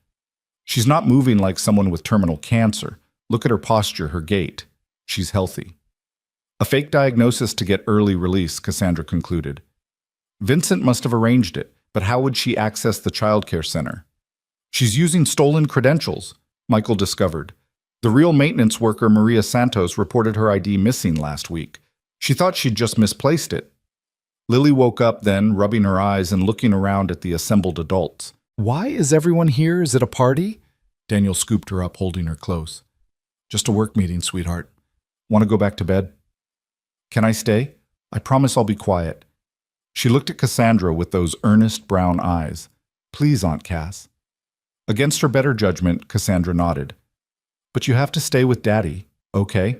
"She's not moving like someone with terminal cancer. Look at her posture, her gait. She's healthy." "A fake diagnosis to get early release," Cassandra concluded. "Vincent must have arranged it, but how would she access the childcare center?" "She's using stolen credentials," Michael discovered. "The real maintenance worker, Maria Santos, reported her ID missing last week. She thought she'd just misplaced it." Lily woke up then, rubbing her eyes and looking around at the assembled adults. "Why is everyone here? Is it a party?" Daniel scooped her up, holding her close. "Just a work meeting, sweetheart. Want to go back to bed?" "Can I stay? I promise I'll be quiet." She looked at Cassandra with those earnest brown eyes. "Please, Aunt Cass." Against her better judgment, Cassandra nodded. "But you have to stay with Daddy, okay?"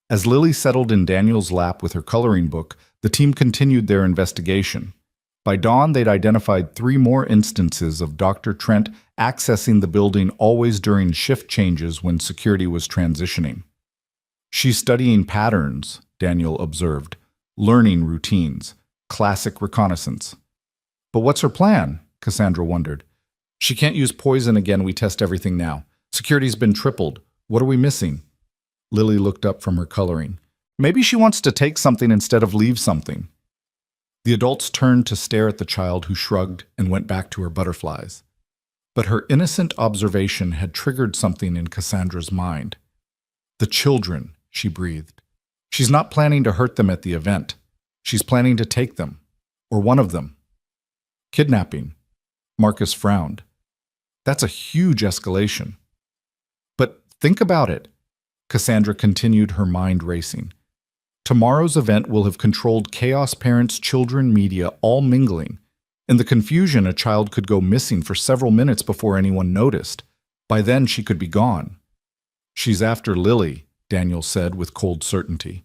As Lily settled in Daniel's lap with her coloring book, the team continued their investigation. By dawn, they'd identified 3 more instances of Dr. Trent accessing the building, always during shift changes when security was transitioning. "She's studying patterns," Daniel observed, "learning routines, classic reconnaissance." "But what's her plan?" Cassandra wondered. "She can't use poison again. We test everything now. Security's been tripled. What are we missing?" Lily looked up from her coloring. "Maybe she wants to take something instead of leave something." The adults turned to stare at the child, who shrugged and went back to her butterflies. But her innocent observation had triggered something in Cassandra's mind. "The children," she breathed. "She's not planning to hurt them at the event. She's planning to take them, or one of them." "Kidnapping." Marcus frowned. "That's a huge escalation." "But think about it," Cassandra continued, her mind racing. "Tomorrow's event will have controlled chaos, parents, children, media, all mingling. In the confusion, a child could go missing for several minutes before anyone noticed. By then, she could be gone." "She's after Lily," Daniel said with cold certainty.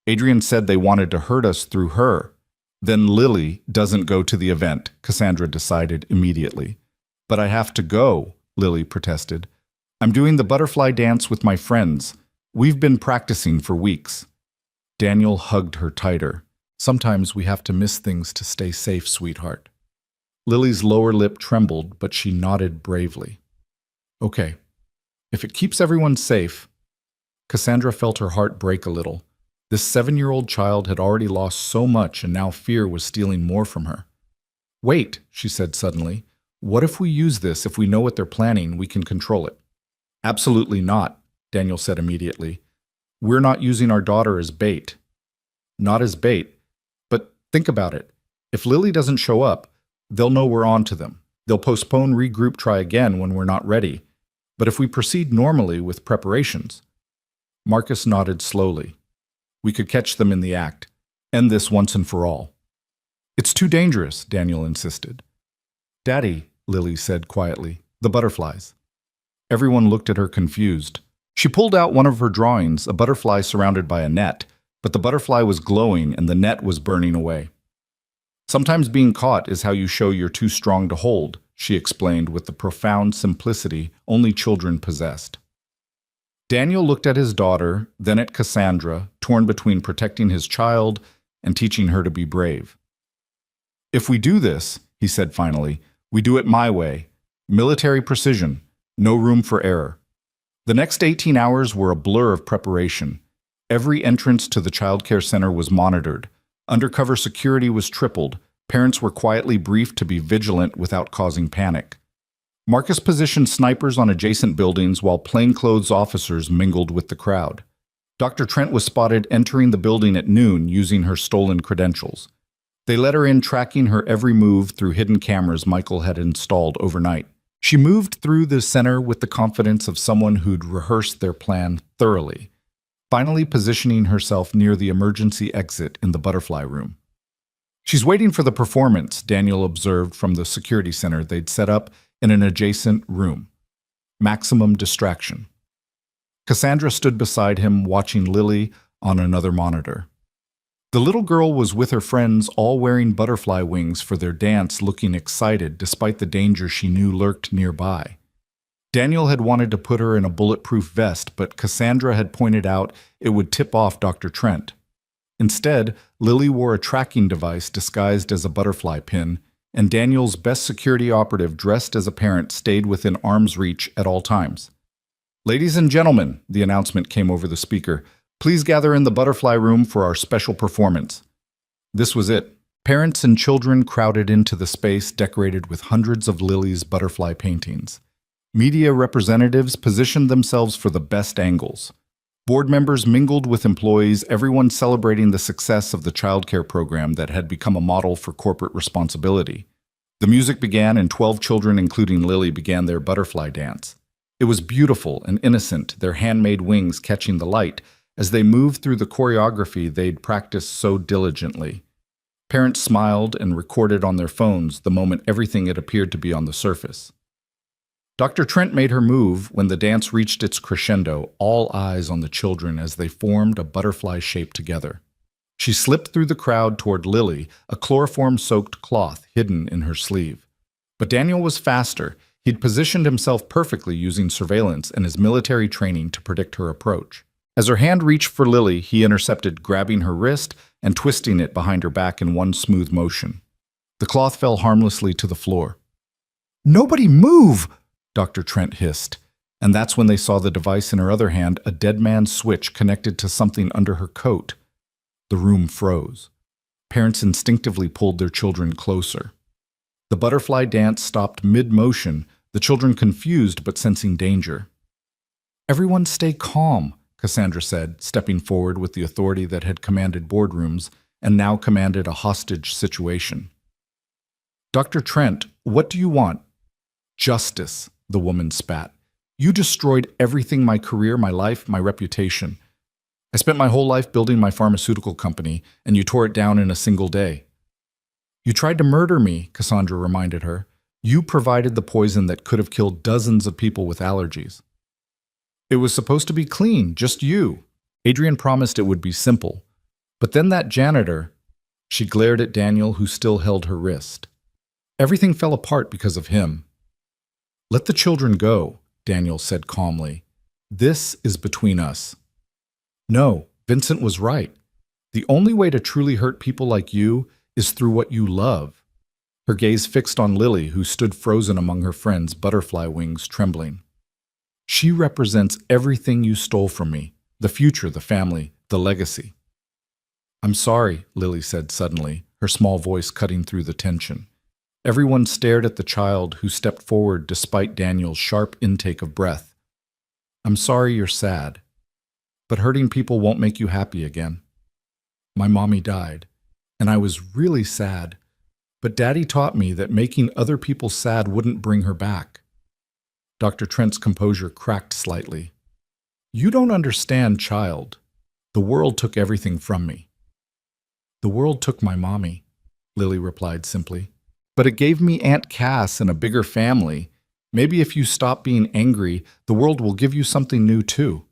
"Adrian said they wanted to hurt us through her." "Then Lily doesn't go to the event," Cassandra decided immediately. "But I have to go," Lily protested. "I'm doing the butterfly dance with my friends. We've been practicing for weeks." Daniel hugged her tighter. "Sometimes we have to miss things to stay safe, sweetheart." Lily's lower lip trembled, but she nodded bravely. "Okay, if it keeps everyone safe." Cassandra felt her heart break a little. This 7-year-old child had already lost so much, and now fear was stealing more from her. "Wait," she said suddenly. "What if we use this? If we know what they're planning, we can control it." "Absolutely not," Daniel said immediately. "We're not using our daughter as bait." "Not as bait. But think about it. If Lily doesn't show up, they'll know we're on to them. They'll postpone, regroup, try again when we're not ready. But if we proceed normally with preparations..." Marcus nodded slowly. "We could catch them in the act. End this once and for all." "It's too dangerous," Daniel insisted. "Daddy," Lily said quietly, "the butterflies." Everyone looked at her confused. She pulled out one of her drawings, a butterfly surrounded by a net, but the butterfly was glowing and the net was burning away. "Sometimes being caught is how you show you're too strong to hold," she explained with the profound simplicity only children possessed. Daniel looked at his daughter, then at Cassandra, torn between protecting his child and teaching her to be brave. "If we do this," he said finally, "we do it my way. Military precision, no room for error." The next 18 hours were a blur of preparation. Every entrance to the childcare center was monitored. Undercover security was tripled. Parents were quietly briefed to be vigilant without causing panic. Marcus positioned snipers on adjacent buildings while plainclothes officers mingled with the crowd. Dr. Trent was spotted entering the building at noon using her stolen credentials. They let her in, tracking her every move through hidden cameras Michael had installed overnight. She moved through the center with the confidence of someone who'd rehearsed their plan thoroughly, finally positioning herself near the emergency exit in the butterfly room. She's waiting for the performance, Daniel observed from the security center they'd set up in an adjacent room. Maximum distraction. Cassandra stood beside him, watching Lily on another monitor. The little girl was with her friends, all wearing butterfly wings for their dance, looking excited despite the danger she knew lurked nearby. Daniel had wanted to put her in a bulletproof vest, but Cassandra had pointed out it would tip off Dr. Trent. Instead, Lily wore a tracking device disguised as a butterfly pin, and Daniel's best security operative, dressed as a parent, stayed within arm's reach at all times. "Ladies and gentlemen," the announcement came over the speaker, "please gather in the butterfly room for our special performance." This was it. Parents and children crowded into the space decorated with hundreds of Lily's butterfly paintings. Media representatives positioned themselves for the best angles. Board members mingled with employees, everyone celebrating the success of the childcare program that had become a model for corporate responsibility. The music began, and 12 children, including Lily, began their butterfly dance. It was beautiful and innocent, their handmade wings catching the light as they moved through the choreography they'd practiced so diligently. Parents smiled and recorded on their phones the moment everything had appeared to be on the surface. Dr. Trent made her move when the dance reached its crescendo, all eyes on the children as they formed a butterfly shape together. She slipped through the crowd toward Lily, a chloroform-soaked cloth hidden in her sleeve. But Daniel was faster. He'd positioned himself perfectly using surveillance and his military training to predict her approach. As her hand reached for Lily, he intercepted, grabbing her wrist and twisting it behind her back in one smooth motion. The cloth fell harmlessly to the floor. "Nobody move!" Dr. Trent hissed, and that's when they saw the device in her other hand, a dead man's switch connected to something under her coat. The room froze. Parents instinctively pulled their children closer. The butterfly dance stopped mid-motion, the children confused but sensing danger. "Everyone stay calm," Cassandra said, stepping forward with the authority that had commanded boardrooms and now commanded a hostage situation. "Dr. Trent, what do you want?" "Justice," the woman spat. "You destroyed everything: my career, my life, my reputation. I spent my whole life building my pharmaceutical company, and you tore it down in a single day." "You tried to murder me," Cassandra reminded her. "You provided the poison that could have killed dozens of people with allergies." "It was supposed to be clean, just you." Adrian promised it would be simple. But then that janitor, she glared at Daniel, who still held her wrist. "Everything fell apart because of him." "Let the children go," Daniel said calmly. "This is between us." "No, Vincent was right. The only way to truly hurt people like you is through what you love." Her gaze fixed on Lily, who stood frozen among her friends, butterfly wings trembling. "She represents everything you stole from me: the future, the family, the legacy." "I'm sorry," Lily said suddenly, her small voice cutting through the tension. Everyone stared at the child, who stepped forward despite Daniel's sharp intake of breath. "I'm sorry you're sad, but hurting people won't make you happy again. My mommy died, and I was really sad, but Daddy taught me that making other people sad wouldn't bring her back." Dr. Trent's composure cracked slightly. "You don't understand, child. The world took everything from me." "The world took my mommy," Lily replied simply. "But it gave me Aunt Cass and a bigger family. Maybe if you stop being angry, the world will give you something new too."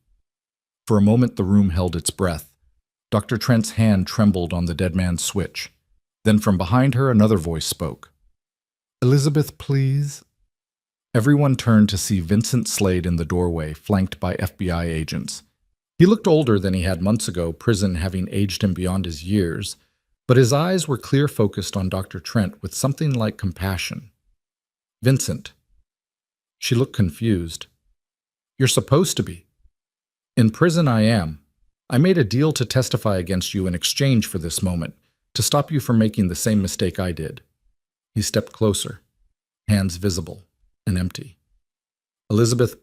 For a moment the room held its breath. Dr. Trent's hand trembled on the dead man's switch. Then from behind her another voice spoke. "Elizabeth, please." Everyone turned to see Vincent Slade in the doorway, flanked by FBI agents. He looked older than he had months ago, prison having aged him beyond his years, but his eyes were clear, focused on Dr. Trent with something like compassion. "Vincent." She looked confused. "You're supposed to be." "In prison I am. I made a deal to testify against you in exchange for this moment, to stop you from making the same mistake I did. He stepped closer, hands visible and empty. Elizabeth,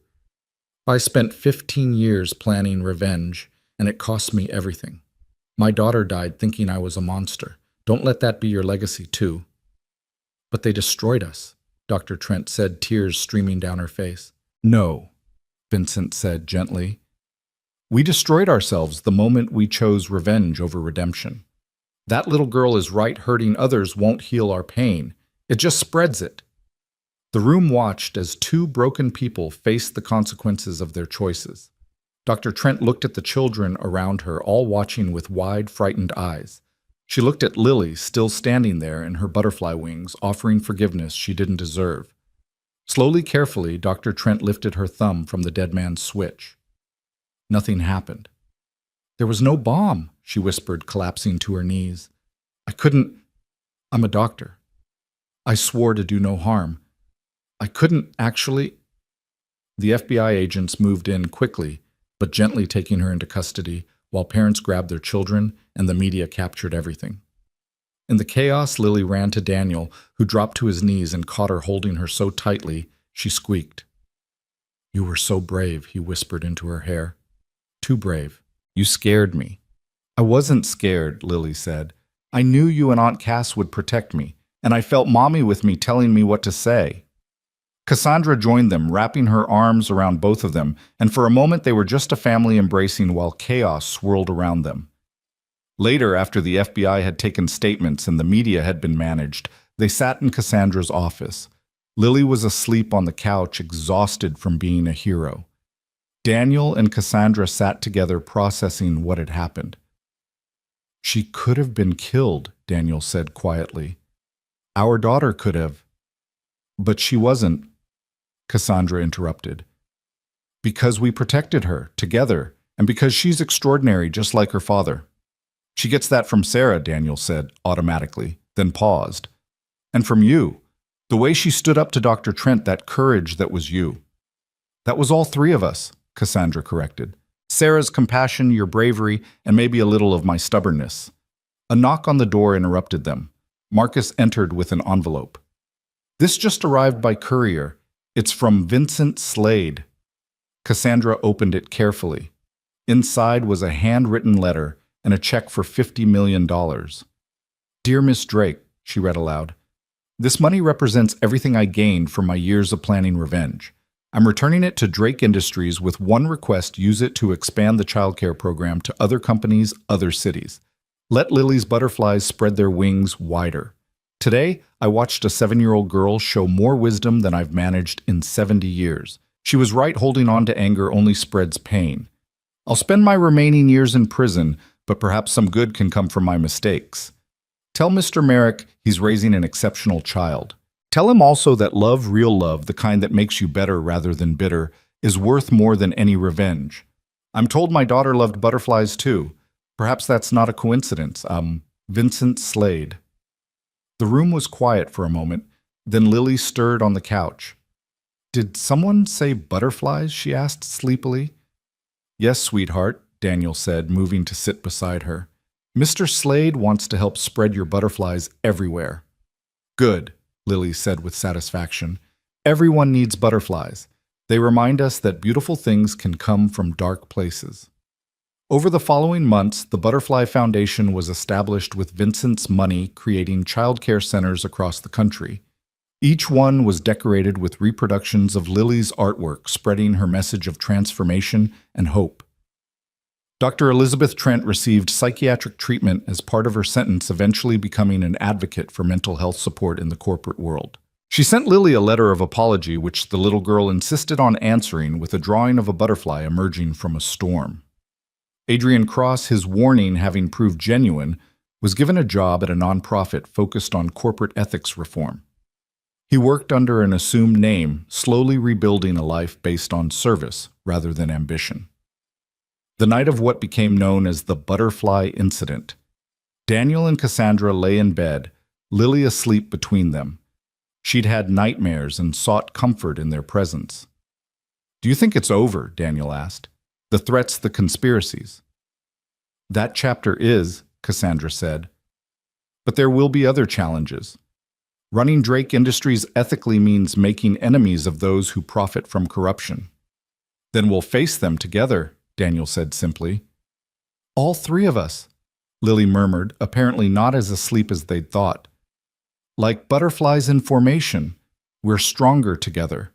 I spent 15 years planning revenge, and it cost me everything. My daughter died thinking I was a monster. Don't let that be your legacy, too. But they destroyed us, Dr. Trent said, tears streaming down her face. No, Vincent said gently. We destroyed ourselves the moment we chose revenge over redemption. That little girl is right. Hurting others won't heal our pain. It just spreads it. The room watched as two broken people faced the consequences of their choices. Dr. Trent looked at the children around her, all watching with wide, frightened eyes. She looked at Lily, still standing there in her butterfly wings, offering forgiveness she didn't deserve. Slowly, carefully, Dr. Trent lifted her thumb from the dead man's switch. Nothing happened. There was no bomb, she whispered, collapsing to her knees. I'm a doctor. I swore to do no harm. I couldn't actually. The FBI agents moved in quickly, but gently taking her into custody, while parents grabbed their children and the media captured everything. In the chaos, Lily ran to Daniel, who dropped to his knees and caught her, holding her so tightly, she squeaked. You were so brave, he whispered into her hair. Too brave. You scared me. I wasn't scared, Lily said. I knew you and Aunt Cass would protect me, and I felt Mommy with me telling me what to say. Cassandra joined them, wrapping her arms around both of them, and for a moment they were just a family embracing while chaos swirled around them. Later, after the FBI had taken statements and the media had been managed, they sat in Cassandra's office. Lily was asleep on the couch, exhausted from being a hero. Daniel and Cassandra sat together, processing what had happened. She could have been killed, Daniel said quietly. Our daughter could have. But she wasn't, Cassandra interrupted. Because we protected her, together, and because she's extraordinary, just like her father. She gets that from Sarah, Daniel said, automatically, then paused. And from you. The way she stood up to Dr. Trent, that courage that was you. That was all three of us, Cassandra corrected. Sarah's compassion, your bravery, and maybe a little of my stubbornness. A knock on the door interrupted them. Marcus entered with an envelope. This just arrived by courier. It's from Vincent Slade. Cassandra opened it carefully. Inside was a handwritten letter and a check for $50 million. Dear Miss Drake, she read aloud, this money represents everything I gained from my years of planning revenge. I'm returning it to Drake Industries with one request: use it to expand the childcare program to other companies, other cities. Let Lily's butterflies spread their wings wider. Today, I watched a 7-year-old girl show more wisdom than I've managed in 70 years. She was right, holding on to anger only spreads pain. I'll spend my remaining years in prison, but perhaps some good can come from my mistakes. Tell Mr. Merrick he's raising an exceptional child. Tell him also that love, real love, the kind that makes you better rather than bitter, is worth more than any revenge. I'm told my daughter loved butterflies too. Perhaps that's not a coincidence. Vincent Slade. The room was quiet for a moment, then Lily stirred on the couch. Did someone say butterflies? She asked sleepily. Yes, sweetheart, Daniel said, moving to sit beside her. Mr. Slade wants to help spread your butterflies everywhere. Good, Lily said with satisfaction. Everyone needs butterflies. They remind us that beautiful things can come from dark places. Over the following months, the Butterfly Foundation was established with Vincent's money, creating childcare centers across the country. Each one was decorated with reproductions of Lily's artwork, spreading her message of transformation and hope. Dr. Elizabeth Trent received psychiatric treatment as part of her sentence, eventually becoming an advocate for mental health support in the corporate world. She sent Lily a letter of apology, which the little girl insisted on answering with a drawing of a butterfly emerging from a storm. Adrian Cross, his warning having proved genuine, was given a job at a nonprofit focused on corporate ethics reform. He worked under an assumed name, slowly rebuilding a life based on service rather than ambition. The night of what became known as the Butterfly Incident, Daniel and Cassandra lay in bed, Lily asleep between them. She'd had nightmares and sought comfort in their presence. Do you think it's over? Daniel asked. The threats, the conspiracies. That chapter is, Cassandra said. But there will be other challenges. Running Drake Industries ethically means making enemies of those who profit from corruption. Then we'll face them together, Daniel said simply. All three of us, Lily murmured, apparently not as asleep as they'd thought. Like butterflies in formation, we're stronger together.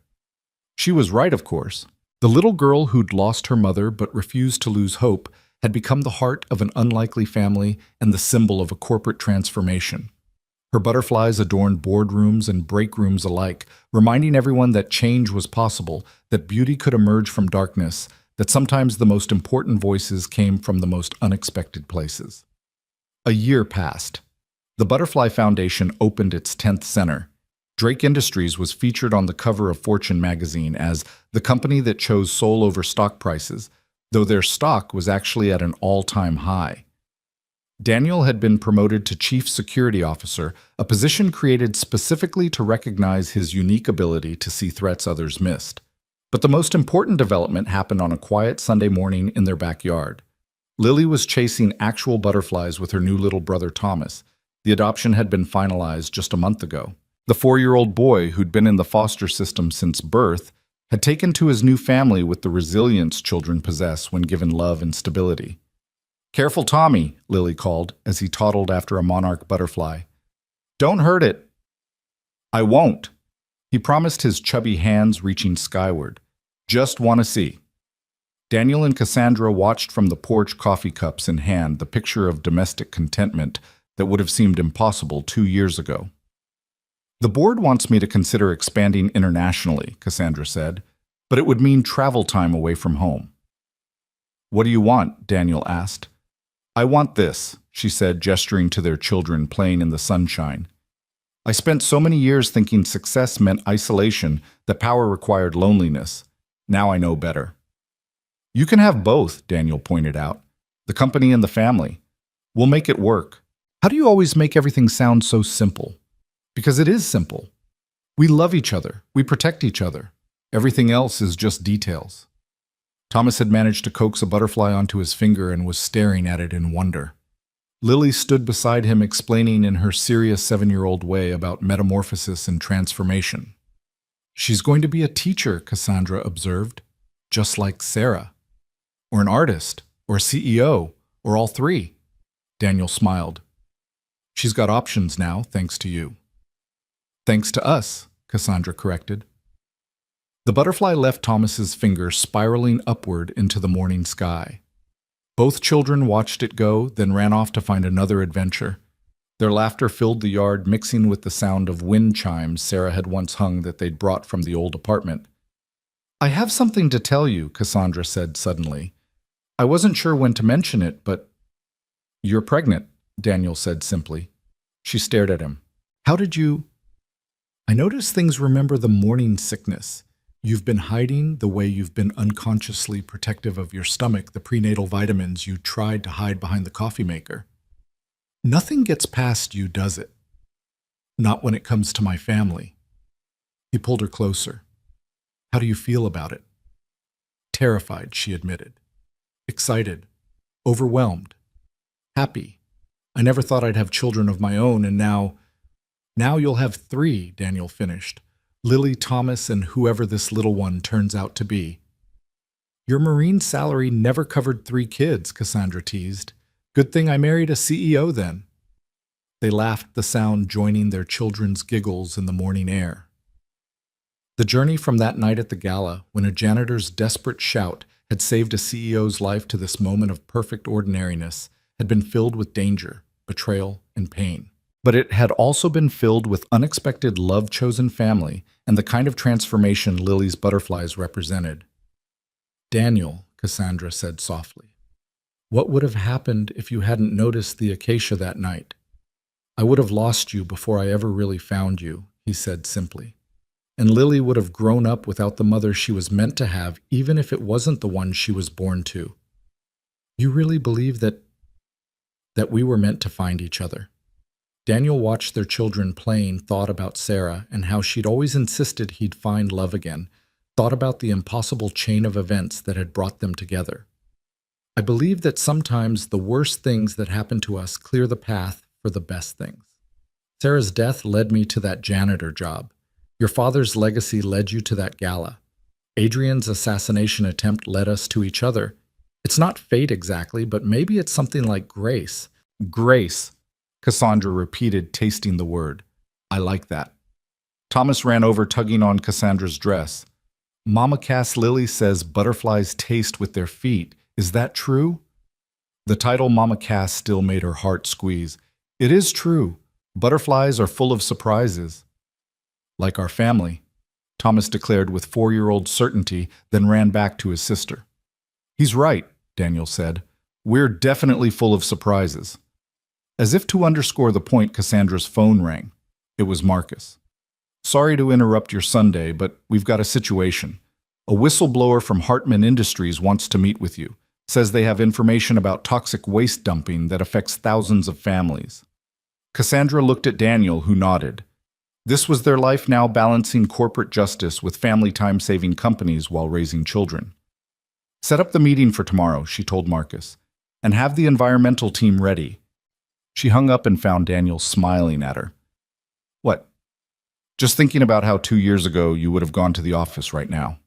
She was right, of course. The little girl who'd lost her mother but refused to lose hope had become the heart of an unlikely family and the symbol of a corporate transformation. Her butterflies adorned boardrooms and break rooms alike, reminding everyone that change was possible, that beauty could emerge from darkness, that sometimes the most important voices came from the most unexpected places. A year passed. The Butterfly Foundation opened its 10th center. Drake Industries was featured on the cover of Fortune magazine as the company that chose soul over stock prices, though their stock was actually at an all-time high. Daniel had been promoted to Chief Security Officer, a position created specifically to recognize his unique ability to see threats others missed. But the most important development happened on a quiet Sunday morning in their backyard. Lily was chasing actual butterflies with her new little brother Thomas. The adoption had been finalized just a month ago. The 4-year-old boy, who'd been in the foster system since birth, had taken to his new family with the resilience children possess when given love and stability. "Careful, Tommy," Lily called as he toddled after a monarch butterfly. "Don't hurt it." "I won't," he promised, his chubby hands reaching skyward. "Just want to see." Daniel and Cassandra watched from the porch, coffee cups in hand, the picture of domestic contentment that would have seemed impossible 2 years ago. "The board wants me to consider expanding internationally," Cassandra said, "but it would mean travel time away from home." "What do you want?" Daniel asked. "I want this," she said, gesturing to their children playing in the sunshine. "I spent so many years thinking success meant isolation, that power required loneliness. Now I know better." "You can have both," Daniel pointed out. "The company and the family. We'll make it work." "How do you always make everything sound so simple?" "Because it is simple. We love each other. We protect each other. Everything else is just details." Thomas had managed to coax a butterfly onto his finger and was staring at it in wonder. Lily stood beside him, explaining in her serious 7-year-old way about metamorphosis and transformation. "She's going to be a teacher," Cassandra observed, "just like Sarah. Or an artist, or a CEO, or all three." Daniel smiled. "She's got options now, thanks to you." "Thanks to us," Cassandra corrected. The butterfly left Thomas's finger spiraling upward into the morning sky. Both children watched it go, then ran off to find another adventure. Their laughter filled the yard, mixing with the sound of wind chimes Sarah had once hung that they'd brought from the old apartment. "I have something to tell you," Cassandra said suddenly. "I wasn't sure when to mention it, but—" "You're pregnant," Daniel said simply. She stared at him. "How did you—" "I notice things remember the morning sickness. You've been hiding the way you've been unconsciously protective of your stomach, the prenatal vitamins you tried to hide behind the coffee maker. Nothing gets past you, does it? Not when it comes to my family." He pulled her closer. "How do you feel about it?" "Terrified," she admitted. "Excited. Overwhelmed. Happy. I never thought I'd have children of my own, and now you'll have 3, Daniel finished. Lily, Thomas, and whoever this little one turns out to be." "Your Marine salary never covered 3 kids, Cassandra teased. "Good thing I married a CEO then." They laughed, the sound joining their children's giggles in the morning air. The journey from that night at the gala, when a janitor's desperate shout had saved a CEO's life, to this moment of perfect ordinariness, had been filled with danger, betrayal, and pain. But it had also been filled with unexpected love-chosen family and the kind of transformation Lily's butterflies represented. "Daniel," Cassandra said softly, "what would have happened if you hadn't noticed the acacia that night?" "I would have lost you before I ever really found you," he said simply. "And Lily would have grown up without the mother she was meant to have, even if it wasn't the one she was born to." "You really believe that we were meant to find each other?" Daniel watched their children playing, thought about Sarah and how she'd always insisted he'd find love again, thought about the impossible chain of events that had brought them together. I believe that sometimes the worst things that happen to us clear the path for the best things. Sarah's death led me to that janitor job. Your father's legacy led you to that gala. Adrian's assassination attempt led us to each other. It's not fate exactly, but maybe it's something like grace. Grace, Cassandra repeated, tasting the word. I like that. Thomas ran over, tugging on Cassandra's dress. Mama Cass, Lily says butterflies taste with their feet. Is that true? The title Mama Cass still made her heart squeeze. It is true. Butterflies are full of surprises. Like our family, Thomas declared with 4-year-old certainty, then ran back to his sister. He's right, Daniel said. We're definitely full of surprises. As if to underscore the point, Cassandra's phone rang. It was Marcus. Sorry to interrupt your Sunday, but we've got a situation. A whistleblower from Hartman Industries wants to meet with you. Says they have information about toxic waste dumping that affects thousands of families. Cassandra looked at Daniel, who nodded. This was their life now, balancing corporate justice with family time-saving companies while raising children. Set up the meeting for tomorrow, she told Marcus, and have the environmental team ready. She hung up and found Daniel smiling at her. What? Just thinking about how 2 years ago you would have gone to the office right now.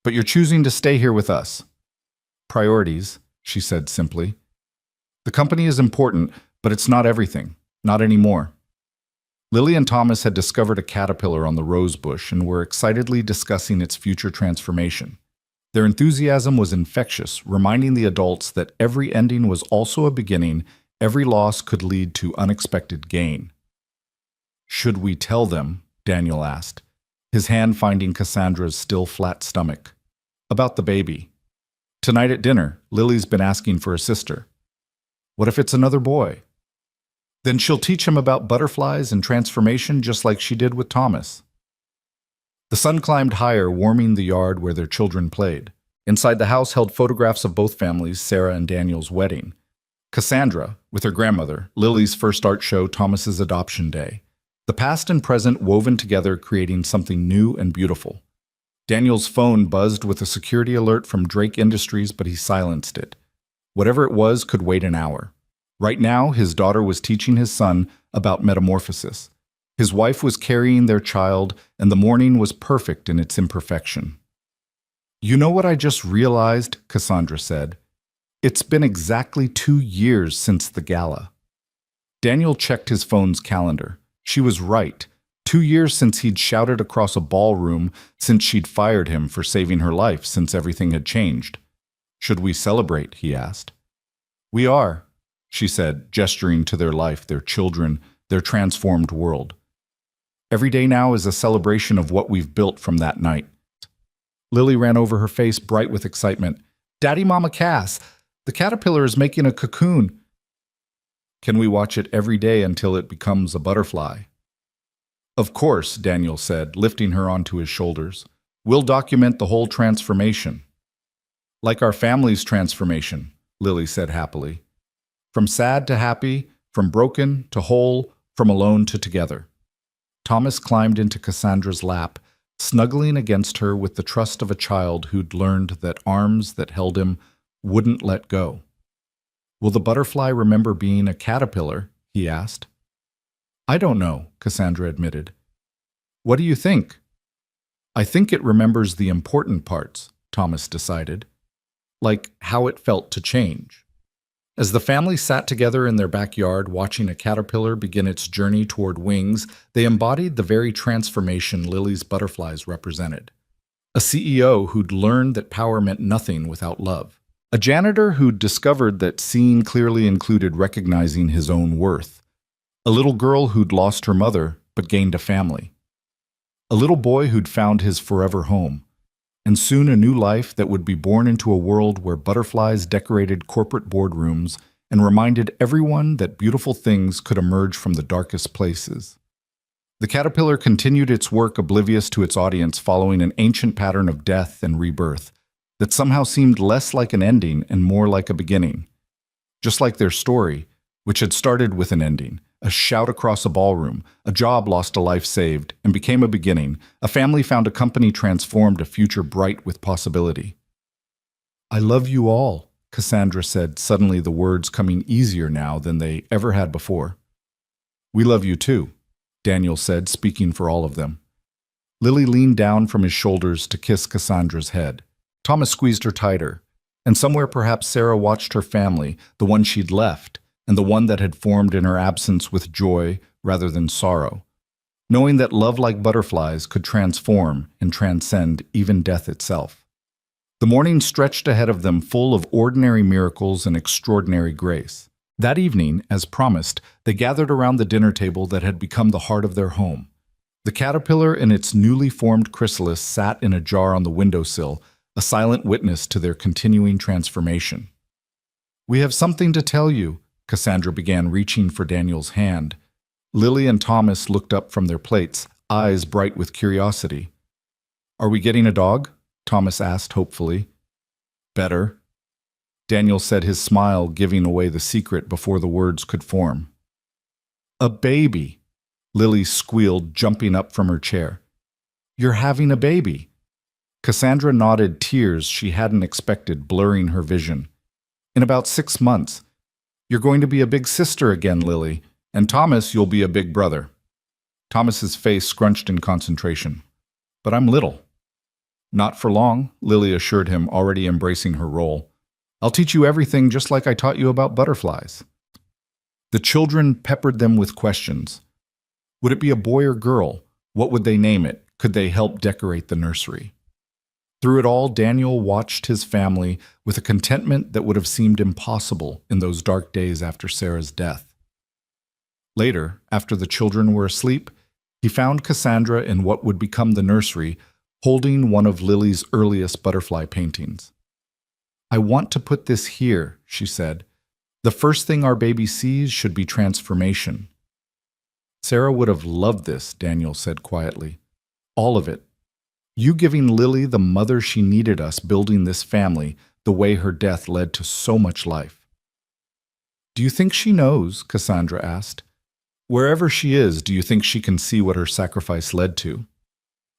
But you're choosing to stay here with us. Priorities, she said simply. The company is important, but it's not everything. Not anymore. Lily and Thomas had discovered a caterpillar on the rose bush and were excitedly discussing its future transformation. Their enthusiasm was infectious, reminding the adults that every ending was also a beginning, every loss could lead to unexpected gain. Should we tell them? Daniel asked, his hand finding Cassandra's still flat stomach. About the baby. Tonight at dinner, Lily's been asking for a sister. What if it's another boy? Then she'll teach him about butterflies and transformation just like she did with Thomas. The sun climbed higher, warming the yard where their children played. Inside the house held photographs of both families, Sarah and Daniel's wedding. Cassandra, with her grandmother, Lily's first art show, Thomas's adoption day. The past and present woven together, creating something new and beautiful. Daniel's phone buzzed with a security alert from Drake Industries, but he silenced it. Whatever it was could wait an hour. Right now, his daughter was teaching his son about metamorphosis. His wife was carrying their child, and the morning was perfect in its imperfection. You know what I just realized? Cassandra said. It's been exactly 2 years since the gala. Daniel checked his phone's calendar. She was right. 2 years since he'd shouted across a ballroom, since she'd fired him for saving her life, since everything had changed. Should we celebrate? He asked. We are, she said, gesturing to their life, their children, their transformed world. Every day now is a celebration of what we've built from that night. Lily ran over, her face bright with excitement. Daddy, Mama Cass, the caterpillar is making a cocoon. Can we watch it every day until it becomes a butterfly? Of course, Daniel said, lifting her onto his shoulders. We'll document the whole transformation. Like our family's transformation, Lily said happily. From sad to happy, from broken to whole, from alone to together. Thomas climbed into Cassandra's lap, snuggling against her with the trust of a child who'd learned that arms that held him wouldn't let go. Will the butterfly remember being a caterpillar? He asked. I don't know, Cassandra admitted. What do you think? I think it remembers the important parts, Thomas decided, like how it felt to change. As the family sat together in their backyard watching a caterpillar begin its journey toward wings, they embodied the very transformation Lily's butterflies represented. A CEO who'd learned that power meant nothing without love. A janitor who'd discovered that seeing clearly included recognizing his own worth. A little girl who'd lost her mother but gained a family. A little boy who'd found his forever home. And soon a new life that would be born into a world where butterflies decorated corporate boardrooms and reminded everyone that beautiful things could emerge from the darkest places. The caterpillar continued its work oblivious to its audience, following an ancient pattern of death and rebirth that somehow seemed less like an ending and more like a beginning. Just like their story, which had started with an ending, a shout across a ballroom, a job lost, a life saved, and became a beginning. A family found, a company transformed, a future bright with possibility. I love you all, Cassandra said, suddenly the words coming easier now than they ever had before. We love you too, Daniel said, speaking for all of them. Lily leaned down from his shoulders to kiss Cassandra's head. Thomas squeezed her tighter, and somewhere perhaps Sarah watched her family, the one she'd left, and the one that had formed in her absence with joy rather than sorrow, knowing that love like butterflies could transform and transcend even death itself. The morning stretched ahead of them full of ordinary miracles and extraordinary grace. That evening, as promised, they gathered around the dinner table that had become the heart of their home. The caterpillar in its newly formed chrysalis sat in a jar on the windowsill, a silent witness to their continuing transformation. We have something to tell you, Cassandra began, reaching for Daniel's hand. Lily and Thomas looked up from their plates, eyes bright with curiosity. Are we getting a dog? Thomas asked hopefully. Better. Daniel said, his smile giving away the secret before the words could form. A baby, Lily squealed, jumping up from her chair. You're having a baby. Cassandra nodded, tears she hadn't expected blurring her vision. In about 6 months. You're going to be a big sister again, Lily, and Thomas, you'll be a big brother. Thomas's face scrunched in concentration. But I'm little. Not for long, Lily assured him, already embracing her role. I'll teach you everything just like I taught you about butterflies. The children peppered them with questions. Would it be a boy or girl? What would they name it? Could they help decorate the nursery? Through it all, Daniel watched his family with a contentment that would have seemed impossible in those dark days after Sarah's death. Later, after the children were asleep, he found Cassandra in what would become the nursery, holding one of Lily's earliest butterfly paintings. I want to put this here, she said. The first thing our baby sees should be transformation. Sarah would have loved this, Daniel said quietly. All of it. You giving Lily the mother she needed, us building this family the way her death led to so much life. Do you think she knows? Cassandra asked. Wherever she is, do you think she can see what her sacrifice led to?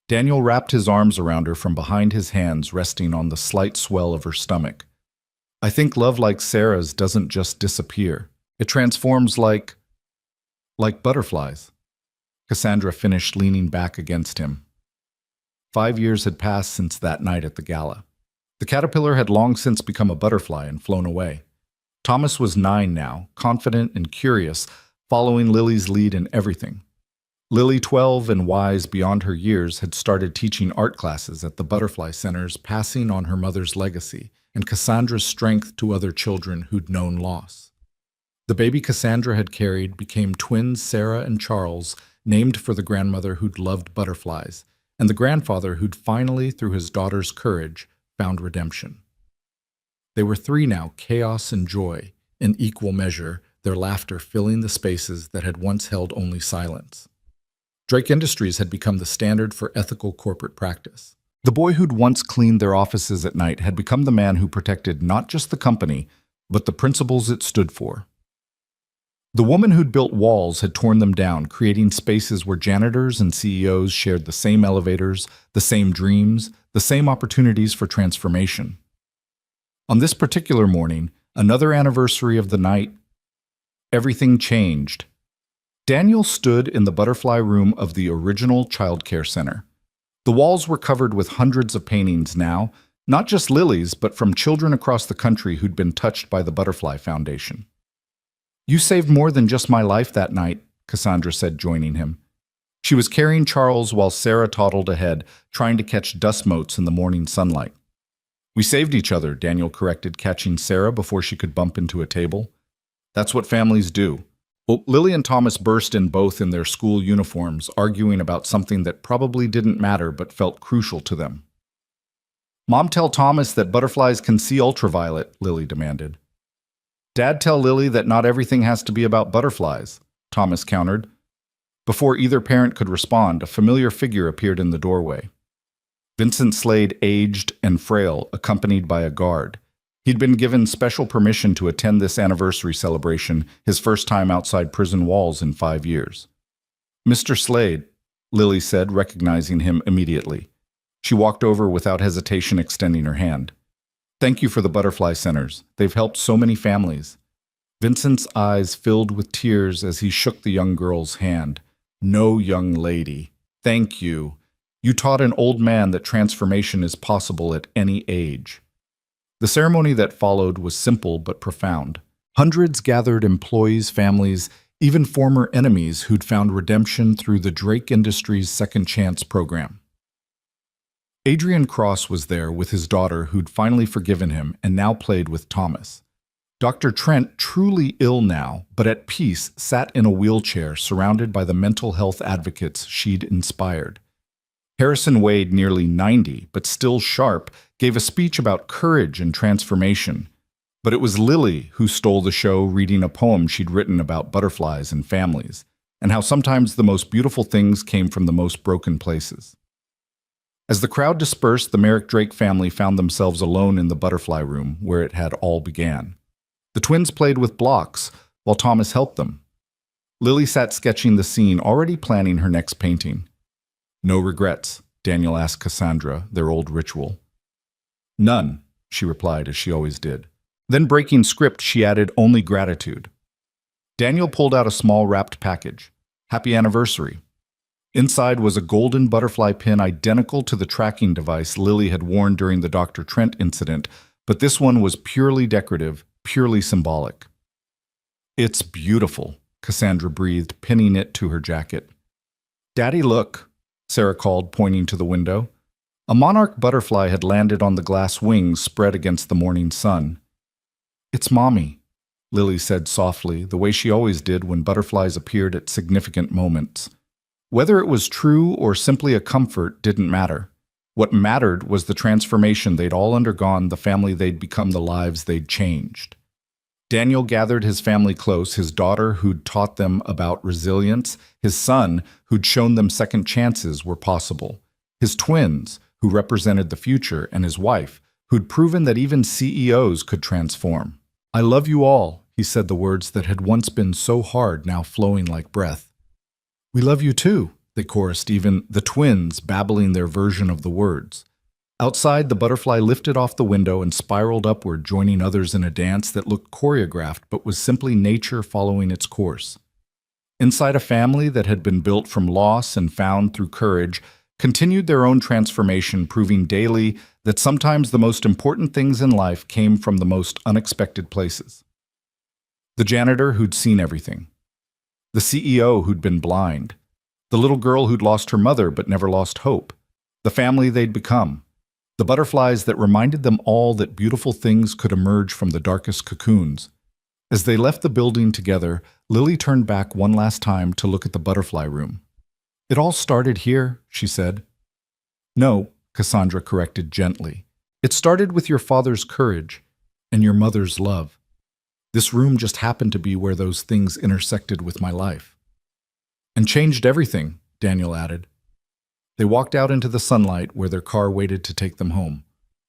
Daniel wrapped his arms around her from behind, his hands resting on the slight swell of her stomach. I think love like Sarah's doesn't just disappear. It transforms like butterflies. Cassandra finished, leaning back against him. 5 years had passed since that night at the gala. The caterpillar had long since become a butterfly and flown away. Thomas was 9 now, confident and curious, following Lily's lead in everything. Lily, 12 and wise beyond her years, had started teaching art classes at the butterfly centers, passing on her mother's legacy and Cassandra's strength to other children who'd known loss. The baby Cassandra had carried became twins Sarah and Charles, named for the grandmother who'd loved butterflies, and the grandfather who'd finally, through his daughter's courage, found redemption. They were 3 now, chaos and joy, in equal measure, their laughter filling the spaces that had once held only silence. Drake Industries had become the standard for ethical corporate practice. The boy who'd once cleaned their offices at night had become the man who protected not just the company, but the principles it stood for. The woman who'd built walls had torn them down, creating spaces where janitors and CEOs shared the same elevators, the same dreams, the same opportunities for transformation. On this particular morning, another anniversary of the night, everything changed. Daniel stood in the butterfly room of the original childcare center. The walls were covered with hundreds of paintings now, not just Lily's, but from children across the country who'd been touched by the Butterfly Foundation. You saved more than just my life that night, Cassandra said, joining him. She was carrying Charles while Sarah toddled ahead, trying to catch dust motes in the morning sunlight. We saved each other, Daniel corrected, catching Sarah before she could bump into a table. That's what families do. Well, Lily and Thomas burst in, both in their school uniforms, arguing about something that probably didn't matter but felt crucial to them. Mom, tell Thomas that butterflies can see ultraviolet, Lily demanded. Dad, tell Lily that not everything has to be about butterflies, Thomas countered. Before either parent could respond, a familiar figure appeared in the doorway. Vincent Slade, aged and frail, accompanied by a guard. He'd been given special permission to attend this anniversary celebration, his first time outside prison walls in 5 years. Mr. Slade, Lily said, recognizing him immediately. She walked over without hesitation, extending her hand. Thank you for the butterfly centers. They've helped so many families. Vincent's eyes filled with tears as he shook the young girl's hand. No, young lady. Thank you. You taught an old man that transformation is possible at any age. The ceremony that followed was simple but profound. Hundreds gathered employees, families, even former enemies who'd found redemption through the Drake Industries Second Chance program. Adrian Cross was there with his daughter who'd finally forgiven him and now played with Thomas. Dr. Trent, truly ill now, but at peace, sat in a wheelchair surrounded by the mental health advocates she'd inspired. Harrison Wade, nearly 90, but still sharp, gave a speech about courage and transformation. But it was Lily who stole the show, reading a poem she'd written about butterflies and families, and how sometimes the most beautiful things came from the most broken places. As the crowd dispersed, the Merrick Drake family found themselves alone in the butterfly room, where it had all began. The twins played with blocks, while Thomas helped them. Lily sat sketching the scene, already planning her next painting. No regrets, Daniel asked Cassandra, their old ritual. None, she replied, as she always did. Then, breaking script, she added only gratitude. Daniel pulled out a small wrapped package. Happy anniversary. Inside was a golden butterfly pin identical to the tracking device Lily had worn during the Dr. Trent incident, but this one was purely decorative, purely symbolic. It's beautiful, Cassandra breathed, pinning it to her jacket. Daddy, look, Sarah called, pointing to the window. A monarch butterfly had landed on the glass wings spread against the morning sun. It's Mommy, Lily said softly, the way she always did when butterflies appeared at significant moments. Whether it was true or simply a comfort didn't matter. What mattered was the transformation they'd all undergone, the family they'd become, the lives they'd changed. Daniel gathered his family close, his daughter who'd taught them about resilience, his son who'd shown them second chances were possible, his twins who represented the future, and his wife who'd proven that even CEOs could transform. I love you all, he said, the words that had once been so hard now flowing like breath. We love you too, they chorused, even the twins babbling their version of the words. Outside, the butterfly lifted off the window and spiraled upward, joining others in a dance that looked choreographed but was simply nature following its course. Inside, a family that had been built from loss and found through courage continued their own transformation, proving daily that sometimes the most important things in life came from the most unexpected places. The janitor who'd seen everything. The CEO who'd been blind. The little girl who'd lost her mother but never lost hope. The family they'd become. The butterflies that reminded them all that beautiful things could emerge from the darkest cocoons. As they left the building together, Lily turned back one last time to look at the butterfly room. It all started here, she said. No, Cassandra corrected gently. It started with your father's courage and your mother's love. This room just happened to be where those things intersected with my life. And changed everything, Daniel added. They walked out into the sunlight where their car waited to take them home.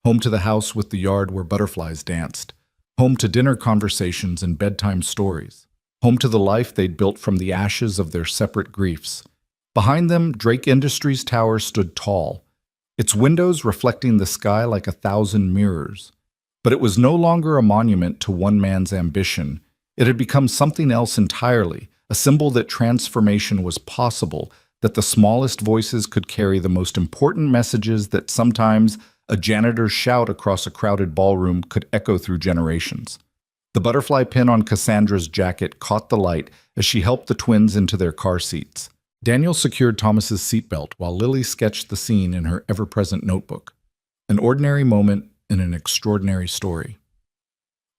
Home to the house with the yard where butterflies danced. Home to dinner conversations and bedtime stories. Home to the life they'd built from the ashes of their separate griefs. Behind them, Drake Industries Tower stood tall, its windows reflecting the sky like 1,000 mirrors. But it was no longer a monument to one man's ambition. It had become something else entirely, a symbol that transformation was possible, that the smallest voices could carry the most important messages, that sometimes a janitor's shout across a crowded ballroom could echo through generations. The butterfly pin on Cassandra's jacket caught the light as she helped the twins into their car seats. Daniel secured Thomas's seatbelt while Lily sketched the scene in her ever-present notebook. An ordinary moment in an extraordinary story.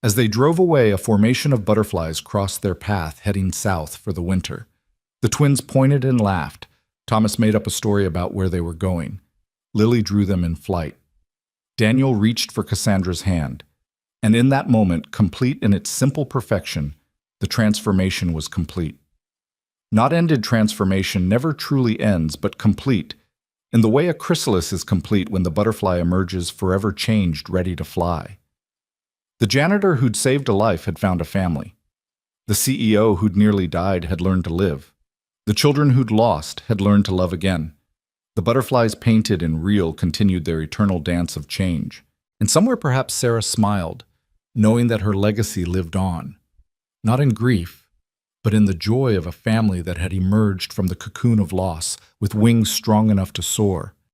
As they drove away, a formation of butterflies crossed their path, heading south for the winter. The twins pointed and laughed. Thomas made up a story about where they were going. Lily drew them in flight. Daniel reached for Cassandra's hand. And in that moment, complete in its simple perfection, the transformation was complete. Not ended transformation never truly ends, but complete, in the way a chrysalis is complete when the butterfly emerges forever changed, ready to fly. The janitor who'd saved a life had found a family. The CEO who'd nearly died had learned to live. The children who'd lost had learned to love again. The butterflies painted and real continued their eternal dance of change. And somewhere perhaps Sarah smiled, knowing that her legacy lived on, not in grief, but in the joy of a family that had emerged from the cocoon of loss with wings strong enough to soar.